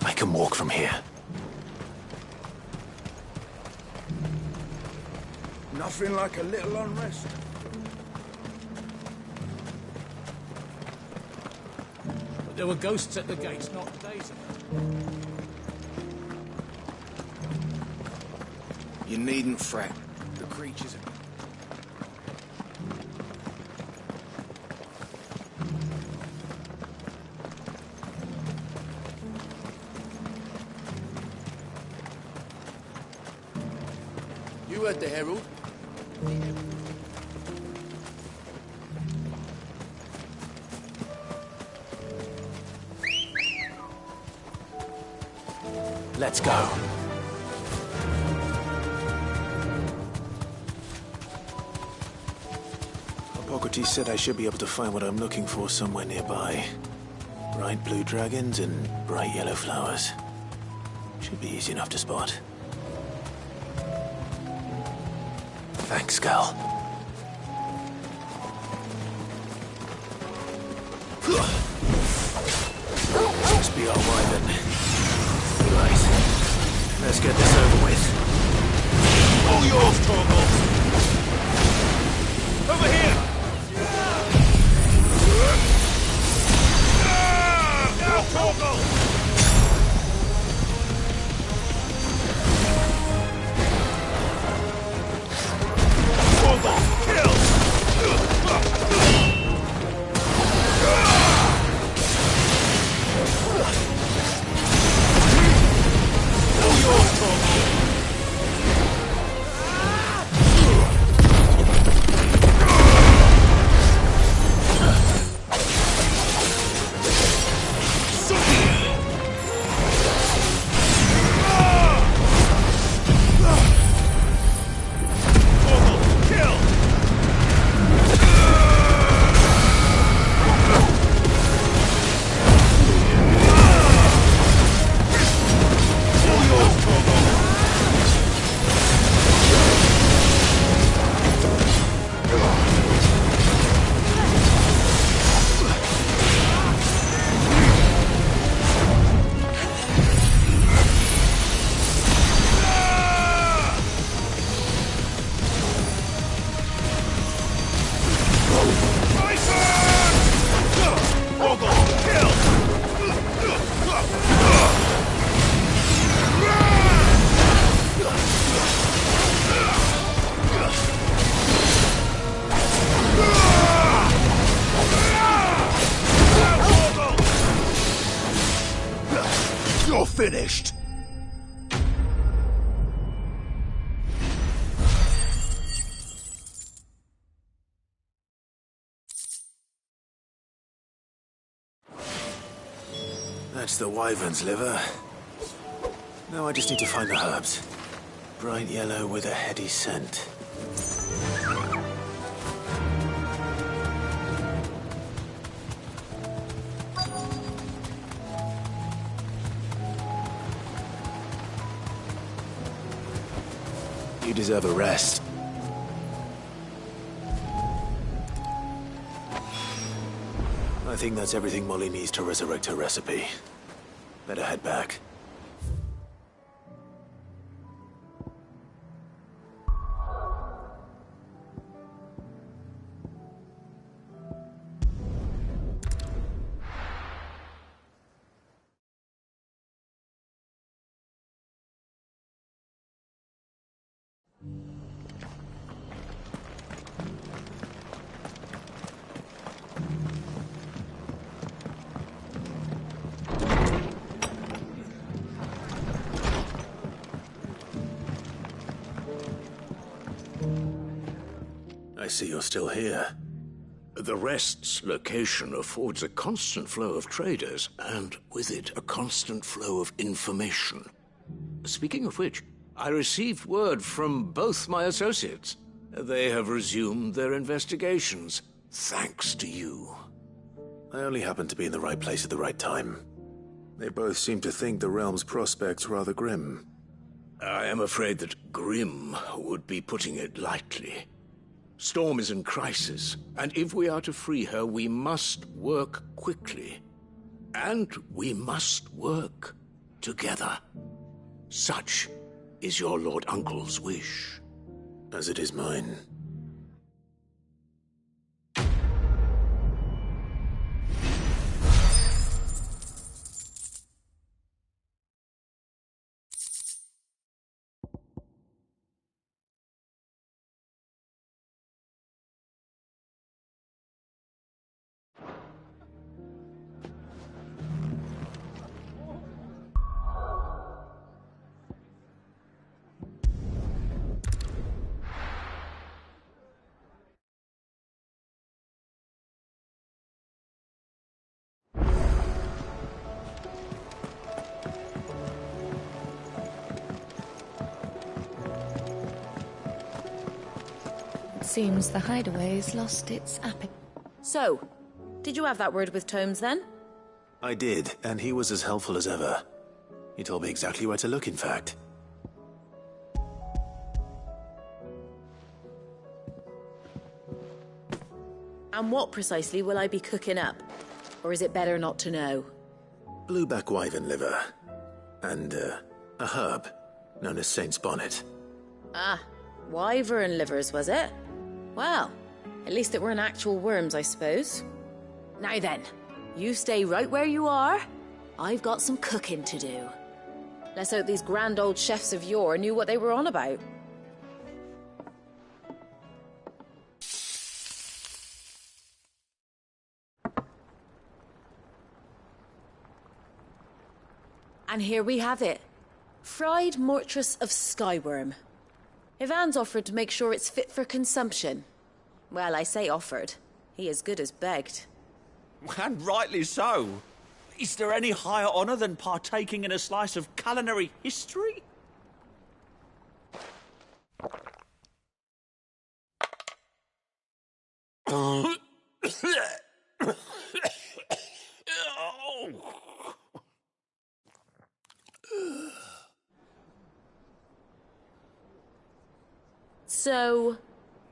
I can walk from here. Nothing like a little unrest. But there were ghosts at the gates not days ago. You needn't fret. The creatures are... You heard the herald. Let's go. Hippocrates said I should be able to find what I'm looking for somewhere nearby. Bright blue dragons and bright yellow flowers. Should be easy enough to spot. Thanks, Gal. Must be our way then. Right. Let's get this over with. All yours, Torgal! Over here! Now, Torgal! You're finished! That's the wyvern's liver. Now I just need to find the herbs. Bright yellow with a heady scent. You deserve a rest. I think that's everything Molly needs to resurrect her recipe. Better head back. I see you're still here. The Rest's location affords a constant flow of traders, and with it, a constant flow of information. Speaking of which, I received word from both my associates. They have resumed their investigations, thanks to you. I only happened to be in the right place at the right time. They both seem to think the realm's prospects rather grim. I am afraid that grim would be putting it lightly. Storm is in crisis, and if we are to free her, we must work quickly. And we must work together. Such is your Lord Uncle's wish. As it is mine. Seems the hideaway's lost its appetite. So, did you have that word with Tomes then? I did, and he was as helpful as ever. He told me exactly where to look, in fact. And what precisely will I be cooking up? Or is it better not to know? Blueback wyvern liver. And, a herb known as Saint's Bonnet. Ah, wyvern livers, was it? Well, at least it weren't actual worms, I suppose. Now then, you stay right where you are. I've got some cooking to do. Let's hope these grand old chefs of yore knew what they were on about. And here we have it. Fried mortress of skyworm. Ivan's offered to make sure it's fit for consumption. Well, I say offered. He as good as begged. And rightly so. Is there any higher honour than partaking in a slice of culinary history? So,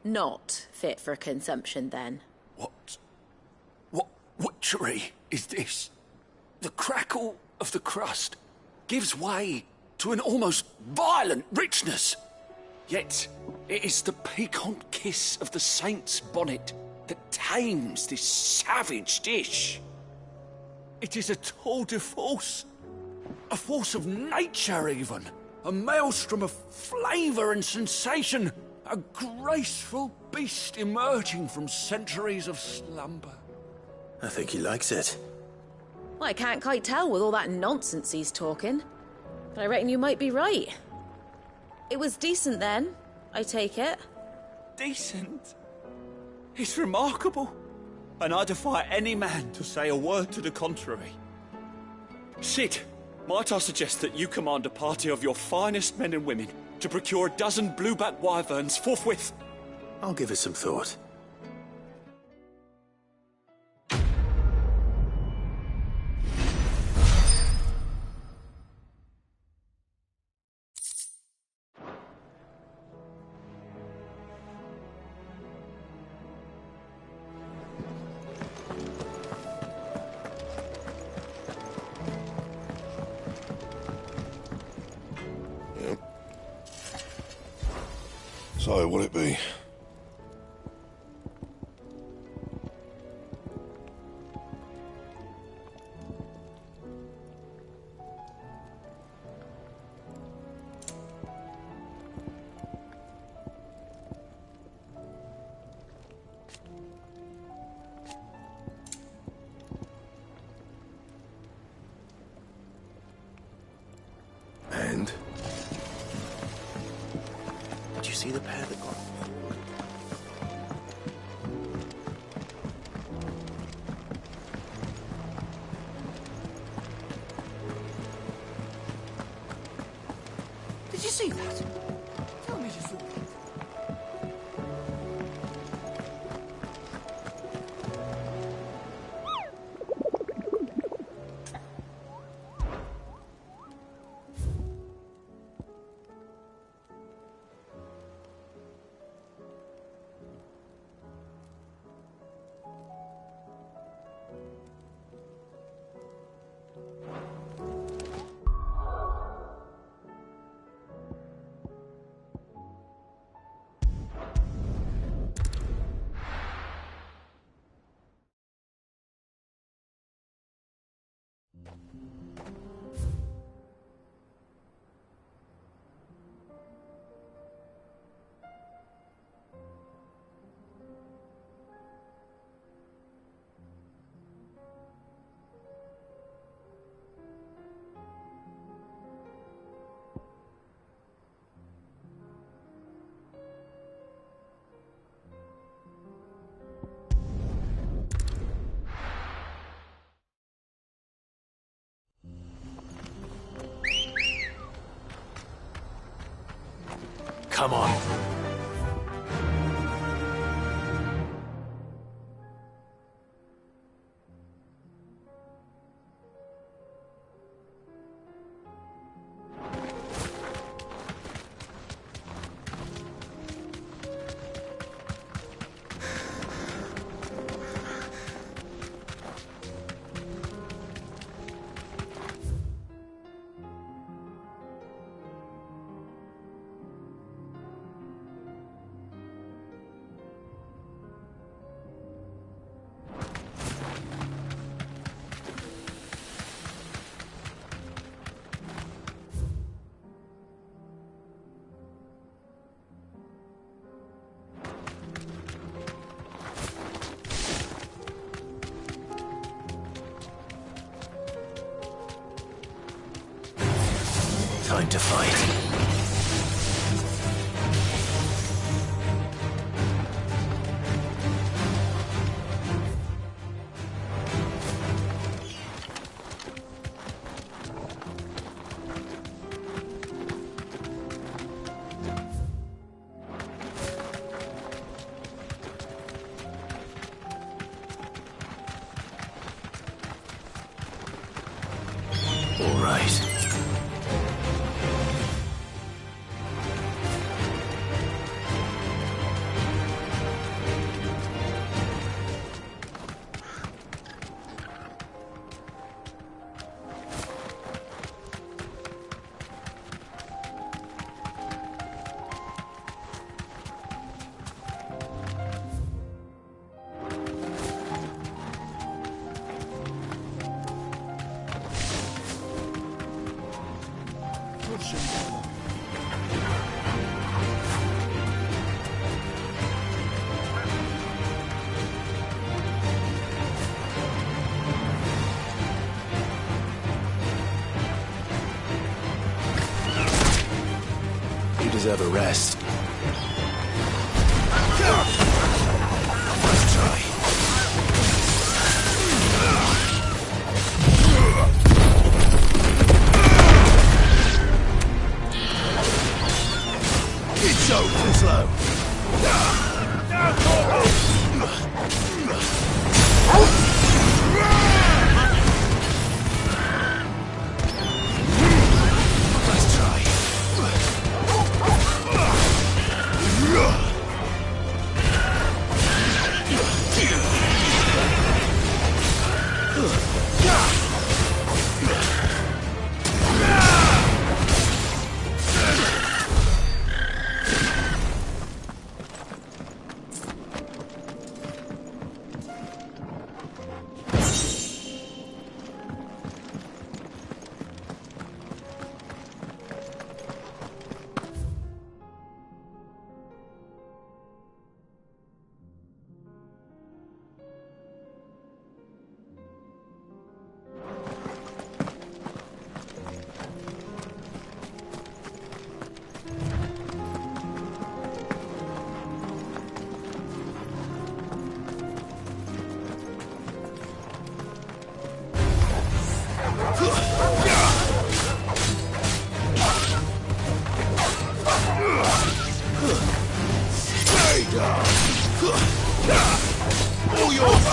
not fit for consumption then? What witchery is this? The crackle of the crust gives way to an almost violent richness. Yet, it is the piquant kiss of the Saint's Bonnet that tames this savage dish. It is a tour de force. A force of nature, even. A maelstrom of flavour and sensation. A graceful beast emerging from centuries of slumber. I think he likes it. Well, I can't quite tell with all that nonsense he's talking. But I reckon you might be right. It was decent then, I take it. Decent? It's remarkable. And I defy any man to say a word to the contrary. Sid, might I suggest that you command a party of your finest men and women to procure a dozen blueback wyverns forthwith? I'll give it some thought. So, will it be? And? Did you see the pair that got... Did you see that? Tell me you thought. Come on. Time to fight. All right. deserve a rest. Let's try. It's over, slow. Let's try. All yours,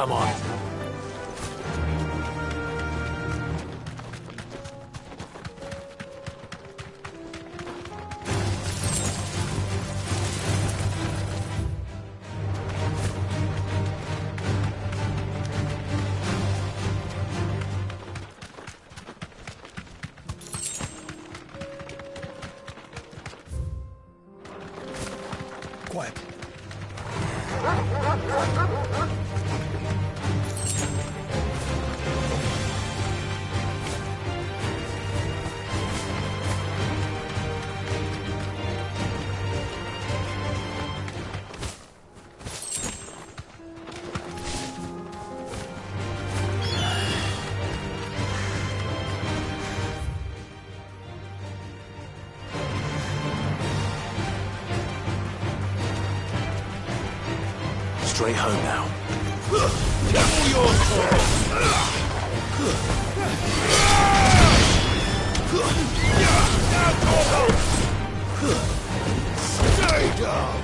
Come on. Quiet. Straight home now. All yours, Stay down.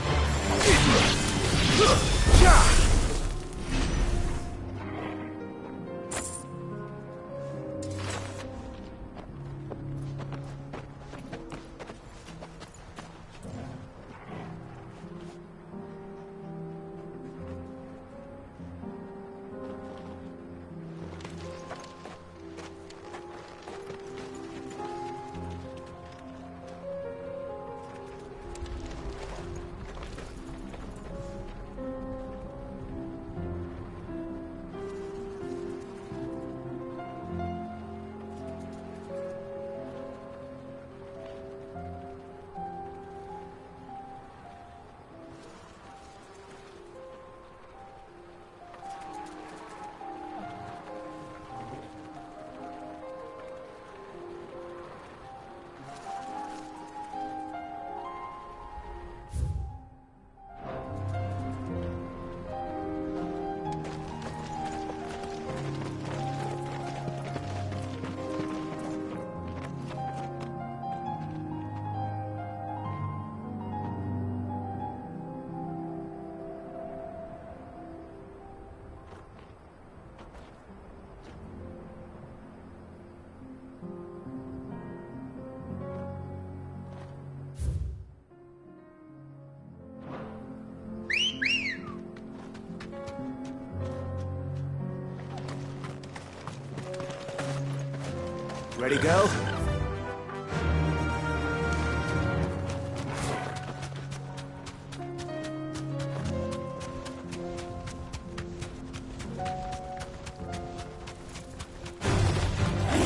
Ready, girl?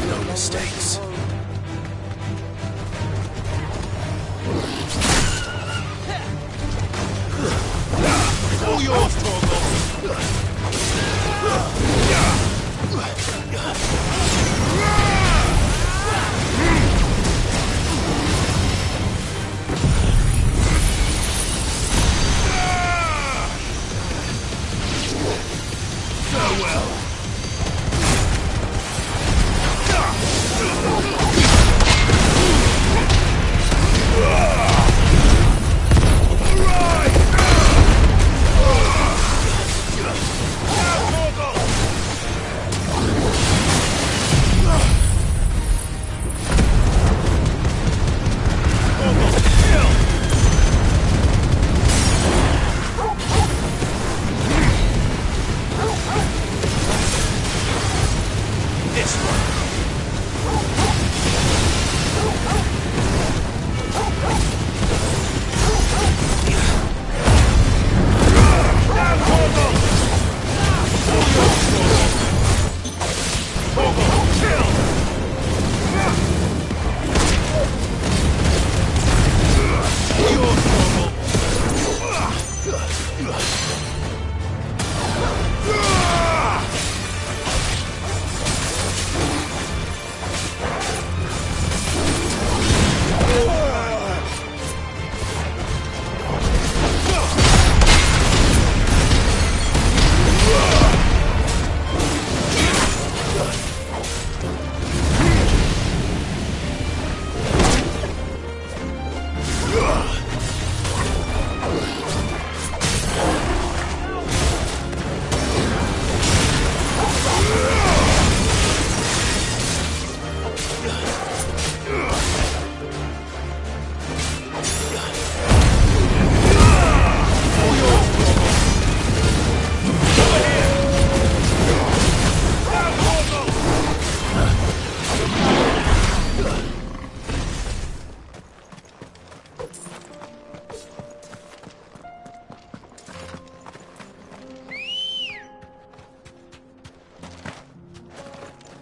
No mistakes. All yours, Torgal! Farewell!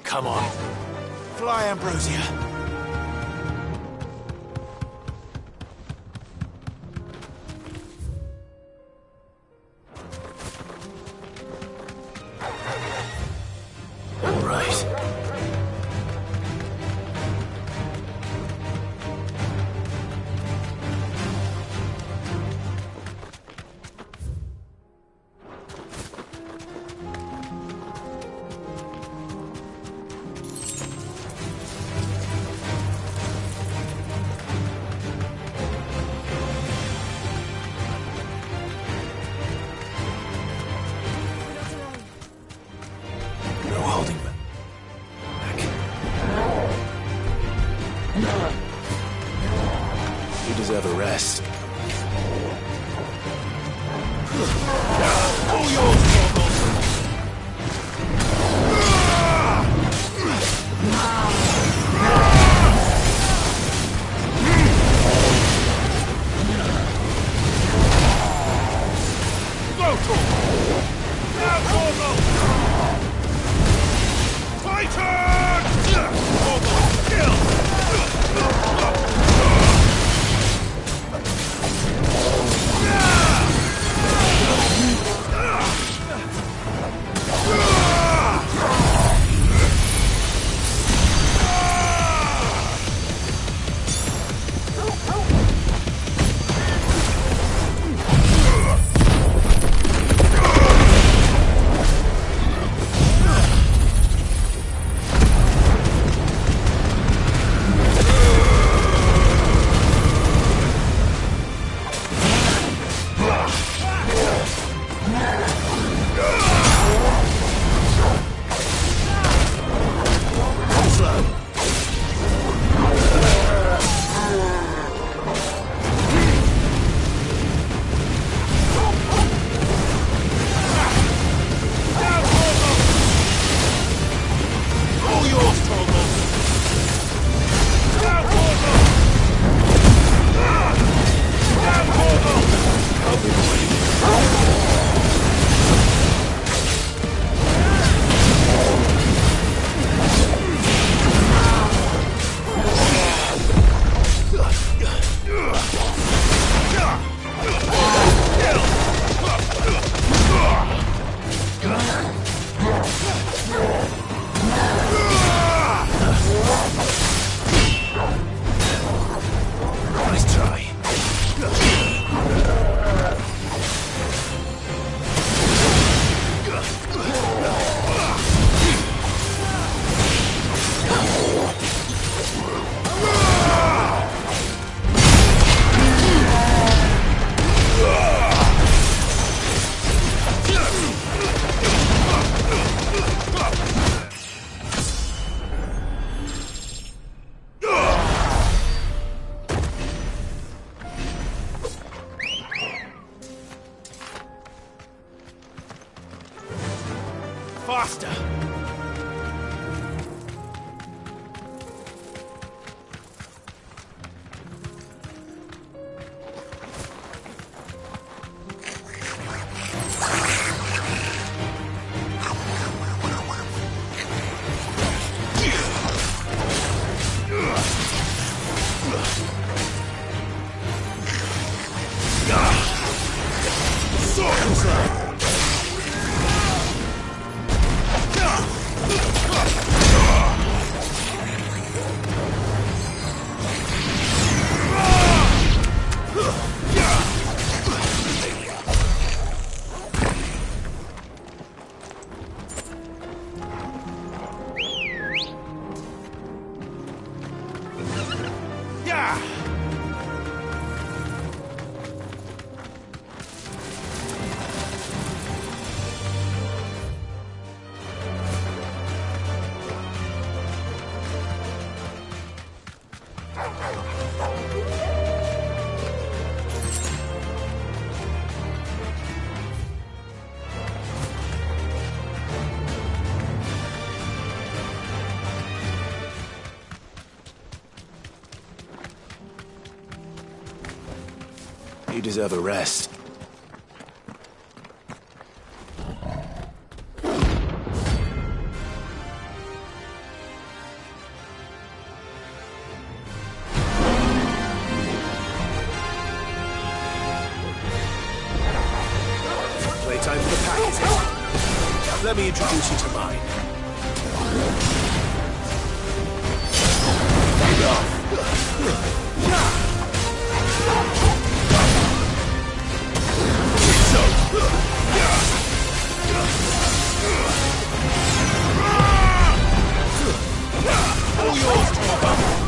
Come on. Fly, Ambrosia. All right. You deserve a rest. All yours, Torgal! Go, Torgal! Now, Torgal! Titan! Torgal, kill! You deserve a rest. Playtime for the pack, is it? Let me introduce you to mine. All yours, Torba!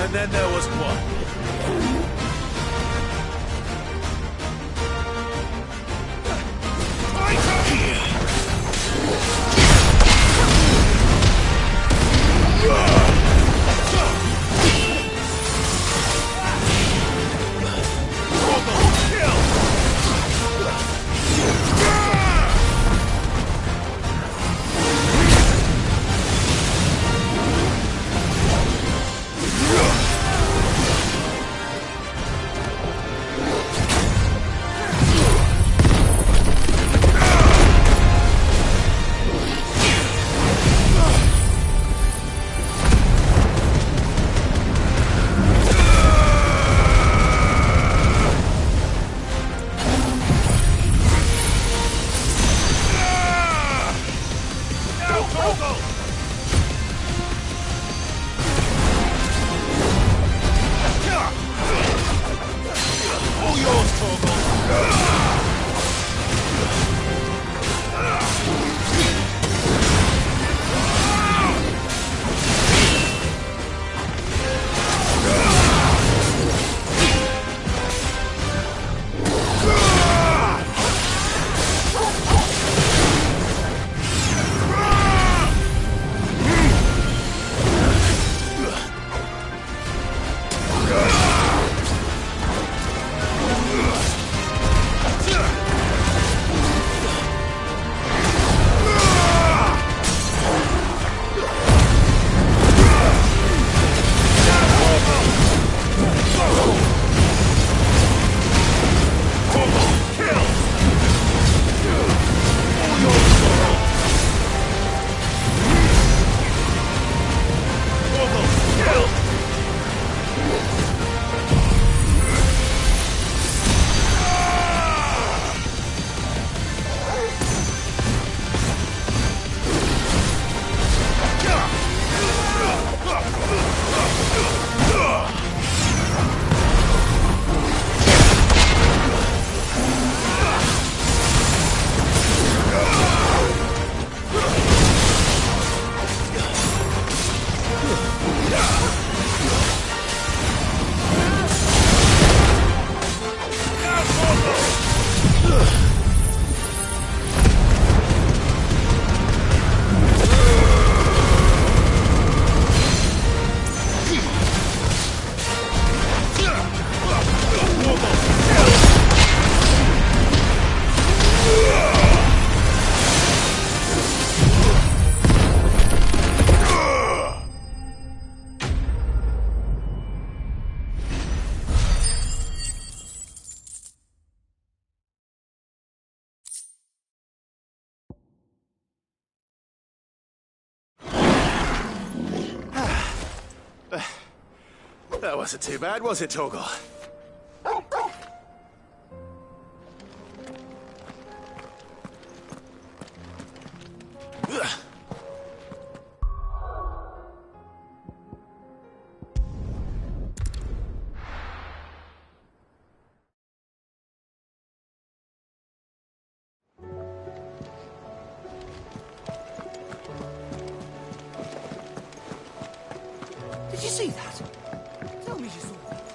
And then there was one. That wasn't too bad, was it, Torgal? Did you see that? Tell me you saw that.